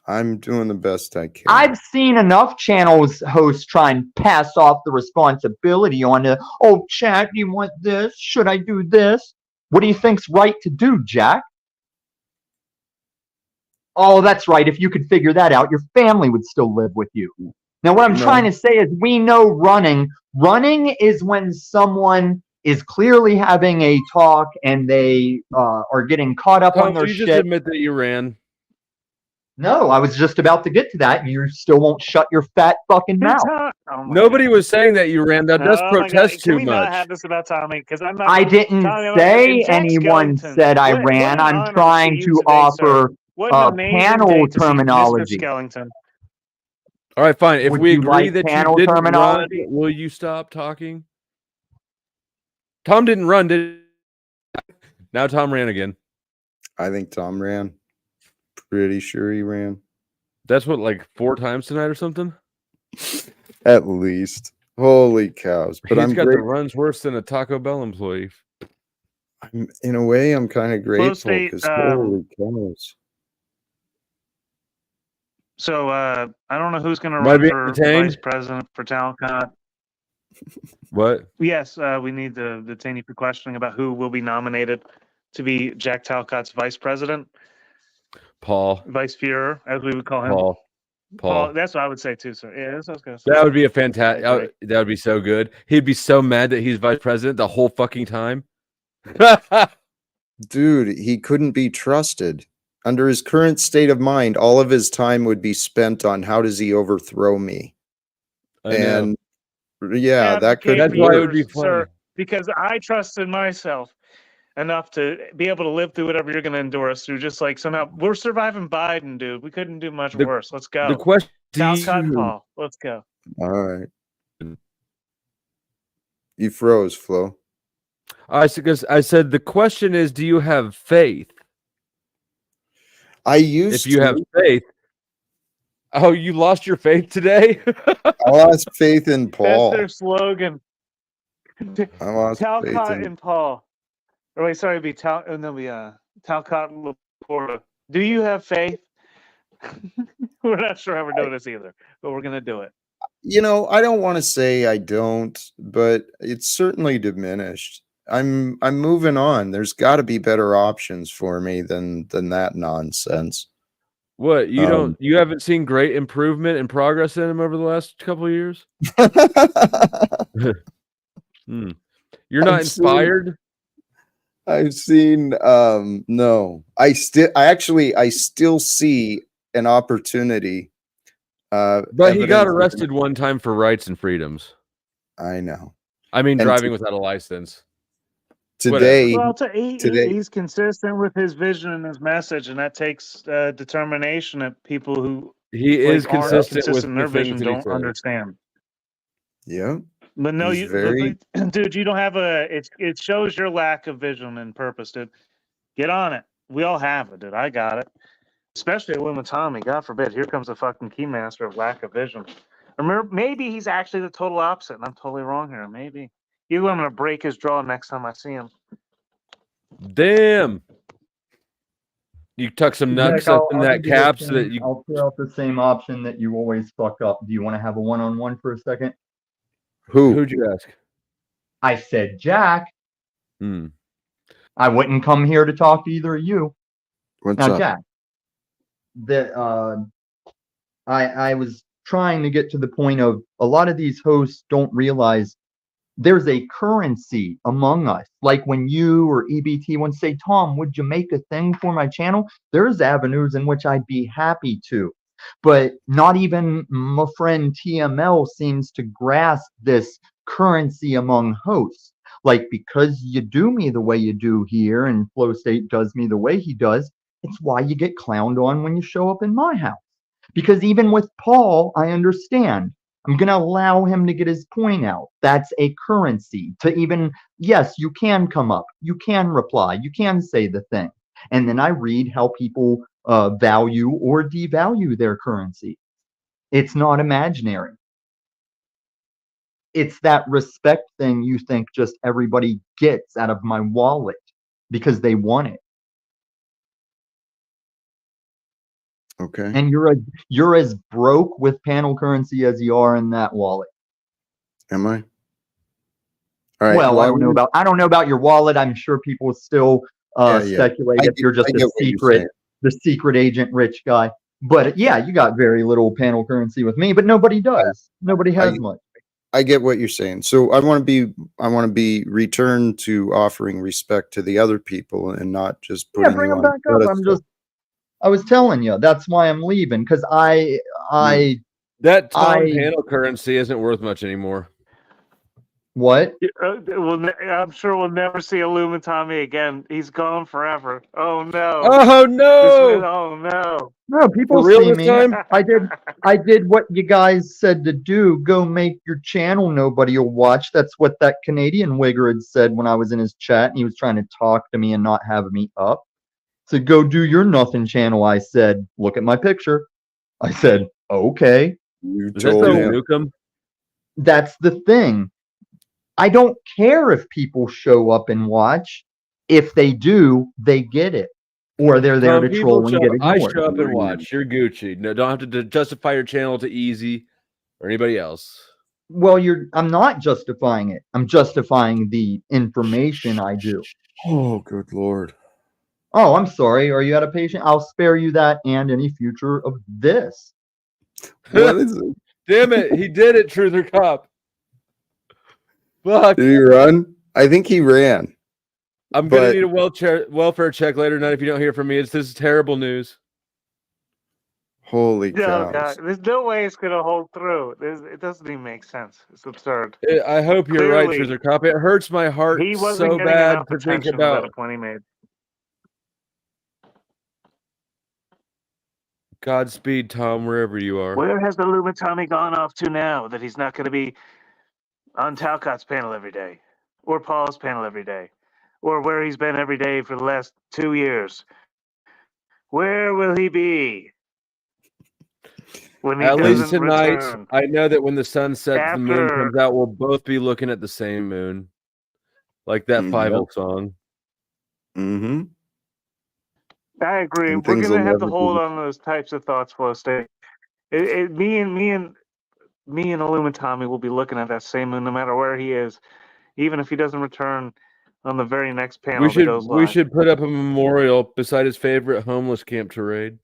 I'm doing the best I can. I've seen enough channels hosts try and pass off the responsibility on the, oh, Jack, do you want this? Should I do this? What do you think's right to do, Jack? Oh, that's right. If you could figure that out, your family would still live with you. Now, what I'm trying to say is we know running. Running is when someone is clearly having a talk and they are getting caught up on Tom, their you shit. just admit that you ran. No, I was just about to get to that, and you still won't shut your fat fucking mouth. Nobody was saying that you ran. That does protest Can too we not much. have this about Tommy? Because I'm not. I didn't Tommy, I'm not- say in Jack anyone Skellington, said I what ran. an I'm honor trying see you to today, offer sir. What an amazing panel day to see Mr. terminology. Skellington. All right, fine. If Would we you agree like that you panel didn't run, terminology? will you stop talking? Tom didn't run, did he? Now Tom ran again. I think Tom ran. Pretty sure he ran. That's what, like 4 times tonight or something? At least. Holy cows. But He's I'm got the great. runs worse than a Taco Bell employee. In a way, I'm kind of grateful State, because holy cows. So I don't know who's going to Am I run being for detained? vice president for Talcott. What? Yes, we need to detain you for questioning about who will be nominated to be Jack Talcott's vice president, Paul. vice Führer, as we would call him. Paul. That's what I would say too, sir. Yeah, that's what I was going to say. That would be a I fantastic. agree. That would be so good. He'd be so mad that he's vice president the whole fucking time. Dude, he couldn't be trusted. Under his current state of mind, all of his time would be spent on how does he overthrow me. And yeah, that could. That's why it would be funny. Sir, because I trusted myself enough to be able to live through whatever you're going to endure us through. Just like somehow we're surviving Biden, dude. We couldn't do much worse. Let's go. The question, Talcott and Paul. Let's go. All right. You froze, Flo. I said the question is, do you have faith? I used if you to. have faith. Oh, you lost your faith today? I lost faith in Paul. That's their slogan. I lost faith Talcott in and Paul. Or wait, sorry, it'd be Talcott and Laporta. Do you have faith? We're not sure how we're doing this either, but we're gonna do it. You know, I don't want to say I don't, but it's certainly diminished. I'm moving on. There's got to be better options for me than that nonsense. What, you haven't seen great improvement and progress in him over the last couple of years? You're not inspired? I've seen no. I still see an opportunity. But he got arrested one time for rights and freedoms. I know. I mean, And driving without a license. Today, Well, today, he's consistent with his vision and his message, and that takes determination that people who he is aren't consistent with consistent in the their things vision that he don't says. understand. yeah. But no, He's very. dude, you don't have it shows your lack of vision and purpose, dude. Get on it. We all have it, dude. I got it. Especially Illuminati. God forbid. Here comes the fucking keymaster of lack of vision. Or maybe he's actually the total opposite, and I'm totally wrong here. Maybe. I'm gonna break his jaw next time I see him. Damn. You tuck some nugs up in that cap so that you. I'll throw out the same option that you always fuck up. Do you want to have a one-on-one for a second? Who'd you ask? I said Jack. Hmm. I wouldn't come here to talk to either of you. What's now, up? Jack. I was trying to get to the point of a lot of these hosts don't realize there's a currency among us. Like when you or EBT once say, Tom, would you make a thing for my channel? There's avenues in which I'd be happy to. But not even my friend TML seems to grasp this currency among hosts. Like, because you do me the way you do here and Flow State does me the way he does, it's why you get clowned on when you show up in my house. Because even with Paul, I understand. I'm going to allow him to get his point out. That's a currency to even, yes, you can come up, you can reply, you can say the thing. And then I read how people value or devalue their currency. It's not imaginary. It's that respect thing you think just everybody gets out of my wallet because they want it. Okay. And you're as broke with panel currency as you are in that wallet. Am I? All right. Well, I don't know about your wallet. I'm sure people still speculate if you're just the secret agent rich guy. But yeah, you got very little panel currency with me, but nobody does. Nobody has much. I get what you're saying. So I want to be returned to offering respect to the other people and not just putting bring you them on back up. I was telling you, that's why I'm leaving, because that Tom panel currency isn't worth much anymore. What? I'm sure we'll never see Illuminati again. He's gone forever. Oh no! Oh no! Oh no! No, people see me. I did what you guys said to do. Go make your channel. Nobody will watch. That's what that Canadian wigger had said when I was in his chat, and he was trying to talk to me and not have me up. So go do your nothing channel. I said, look at my picture. I said, okay. You told him. That's the thing. I don't care if people show up and watch. If they do, they get it. Or they're there to troll and get ignored. I show up and watch. You're Gucci. No, don't have to justify your channel to Easy or anybody else. Well, I'm not justifying it. I'm justifying the information I do. Oh, good Lord. Oh, I'm sorry. Are you out of patience? I'll spare you that and any future of this. What is it? Damn it. He did it, Truth or Cop. Fuck. Did he run? I think he ran. I'm going to need a welfare check later tonight if you don't hear from me. This is terrible news. Holy cow. God. There's no way it's going to hold through. It doesn't even make sense. It's absurd. I hope you're right, Truth or Cop. It hurts my heart so bad to think about. When he made. Godspeed, Tom, wherever you are. Where has the Illuminati gone off to now that he's not going to be on Talcott's panel every day, or Paul's panel every day, or where he's been every day for the last 2 years? Where will he be? When he at least tonight, return? I know that when the sun sets, the moon comes out, we'll both be looking at the same moon. Like that Five song. Mm-hmm. I agree. We're going to have to hold on to those types of thoughts, Flow State. Me and Illuminati will be looking at that same moon no matter where he is, even if he doesn't return on the very next panel. We should put up a memorial beside his favorite homeless camp to raid.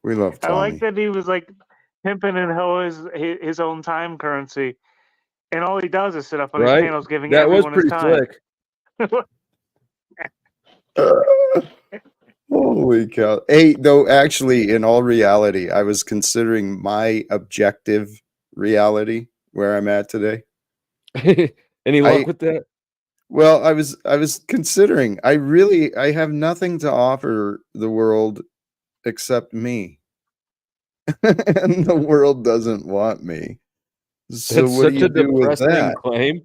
We love Tommy. I like that he was like pimping and hoeing his own time currency, and all he does is sit up on his panels giving everyone his time. That was pretty slick. Holy cow. Hey, though, actually, in all reality, I was considering my objective reality where I'm at today. Any luck with that? Well, I was considering. I have nothing to offer the world except me. And the world doesn't want me. So That's what do such you a do with depressing that? claim.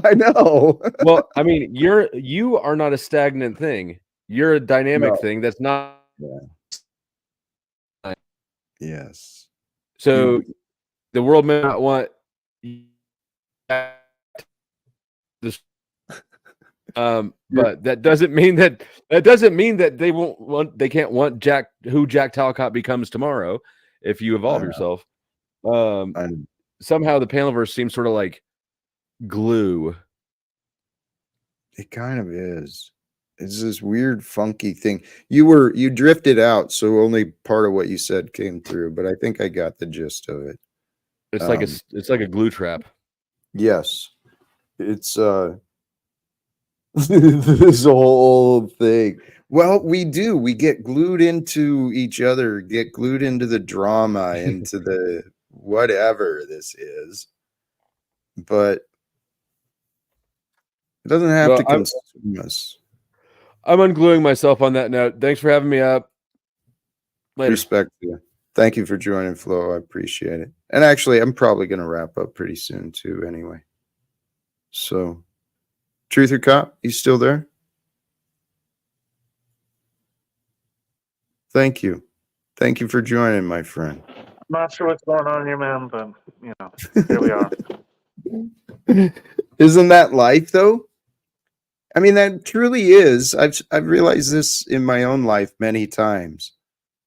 I know. Well, I mean, you are not a stagnant thing. You're a dynamic thing that's not. Yes. So the world may not want this, but that doesn't mean that they can't want Jack Talcott becomes tomorrow if you evolve yourself. Somehow the Panelverse seems sort of like glue. It kind of is. It's this weird, funky thing. You drifted out, so only part of what you said came through, but I think I got the gist of it. It's like a glue trap. Yes. It's this whole thing. Well, we get glued into each other, get glued into the drama, into the whatever this is. But it doesn't have to consume us. I'm ungluing myself on that note. Thanks for having me up. Later. Respect to you. Thank you for joining, Flo. I appreciate it. And actually, I'm probably going to wrap up pretty soon, too, anyway. So, Truth or Cop, you still there? Thank you. Thank you for joining, my friend. I'm not sure what's going on here, man, but, you know, here we are. Isn't that life, though? I mean, that truly is. I've realized this in my own life many times.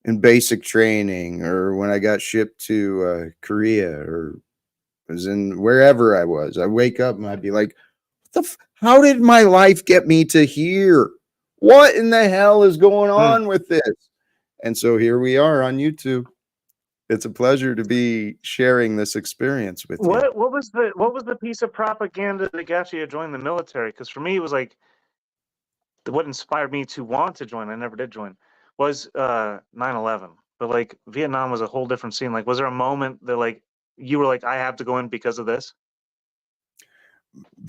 In basic training, or when I got shipped to Korea, or was in wherever I was. I wake up and I'd be like, how did my life get me to here? What in the hell is going on with this? And so here we are on YouTube. It's a pleasure to be sharing this experience with you. What was the piece of propaganda that got you to join the military? Because for me, it was like what inspired me to want to join. I never did join. Was 9/11, but like Vietnam was a whole different scene. Like, was there a moment that like you were like, I have to go in because of this?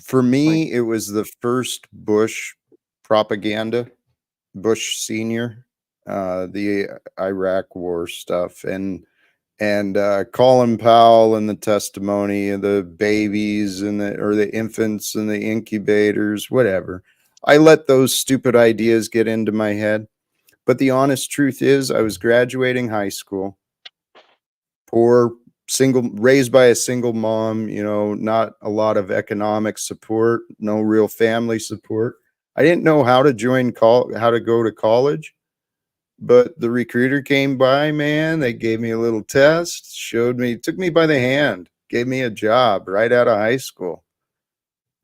For me, it was the first Bush propaganda, Bush Senior, the Iraq War stuff, and Colin Powell and the testimony of the babies and the infants and the incubators, whatever. I let those stupid ideas get into my head. But the honest truth is, I was graduating high school, poor, raised by a single mom, not a lot of economic support, no real family support. I didn't know how to how to go to college. But the recruiter came by, man. They gave me a little test, took me by the hand, gave me a job right out of high school.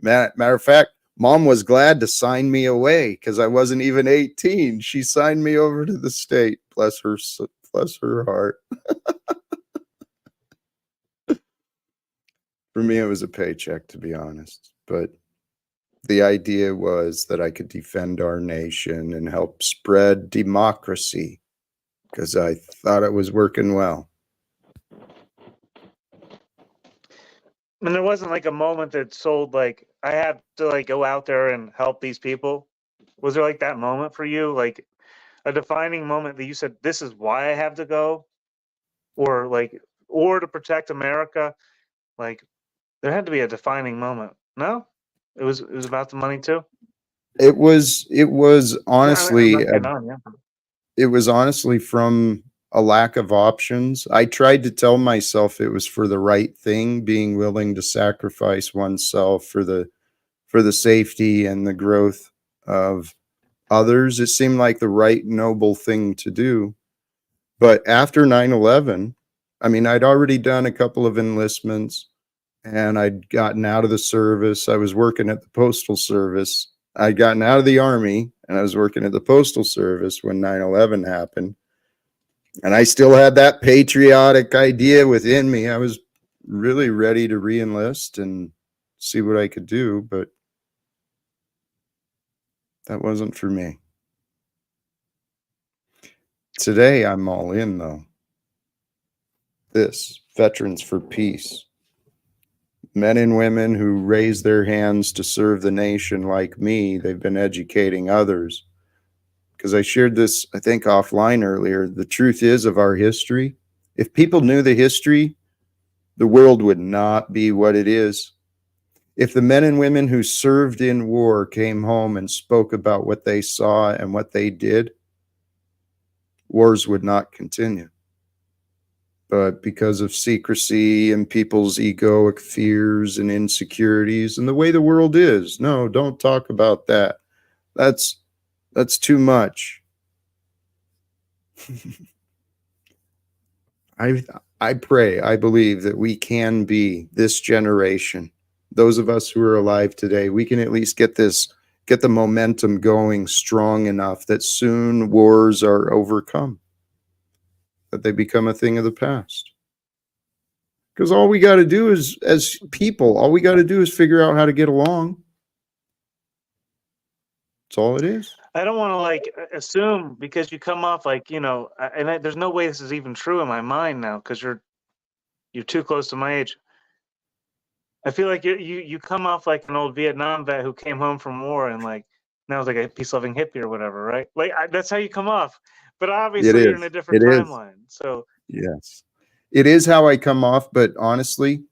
Matter of fact, Mom was glad to sign me away because I wasn't even 18. She signed me over to the state. Bless her heart. For me, it was a paycheck, to be honest. But the idea was that I could defend our nation and help spread democracy because I thought it was working well. And there wasn't like a moment that sold like I have to like go out there and help these people. Was there like that moment for you, like a defining moment that you said, "This is why I have to go," or to protect America? Like there had to be a defining moment. No, it was about the money too. It was honestly it was honestly from a lack of options. I tried to tell myself it was for the right thing, being willing to sacrifice oneself for the safety and the growth of others. It seemed like the right noble thing to do. But after 9/11, I mean, I'd already done a couple of enlistments and I'd gotten out of the service. I was working at the Postal Service. I'd gotten out of the Army and I was working at the Postal Service when 9/11 happened. And I still had that patriotic idea within me. I was really ready to re-enlist and see what I could do, but that wasn't for me. Today, I'm all in, though. this, Veterans for Peace. Men and women who raise their hands to serve the nation like me, they've been educating others. Because I shared this, I think, offline earlier. The truth is of our history, if people knew the history, the world would not be what it is. If the men and women who served in war came home and spoke about what they saw and what they did, wars would not continue. But because of secrecy and people's egoic fears and insecurities and the way the world is, no, don't talk about that. That's too much. I pray, I believe that we can be this generation. Those of us who are alive today, we can at least get the momentum going strong enough that soon wars are overcome, that they become a thing of the past. Because all we got to do is, as people, all we got to do is figure out how to get along. That's all it is. I don't want to like assume, because you come off like, you know, and there's no way this is even true in my mind now, because you're too close to my age. I feel like you come off like an old Vietnam vet who came home from war and like now is like a peace-loving hippie or whatever, right? Like that's how you come off. But obviously you're in a different timeline. So yes, it is how I come off. But honestly,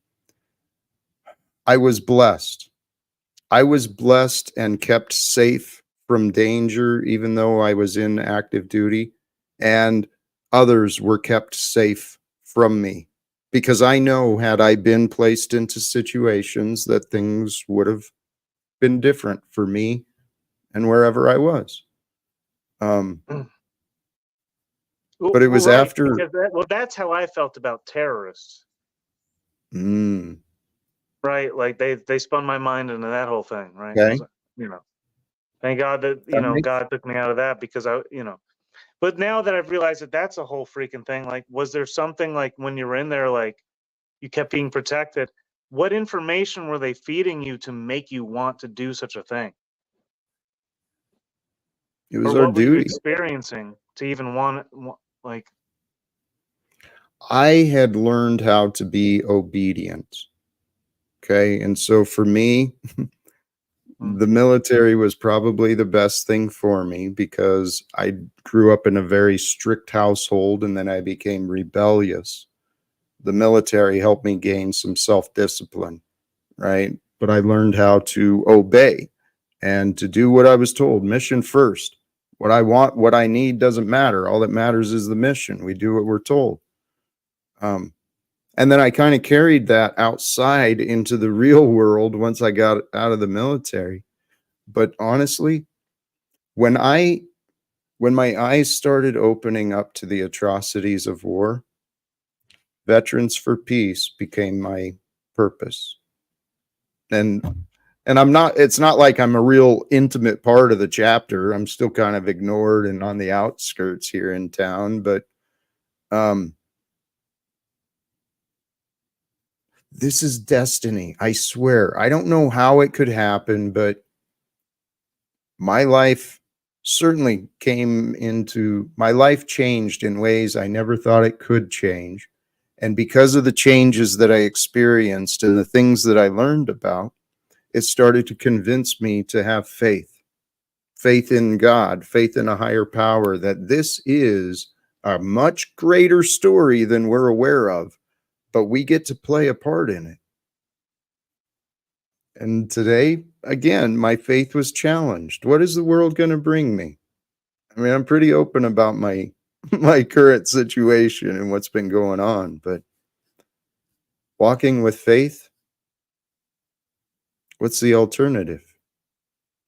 I was blessed. I was blessed and kept safe from danger, even though I was in active duty, and others were kept safe from me. Because I know, had I been placed into situations, that things would have been different for me and wherever I was. But it was right, after. That's how I felt about terrorists. Right, like they spun my mind into that whole thing. Right, Okay. you know, thank God that God took me out of that, because But now that I've realized that that's a whole freaking thing, like, was there something like when you were in there, like, you kept being protected? What information were they feeding you to make you want to do such a thing? It was our duty. What were you experiencing to even want like? I had learned how to be obedient. Okay. And so for me, the military was probably the best thing for me, because I grew up in a very strict household and then I became rebellious. The military helped me gain some self-discipline, right? But I learned how to obey and to do what I was told. Mission first. What I want, what I need doesn't matter. All that matters is the mission. We do what we're told. And then I kind of carried that outside into the real world once I got out of the military. But honestly, when my eyes started opening up to the atrocities of war, Veterans for Peace became my purpose. And it's not like I'm a real intimate part of the chapter. I'm still kind of ignored and on the outskirts here in town, but this is destiny. I swear. I don't know how it could happen, but my life certainly my life changed in ways I never thought it could change. And because of the changes that I experienced and the things that I learned about, it started to convince me to have faith in God, faith in a higher power, that this is a much greater story than we're aware of, but we get to play a part in it. And today, again, my faith was challenged. What is the world going to bring me? I mean, I'm pretty open about my current situation and what's been going on, but walking with faith, what's the alternative?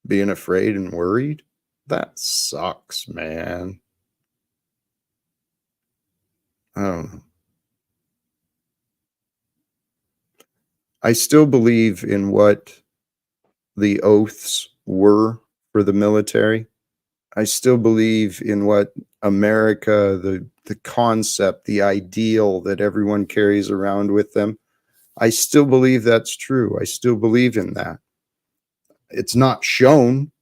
Being afraid and worried? That sucks, man. I don't know. I still believe in what the oaths were for the military. I still believe in what America, the concept, the ideal that everyone carries around with them. I still believe that's true. I still believe in that. It's not shown,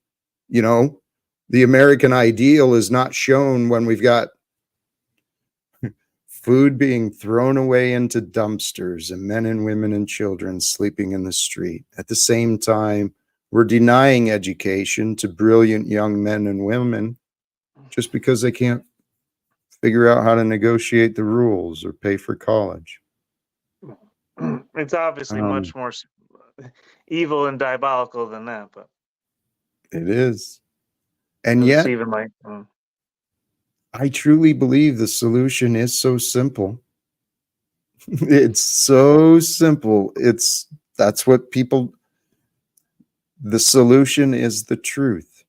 the American ideal is not shown when we've got food being thrown away into dumpsters, and men and women and children sleeping in the street. At the same time, we're denying education to brilliant young men and women just because they can't figure out how to negotiate the rules or pay for college. It's obviously much more evil and diabolical than that, but it is. And yet, even like, I truly believe the solution is so simple. It's so simple. That's what people, the solution is the truth.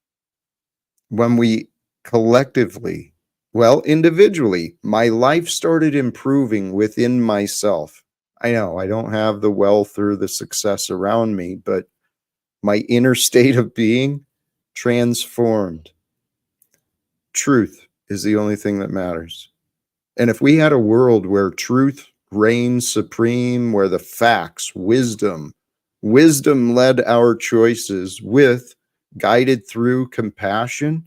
When we collectively, well, individually, my life started improving within myself. I know I don't have the wealth or the success around me, but my inner state of being transformed. Truth is the only thing that matters. And if we had a world where truth reigns supreme, where the facts, wisdom led our choices with, guided through compassion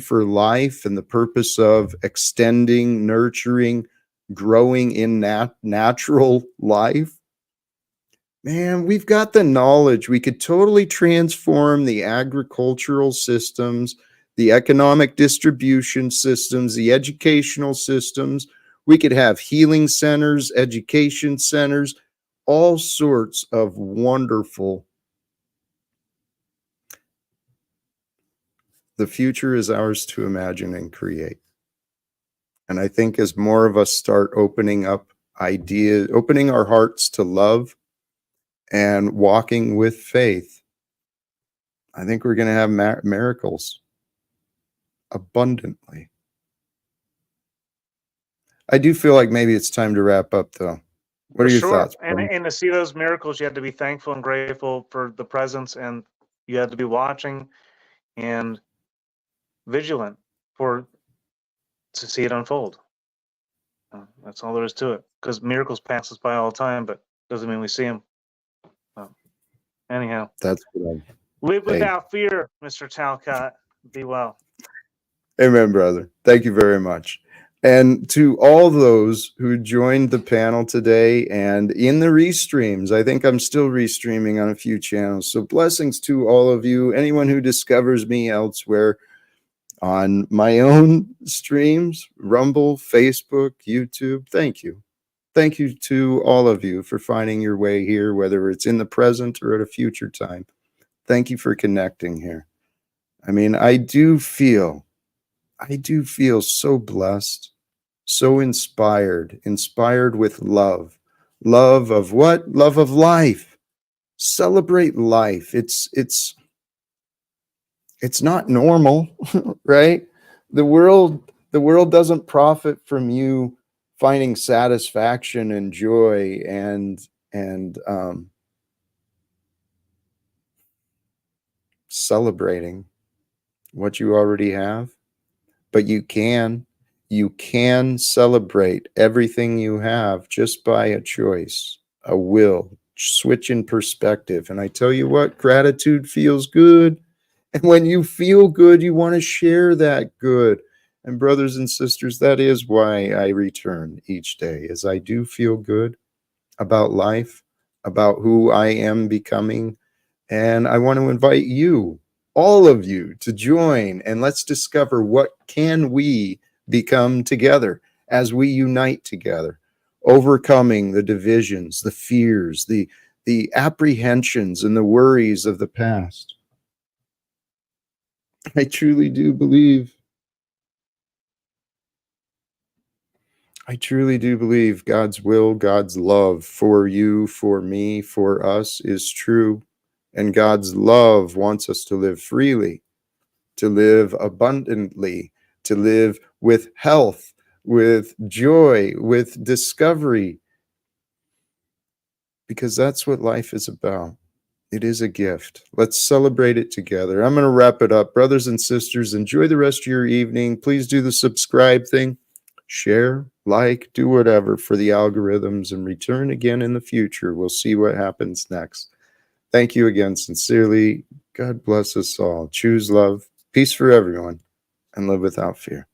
for life and the purpose of extending, nurturing, growing in natural life, man, we've got the knowledge. We could totally transform the agricultural systems, the economic distribution systems, the educational systems. We could have healing centers, education centers, all sorts of wonderful. The future is ours to imagine and create. And I think as more of us start opening up ideas, opening our hearts to love and walking with faith, I think we're going to have miracles abundantly. I do feel like maybe it's time to wrap up, though. What are your thoughts? And to see those miracles, you have to be thankful and grateful for the presence, and you have to be watching and vigilant to see it unfold. That's all there is to it. Because miracles pass us by all the time, but doesn't mean we see them. Anyhow, that's what live without fear, Mr. Talcott. Be well. Amen, brother. Thank you very much. And to all those who joined the panel today and in the restreams, I think I'm still restreaming on a few channels. So blessings to all of you. Anyone who discovers me elsewhere on my own streams, Rumble, Facebook, YouTube, thank you. Thank you to all of you for finding your way here, whether it's in the present or at a future time. Thank you for connecting here. I mean, I do feel so blessed, so inspired with love. Love of what? Love of life. Celebrate life. It's not normal, right? The world doesn't profit from you finding satisfaction and joy and celebrating what you already have. But you can celebrate everything you have just by a choice, a will, switch in perspective. And I tell you what, gratitude feels good. And when you feel good, you want to share that good. And brothers and sisters, that is why I return each day, as I do feel good about life, about who I am becoming. And I want to invite you, all of you, to join, and let's discover what can we become together as we unite together, overcoming the divisions, the fears, the apprehensions and the worries of the past. I truly do believe God's will, God's love for you, for me, for us is true. And God's love wants us to live freely, to live abundantly, to live with health, with joy, with discovery, because that's what life is about. It is a gift. Let's celebrate it together. I'm going to wrap it up. Brothers and sisters, enjoy the rest of your evening. Please do the subscribe thing. Share, like, do whatever for the algorithms, and return again in the future. We'll see what happens next. Thank you again, sincerely. God bless us all. Choose love, peace for everyone, and live without fear.